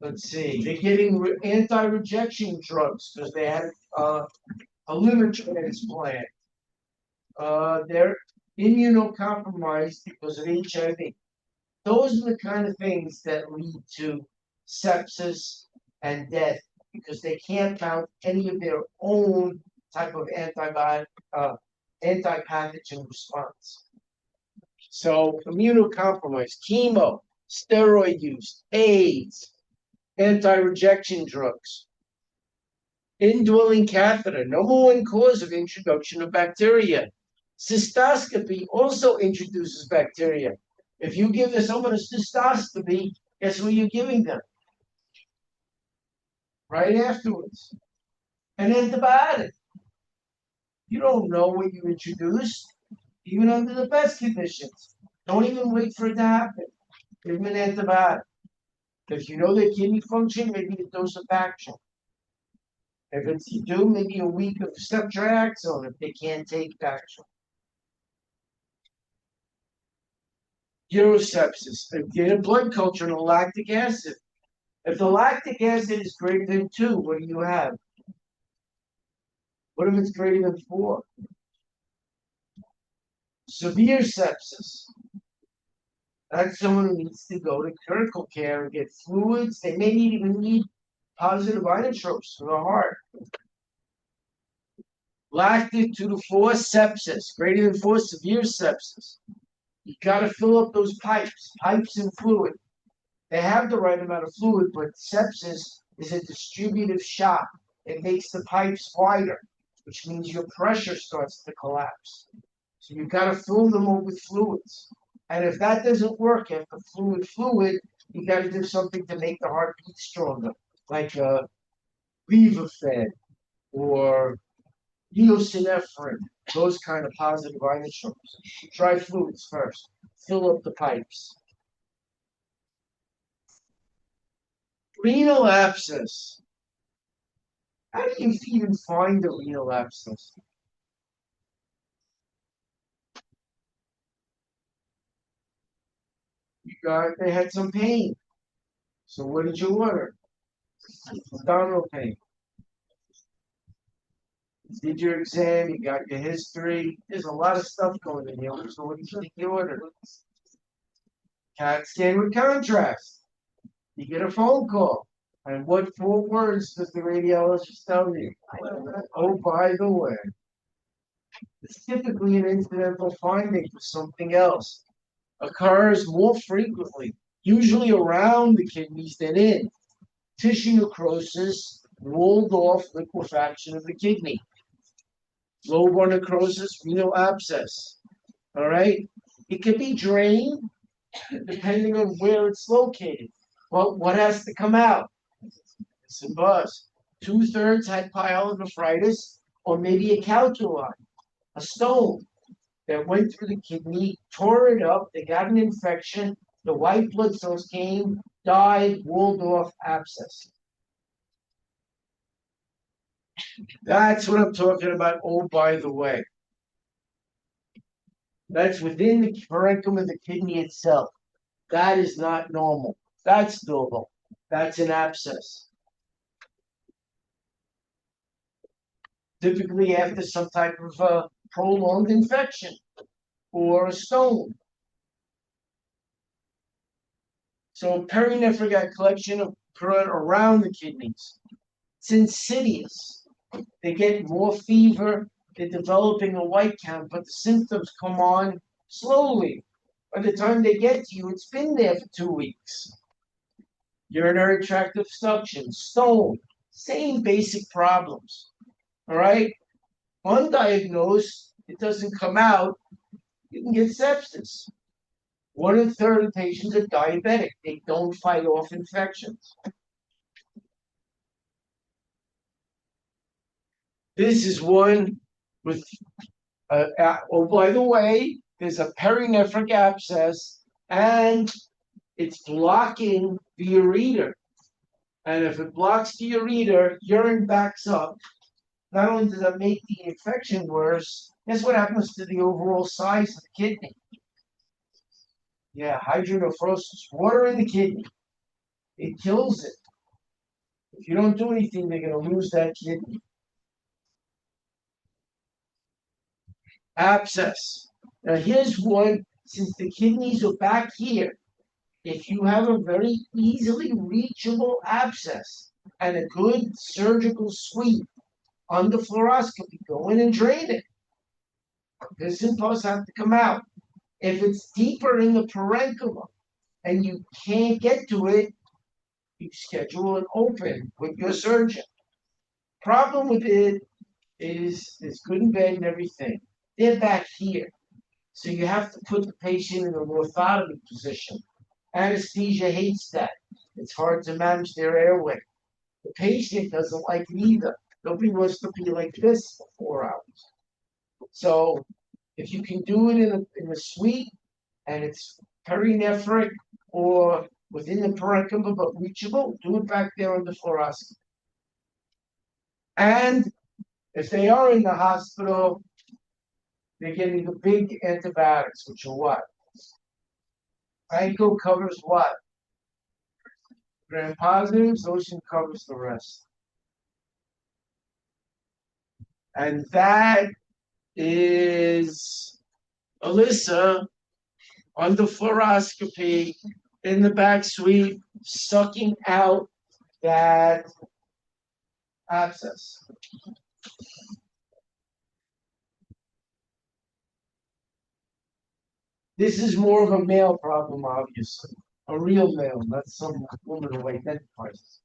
getting anti-rejection drugs because they had a liver transplant. They're immunocompromised because of HIV. Those are the kind of things that lead to sepsis and death because they can't mount any of their own type of antipathogen response. So immunocompromised, chemo, steroid use, AIDS, anti-rejection drugs, indwelling catheter, number one cause of introduction of bacteria. Cystoscopy also introduces bacteria. If you give someone a cystoscopy, guess what you're giving them? Right afterwards. An antibiotic. You don't know what you introduced, even under the best conditions. Don't even wait for it to happen. Give them an antibiotic. If you know their kidney function, maybe a dose of Bactrim. If it's you do, maybe a week of ceftriaxone if they can't take Bactrim. Urosepsis, get a blood culture and a lactic acid. If the lactic acid is greater than 2, what do you have? What if it's greater than 4? Severe sepsis. That's someone who needs to go to critical care and get fluids. They may even need positive inotropes for the heart. Lactic 2 to 4 sepsis, greater than 4 severe sepsis. You got to fill up those pipes and fluid. They have the right amount of fluid, but sepsis is a distributive shock. It makes the pipes wider, which means your pressure starts to collapse. So you've got to fill them up with fluids. And if that doesn't work, after fluid, you got to do something to make the heart beat stronger, like Levophed or eosinophil, those kind of positive inotropes. Try fluids first. Fill up the pipes. Renal abscess. How do you even find a renal abscess? They had some pain. So what did you order? Abdominal pain. You did your exam, you got your history. There's a lot of stuff going in here. So what do you think you ordered? CAT scan with contrast. You get a phone call. And what 4 words does the radiologist tell you? Oh, by the way. It's typically an incidental finding for something else. Occurs more frequently, usually around the kidneys than in. Tissue necrosis, walled off liquefaction of the kidney. Lobar necrosis, renal abscess. All right? It can be drained depending on where it's located. Well, what has to come out? It's a buzz. 2/3 had pyelonephritis or maybe a calculi, a stone that went through the kidney, tore it up, they got an infection, the white blood cells came, died, walled off abscess. That's what I'm talking about. Oh, by the way. That's within the parenchyma of the kidney itself. That is not normal. That's normal. That's an abscess. Typically after some type of prolonged infection or a stone. So perinephric collection of blood around the kidneys. It's insidious. They get more fever. They're developing a white count, but the symptoms come on slowly. By the time they get to you, it's been there for 2 weeks. Urinary tract obstruction, stone, same basic problems. All right? Undiagnosed, it doesn't come out, you can get sepsis. 1/3 of patients are diabetic. They don't fight off infections. This is one with, oh, by the way, there's a perinephric abscess and it's blocking the ureter. And if it blocks the ureter, urine backs up. Not only does that make the infection worse, guess what happens to the overall size of the kidney? Yeah, hydronephrosis, water in the kidney. It kills it. If you don't do anything, they're going to lose that kidney. Abscess. Now here's one, since the kidneys are back here, If you have a very easily reachable abscess and a good surgical sweep under fluoroscopy, go in and drain it. This and pus have to come out. If it's deeper in the parenchyma and you can't get to it, you schedule an open with your surgeon. Problem with it is it's good and bad and everything. They're back here. So you have to put the patient in a orthotomy position. Anesthesia hates that. It's hard to manage their airway. The patient doesn't like it either. Nobody wants to be like this for 4 hours. So if you can do it in a suite and it's perinephric or within the parenchyma but reachable, do it back there on the fluoroscopy. And if they are in the hospital, they're getting the big antibiotics, which are what? Vanco covers what? Gram positives, Ocean covers the rest. And that is Alyssa under fluoroscopy in the back suite, sucking out that abscess. This is more of a male problem, obviously. A real male, not some woman who identifies.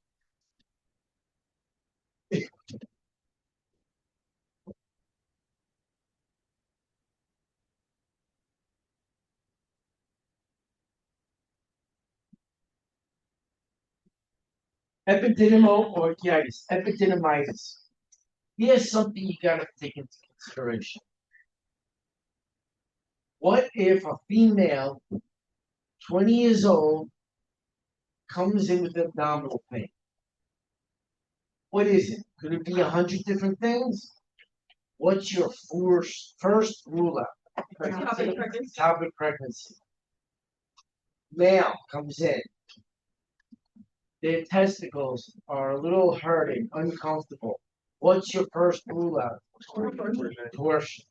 Epididymoorchitis, epididymitis. Here's something you gotta take into consideration. What if a female, 20 years old, comes in with abdominal pain? What is it? Could it be 100 different things? What's your first rule out? Ectopic pregnancy. Male comes in. Their testicles are a little hurting, uncomfortable. What's your first rule out? Torsion.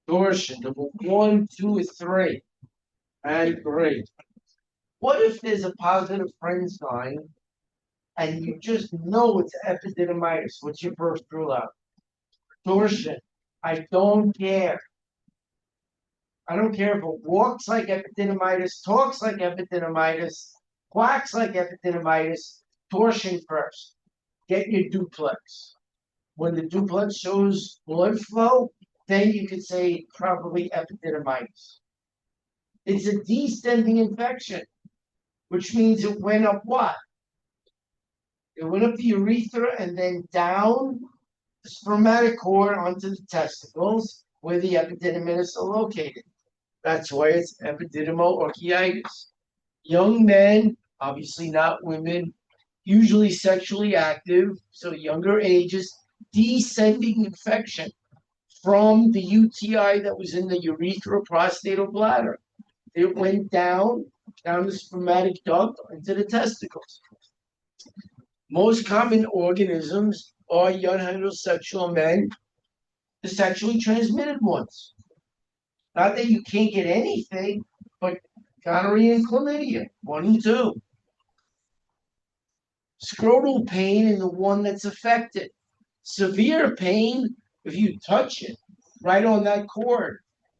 Torsion. Number 1, 2, or 3. And great. What if there's a positive friend sign and you just know it's epididymitis? What's your first rule out? Torsion. I don't care. I don't care if it walks like epididymitis, talks like epididymitis, quacks like epididymitis. Torsion first. Get your duplex. When the duplex shows blood flow, then you could say probably epididymitis. It's a descending infection, which means it went up what? It went up the urethra and then down the spermatic cord onto the testicles where the epididymitis are located. That's why it's epididymoorchitis. Young men, obviously not women, usually sexually active, so younger ages, descending infection from the UTI that was in the urethra, prostate, or bladder. It went down the spermatic duct into the testicles. Most common organisms are young heterosexual men, the sexually transmitted ones. Not that you can't get anything, but gonorrhea and chlamydia, 1 and 2. Scrotal pain in the one that's affected. Severe pain, if you touch it right on that cord,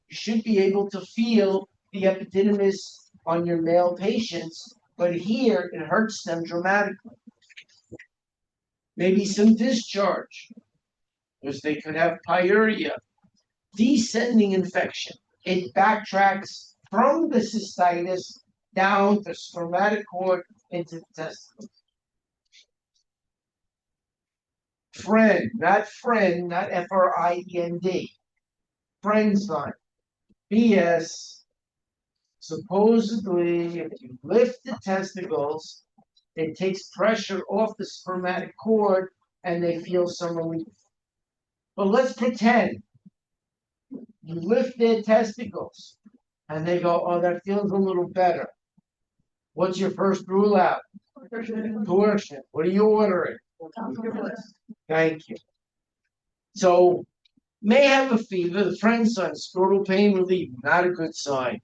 you should be able to feel the epididymis on your male patients, but here it hurts them dramatically. Maybe some discharge, because they could have pyuria. Descending infection. It backtracks from the cystitis down the spermatic cord into the testicles. Friend, not F-R-I-E-N-D. Friend sign. BS. Supposedly, if you lift the testicles, it takes pressure off the spermatic cord and they feel some relief. But let's pretend you lift their testicles and they go, oh, that feels a little better. What's your first rule out? Torsion. What are you ordering? Thank you. So, may have a fever, the friend sign, scrotal pain relief, not a good sign.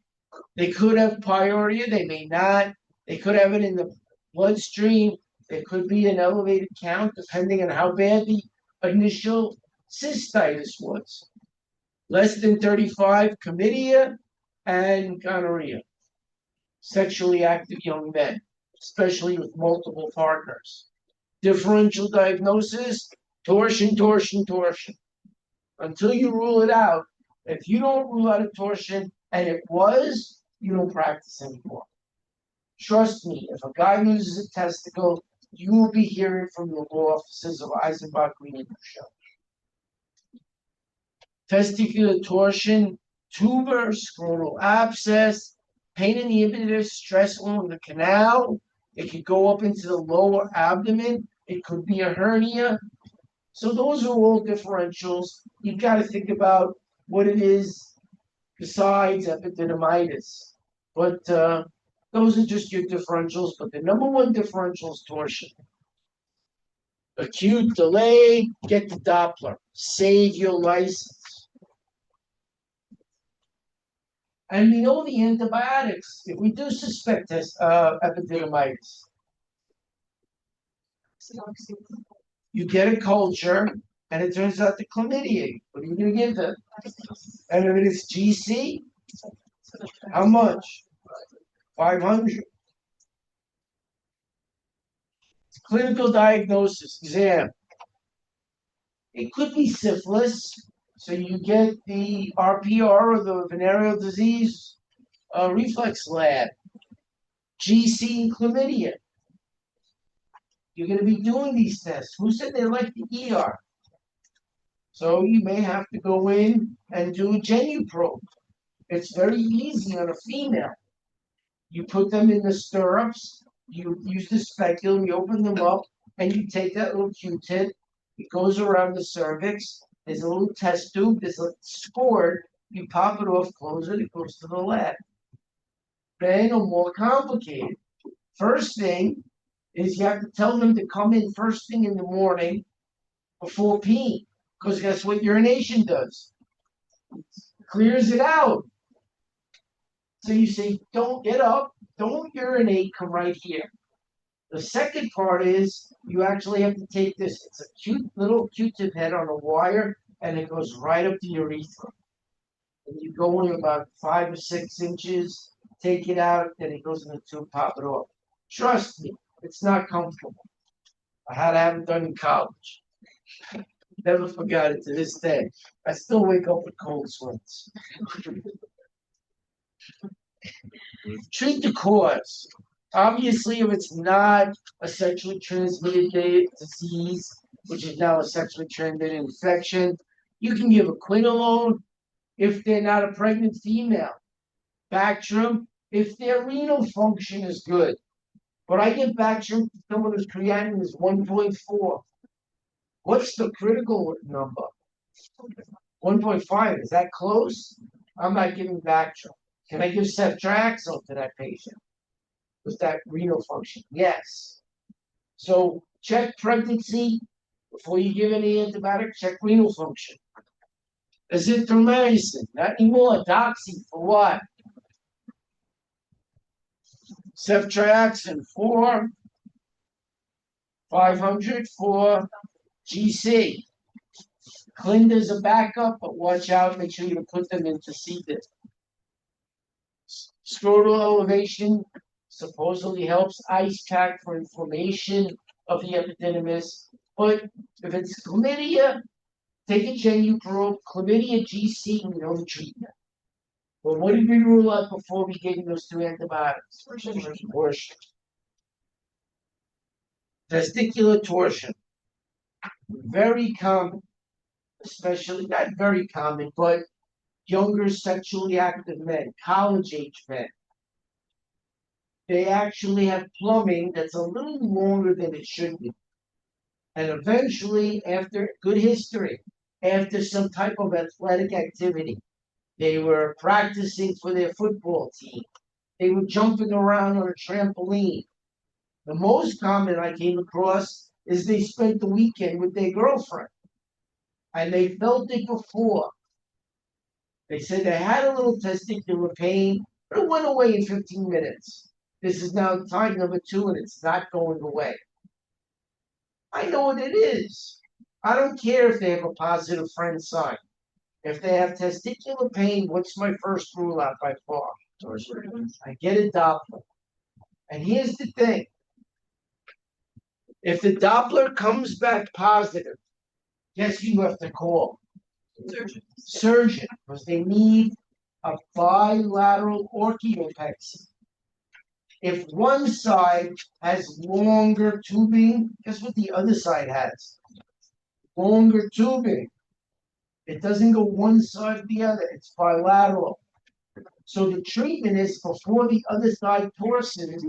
They could have pyorrhea, they may not. They could have it in the bloodstream. There could be an elevated count depending on how bad the initial cystitis was. Less than 35, chlamydia and gonorrhea. Sexually active young men, especially with multiple partners. Differential diagnosis, torsion, torsion, torsion. Until you rule it out, if you don't rule out a torsion and it was, you don't practice anymore. Trust me, if a guy loses a testicle, you will be hearing from the law offices of Eisenbach, Green, and Michelle. Testicular torsion, tumor, scrotal abscess, pain in the impetus, stress along the canal. It could go up into the lower abdomen. It could be a hernia. So those are all differentials. You've got to think about what it is besides epididymitis. But those are just your differentials. But the number one differential is torsion. Acute delay, get the Doppler. Save your license. And we know the antibiotics. If we do suspect epididymitis, you get a culture, and it turns out the chlamydia. What are you going to give them? And if it is GC, how much? 500. Clinical diagnosis, exam. It could be syphilis, so you get the RPR or the venereal disease reflex lab. GC and chlamydia. You're going to be doing these tests. Who said they like the ER? So you may have to go in and do a Genuprobe. It's very easy on a female. You put them in the stirrups, you use the speculum, you open them up, and you take that little Q-tip. It goes around the cervix. There's a little test tube. There's a scored. You pop it off, close it. It goes to the lab. Then, or more complicated. First thing is you have to tell them to come in first thing in the morning before peeing, because guess what urination does? Clears it out. So you say, don't get up, don't urinate, come right here. The second part is you actually have to take this. It's a cute little Q-tip head on a wire, and it goes right up the urethra. And you go in about 5 or 6 inches, take it out, then it goes in the tube, pop it off. Trust me, it's not comfortable. I had to have it done in college. Never forgot it to this day. I still wake up with cold sweats. Treat the cause. Obviously, if it's not a sexually transmitted disease, which is now a sexually transmitted infection, you can give a quinolone if they're not a pregnant female. Bactrim if their renal function is good. But I give Bactrim to someone whose creatinine is 1.4. What's the critical number? 1.5. Is that close? I'm not giving Bactrim. Can I give ceftriaxone to that patient with that renal function? Yes. So check pregnancy before you give any antibiotic. Check renal function. Azithromycin, not anymore. Doxy for what? Ceftriaxone for 500 for GC. Clinda's a backup, but watch out. Make sure you put them into CDIP. Scrotal elevation supposedly helps ice pack for inflammation of the epididymis. But if it's chlamydia, take a Genuprobe. Chlamydia GC, we know the treatment. But what did we rule out before we gave those 2 antibiotics? Torsion. Testicular torsion. Very common, especially, not very common, but younger sexually active men, college age men. They actually have plumbing that's a little longer than it should be. And eventually, after good history, after some type of athletic activity, they were practicing for their football team. They were jumping around on a trampoline. The most common I came across is they spent the weekend with their girlfriend. And they felt it before. They said they had a little testicular pain, It went away in 15 minutes. This is now time number 2 and it's not going away. I know what it is. I don't care if they have a positive friend sign. If they have testicular pain, what's my first rule out by far? I get a Doppler. And here's the thing. If the Doppler comes back positive, guess who you have to call? Surgeon, because they need a bilateral orchiopexy. If one side has longer tubing, guess what the other side has? Longer tubing. It doesn't go one side or the other, it's bilateral. So the treatment is before the other side torses,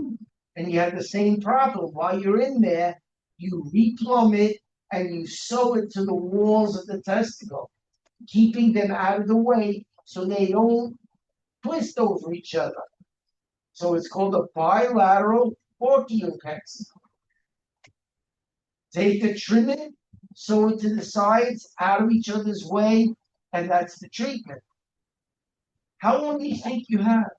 and you have the same problem. While you're in there, you replumb it and you sew it to the walls of the testicle, keeping them out of the way so they don't twist over each other. So it's called a bilateral orchiopexy. Take the trinnet, sew it to the sides, out of each other's way, and that's the treatment. How long do you think you have?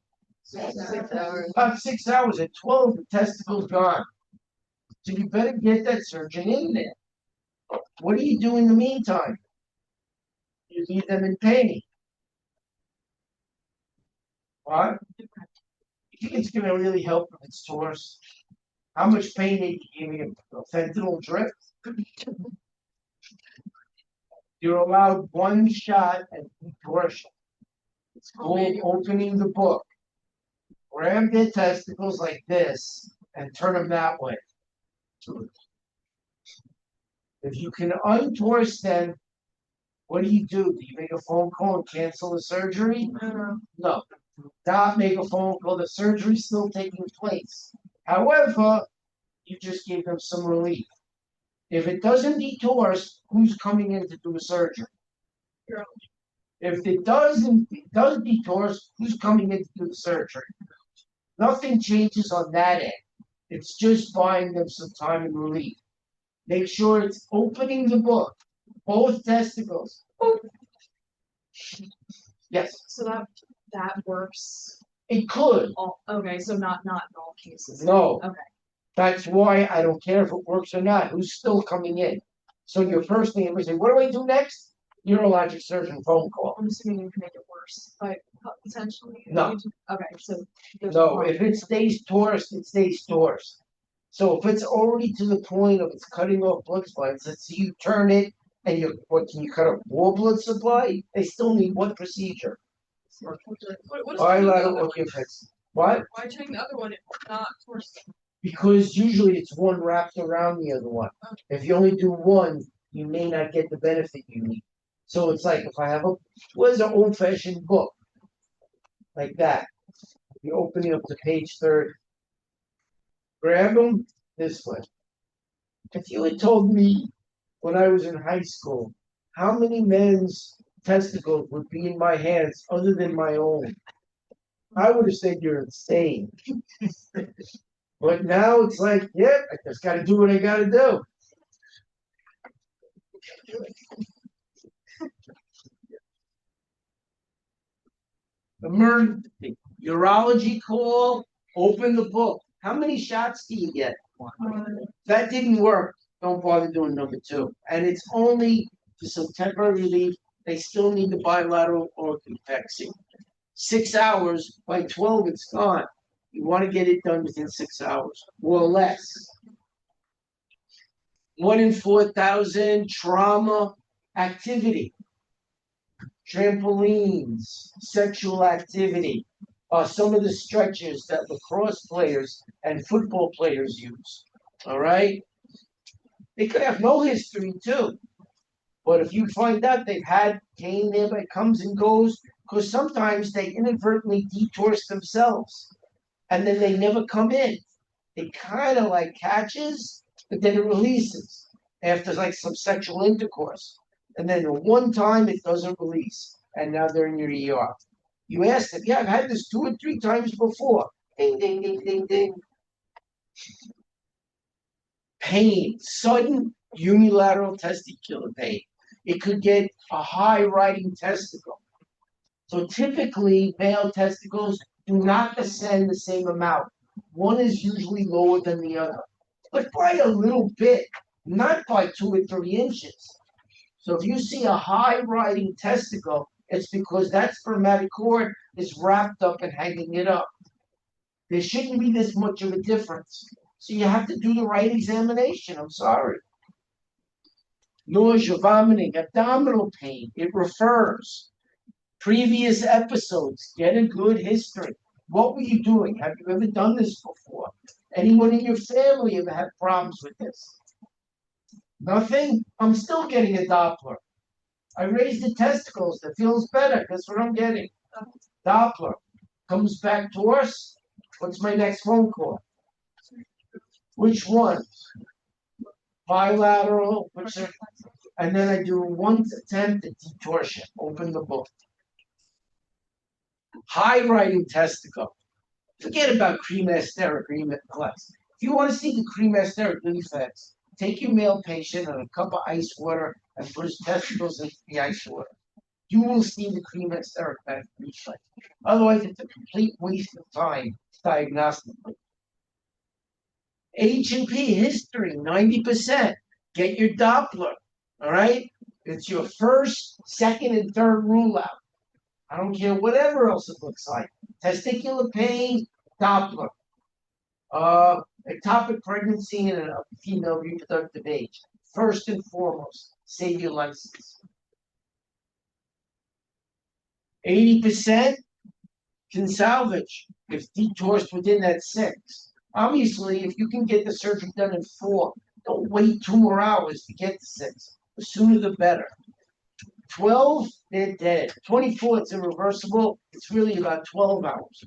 6 hours. About 6 hours. At 12, the testicle's gone. So you better get that surgeon in there. What do you do in the meantime? You leave them in pain. What? You think it's going to really help if it's torus? How much pain are you giving him? A fentanyl drip? You're allowed one shot at torsion. It's called opening the book. Grab their testicles like this and turn them that way. If you can untorse them, what do? Do you make a phone call and cancel the surgery? No. Not make a phone call. The surgery's still taking place. However, you just gave them some relief. If it doesn't detorse, who's coming in to do the surgery? If it does detorse, who's coming in to do the surgery? Nothing changes on that end. It's just buying them some time and relief. Make sure it's opening the book. Both testicles. Yes, So that works. it could. Okay, so not in all cases. No. Okay. That's why I don't care if it works or not. Who's still coming in? So your first thing is, what do I do next? Urologic surgeon phone call. I'm assuming you can make it worse, but potentially. No. Okay, so. there's No, one. if it stays torus, it stays torus. So if it's already to the point of it's cutting off blood supplies, let's say you turn it and can you cut off more blood supply? They still need what procedure? What is Bilateral orchiopexy. What? Why change the other one if not forced? Because usually it's one wrapped around the other one. If you only do one, you may not get the benefit you need. So it's like if I have what is an old-fashioned book? Like that. You're opening up to page 30. Grab them this way. If you had told me when I was in high school how many men's testicles would be in my hands other than my own, I would have said you're insane. But now it's like, yeah, I just got to do what I got to do. Emergency. Urology call, open the book. How many shots do you get? That didn't work. Don't bother doing number 2. And it's only for some temporary relief. They still need the bilateral orchiopexy. 6 hours, by 12, it's gone. You want to get it done within 6 hours or less. 1 in 4,000 trauma activity. Trampolines, sexual activity are some of the stretches that lacrosse players and football players use. All right? They could have no history too. But if you find out they've had pain there, but it comes and goes, because sometimes they inadvertently detorse themselves and then they never come in. It kind of like catches, but then it releases after like some sexual intercourse. And then one time it doesn't release. And now they're in your ER. You ask them, yeah, I've had this 2 or 3 times before. Ding, ding, ding, ding, ding. Pain, sudden unilateral testicular pain. It could get a high riding testicle. So typically, male testicles do not ascend the same amount. One is usually lower than the other, but by a little bit, not by 2 or 3 inches. So if you see a high riding testicle, it's because that spermatic cord is wrapped up and hanging it up. There shouldn't be this much of a difference. So you have to do the right examination. I'm sorry. Nausea, vomiting, abdominal pain. It refers. Previous episodes. Get a good history. What were you doing? Have you ever done this before? Anyone in your family ever had problems with this? Nothing? I'm still getting a Doppler. I raised the testicles. That feels better. That's what I'm getting. Doppler. Comes back to us. What's my next phone call? Which one? Bilateral. And then I do one attempt at detorsion. Open the book. High riding testicle. Forget about cremasteric reflex. If you want to see the cremasteric reflex, take your male patient and a cup of ice water and put his testicles into the ice water. You will see the cremasteric reflex. Otherwise, it's a complete waste of time diagnostically. H&P history, 90%. Get your Doppler, all right? It's your first, second, and third rule out. I don't care whatever else it looks like. Testicular pain, Doppler. Ectopic pregnancy and a female reproductive age. First and foremost, save your license. 80% can salvage if detorsed within that 6. Obviously, if you can get the surgery done in 4, don't wait 2 more hours to get to 6. The sooner the better. 12, they're dead. 24, it's irreversible. It's really about 12 hours.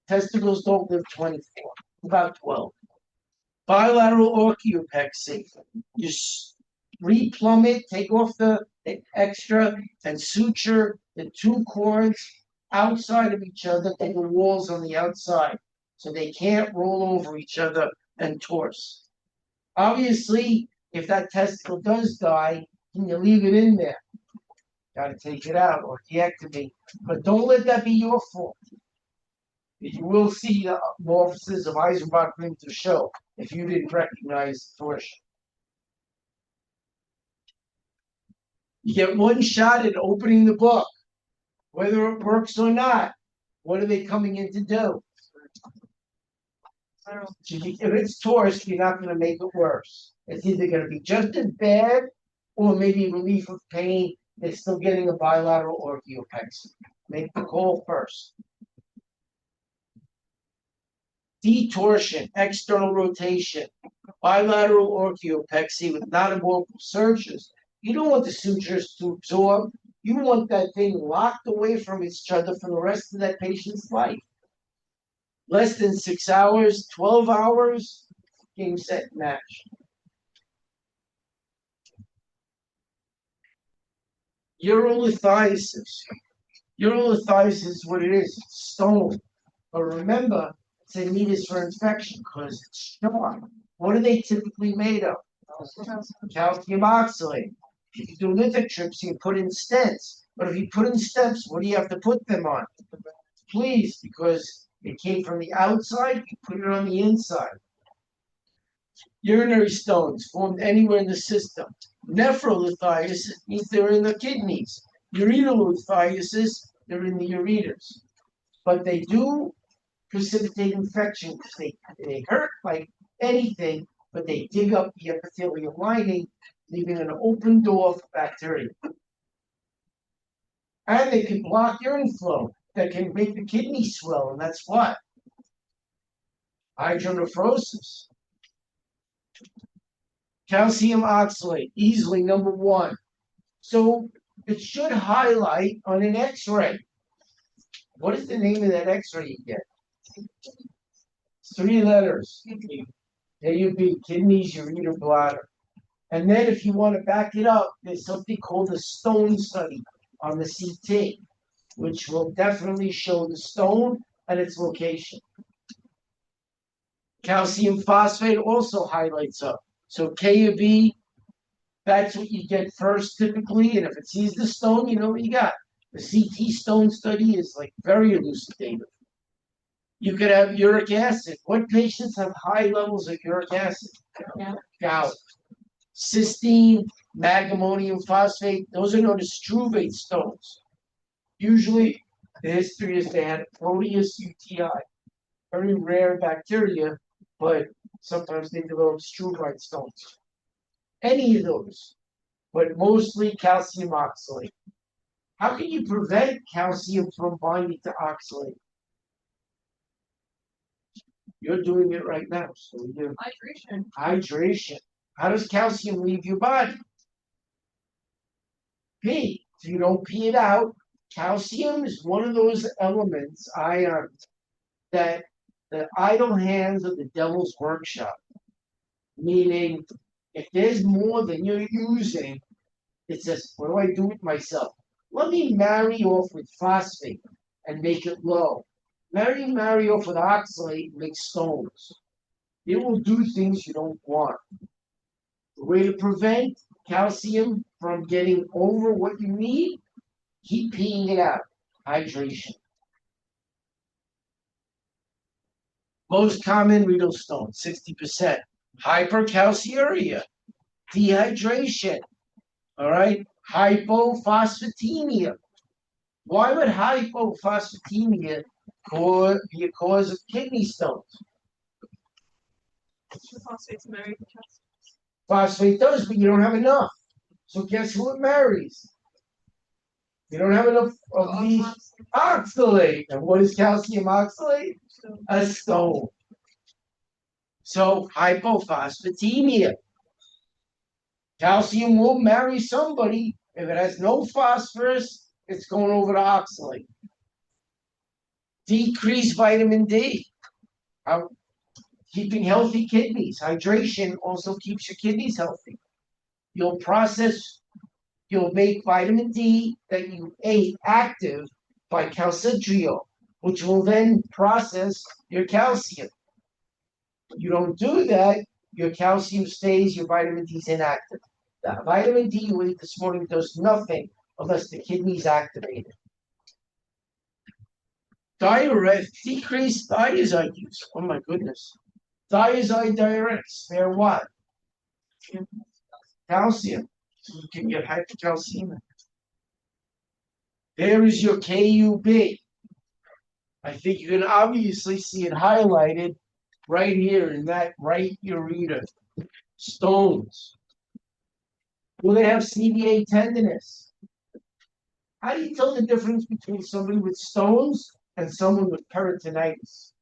Testicles don't live 24, about 12. Bilateral orchiopexy. You replumb it, take off the extra, and suture the 2 cords outside of each other to the walls on the outside, so they can't roll over each other and torse. Obviously, if that testicle does die, can you leave it in there? Got to take it out or deactivate. But don't let that be your fault. You will see the morphosis of Eisenbach ring to show if you didn't recognize torsion. You get one shot at opening the book. Whether it works or not, what are they coming in to do? If it's torced, you're not going to make it worse. It's either going to be just as bad or maybe relief of pain. They're still getting a bilateral orchiopexy. Make the call first. Detorsion, external rotation, bilateral orchiopexy with non-abortal sutures. You don't want the sutures to absorb. You want that thing locked away from each other for the rest of that patient's life. Less than 6 hours, 12 hours, game, set, match. Urolithiasis. Urolithiasis is what it is. It's stone. But remember, it's a means for infection because it's sharp. What are they typically made of? Calcium oxalate. If you do lithotrips, you put in stents. But if you put in stents, what do you have to put them on? Please, because it came from the outside, you put it on the inside. Urinary stones formed anywhere in the system. Nephrolithiasis means they're in the kidneys. Ureterolithiasis, they're in the ureters. But they do precipitate infection because they hurt like anything, but they dig up the epithelial lining, leaving an open door for bacteria. And they can block urine flow that can make the kidney swell, and that's what? Hydronephrosis. Calcium oxalate, easily number 1. So it should highlight on an x-ray. What is the name of that x-ray you get? 3 letters. AUB, kidneys, ureter, bladder. And then if you want to back it up, there's something called a stone study on the CT, which will definitely show the stone and its location. Calcium phosphate also highlights up. So KUB, that's what you get first typically, and if it sees the stone, you know what you got. The CT stone study is like very elucidative. You could have uric acid. What patients have high levels of uric acid? Gout. Gout. Cysteine, magnesium phosphate, those are known as struvate stones. Usually, the history is they had Proteus UTI, very rare bacteria, but sometimes they develop struvite stones. Any of those, but mostly calcium oxalate. How can you prevent calcium from binding to oxalate? You're doing it right now, so you Hydration. hydration. How does calcium leave your body? Pee. If you don't pee it out, calcium is one of those elements, ions, that the idle hands of the devil's workshop. Meaning, if there's more than you're using, it says, what do I do with myself? Let me marry off with phosphate and make it low. Marry off with oxalate and make stones. It will do things you don't want. The way to prevent calcium from getting over what you need, keep peeing it out. Hydration. Most common renal stone, 60%. Hypercalciuria, dehydration. All right, hypophosphatemia. Why would hypophosphatemia be a cause of kidney stones? Phosphate's married to Phosphate does, but you don't have enough. So guess who it marries? You don't have enough of these oxalate. And what is calcium oxalate? A stone. So hypophosphatemia. Calcium will marry somebody. If it has no phosphorus, it's going over to oxalate. Decreased vitamin D. Keeping healthy kidneys. Hydration also keeps your kidneys healthy. You'll make vitamin D that you ate active by calcitriol, which will then process your calcium. You don't do that, your calcium stays, your vitamin D is inactive. The vitamin D you ate this morning does nothing unless the kidney's activated. Decreased thiazide use. Oh my goodness. Thiazide diuretics. They're what? Calcium. So you can get hypercalcemia. There is your KUB. I think you can obviously see it highlighted right here in that right ureter. Stones. Will they have CVA tenderness? How do you tell the difference between somebody with stones and someone with peritonitis?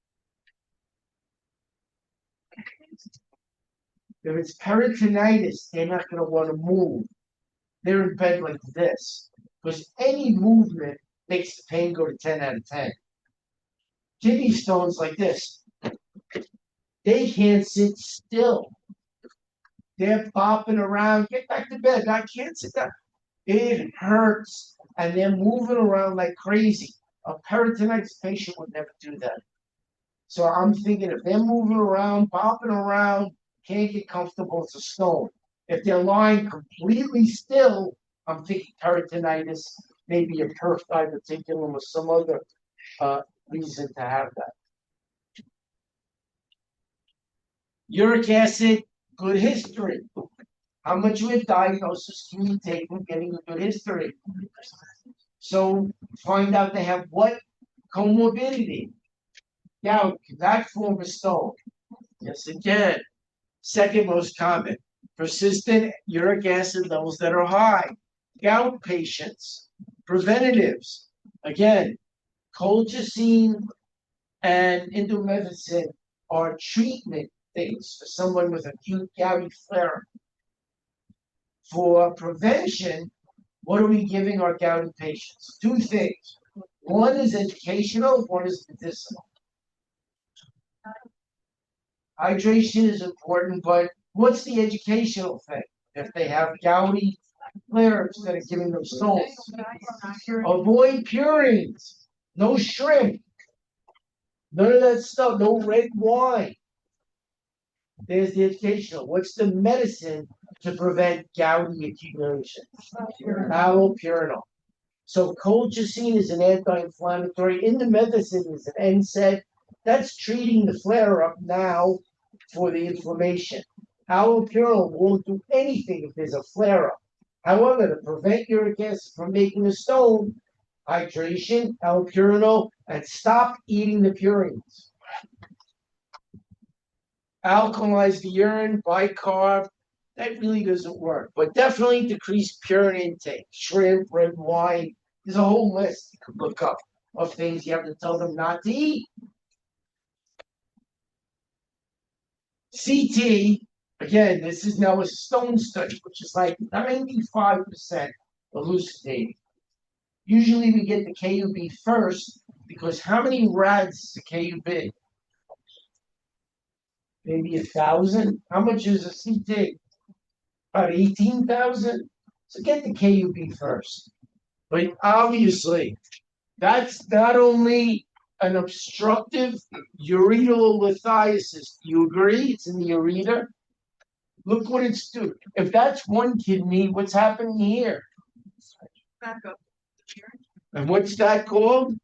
If it's peritonitis, they're not going to want to move. They're in bed like this. Because any movement makes the pain go to 10 out of 10. Kidney stones like this, they can't sit still. They're bopping around. Get back to bed. I can't sit down. It hurts. And they're moving around like crazy. A peritonitis patient would never do that. So I'm thinking if they're moving around, bopping around, can't get comfortable, it's a stone. If they're lying completely still, I'm thinking peritonitis, maybe a perf diverticulum or some other reason to have that. Uric acid, good history. How much of a diagnosis can you take from getting a good history? So find out they have what comorbidity. Gout, can that form a stone? Yes, it can. Second most common, persistent uric acid levels that are high. Gout patients, preventatives. Again, colchicine and indomethacin are treatment things for someone with acute gouty flare. For prevention, what are we giving our gouty patients? Two things. One is educational, one is medicinal. Hydration is important, but what's the educational thing? If they have gouty flares instead of giving them stones. Avoid purines. No shrimp. None of that stuff. No red wine. There's the educational. What's the medicine to prevent gouty accumulation? Allopurinol. So colchicine is an anti-inflammatory. Indomethacin is an NSAID. That's treating the flare up now for the inflammation. Allopurinol won't do anything if there's a flare up. However, to prevent uric acid from making a stone, hydration, allopurinol, and stop eating the purines. Alkalize the urine, bicarb, that really doesn't work. But definitely decrease purine intake, shrimp, red wine. There's a whole list you could look up of things you have to tell them not to eat. CT, again, this is now a stone study, which is like 95% elucidating. Usually we get the KUB first because how many rads is a KUB? Maybe 1,000. How much is a CT? About 18,000. So get the KUB first. But obviously, that's not only an obstructive ureteral lithiasis. Do you agree? It's in the ureter. Look what it's doing. If that's one kidney, what's happening here? Back up. And what's that called?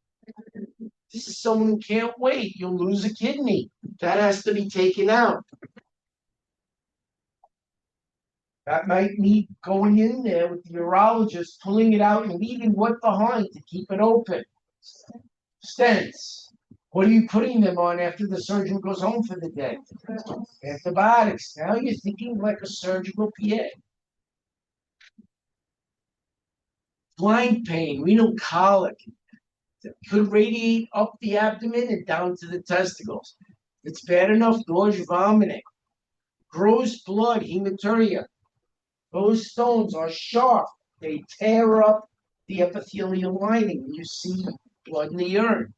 This is someone who can't wait. You'll lose a kidney. That has to be taken out. That might need going in there with the urologist, pulling it out and leaving what behind to keep it open. Stents. What are you putting them on after the surgeon goes home for the day? Antibiotics. Now you're thinking like a surgical PA. Flank pain, renal colic. It could radiate up the abdomen and down to the testicles. It's bad enough, nausea, vomiting. Gross blood, hematuria. Those stones are sharp. They tear up the epithelial lining. You see blood in the urine.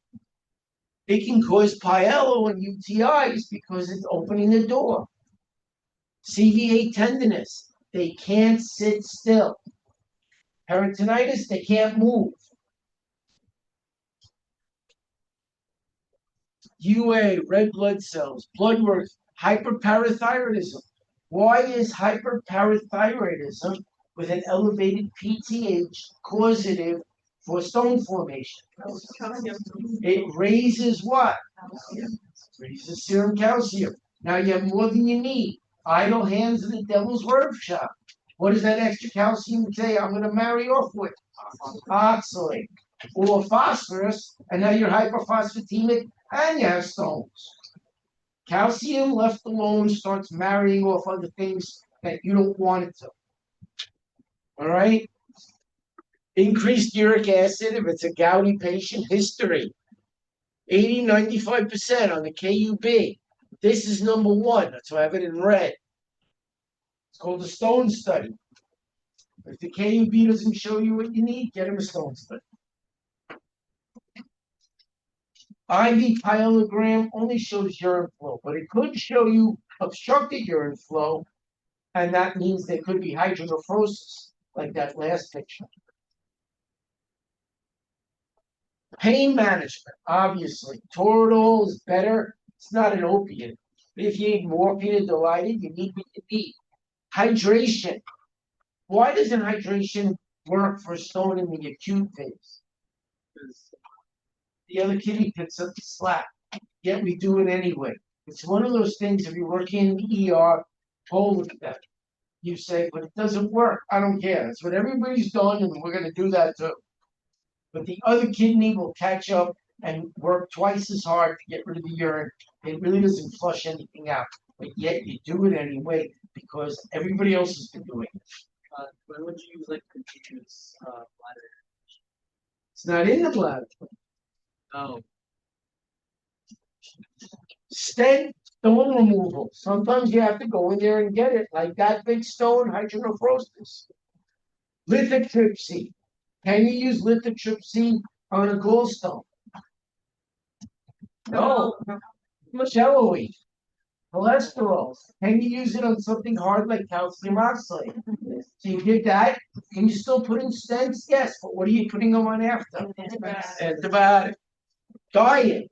They can cause pyelo and UTIs because it's opening the door. CVA tenderness. They can't sit still. Peritonitis, they can't move. UA, red blood cells, blood work, hyperparathyroidism. Why is hyperparathyroidism with an elevated PTH causative for stone formation? It raises what? Raises serum calcium. Now you have more than you need. Idle hands in the devil's workshop. What does that extra calcium say I'm going to marry off with? Oxalate or phosphorus, and now you're hyperphosphatemic and you have stones. Calcium left alone starts marrying off other things that you don't want it to. All right? Increased uric acid if it's a gouty patient. History. 80-95% on the KUB. This is number one. That's why I have it in red. It's called the stone study. If the KUB doesn't show you what you need, get him a stone study. IV pyelogram only shows urine flow, but it could show you obstructed urine flow, and that means there could be hydronephrosis, like that last picture. Pain management, obviously. Toradol is better. It's not an opiate. But if you need morphine and Dilaudid, you need what you need. Hydration. Why doesn't hydration work for a stone in the acute phase? The other kidney picks up the slack, yet we do it anyway. It's one of those things, if you're working in the ER, hold with that. You say, but it doesn't work. I don't care. That's what everybody's done, and we're going to do that too. But the other kidney will catch up and work twice as hard to get rid of the urine. It really doesn't flush anything out, but yet you do it anyway because everybody else has been doing it. When would you use like continuous bladder? It's not in the bladder. Oh, Stent stone removal. Sometimes you have to go in there and get it, like that big stone, hydronephrosis. Lithotripsy. Can you use lithotripsy on a gallstone? No. Jello-y. Cholesterol. Can you use it on something hard like calcium oxalate? So you did that. Can you still put in stents? Yes, but what are you putting them on after? Antibiotic. Diet.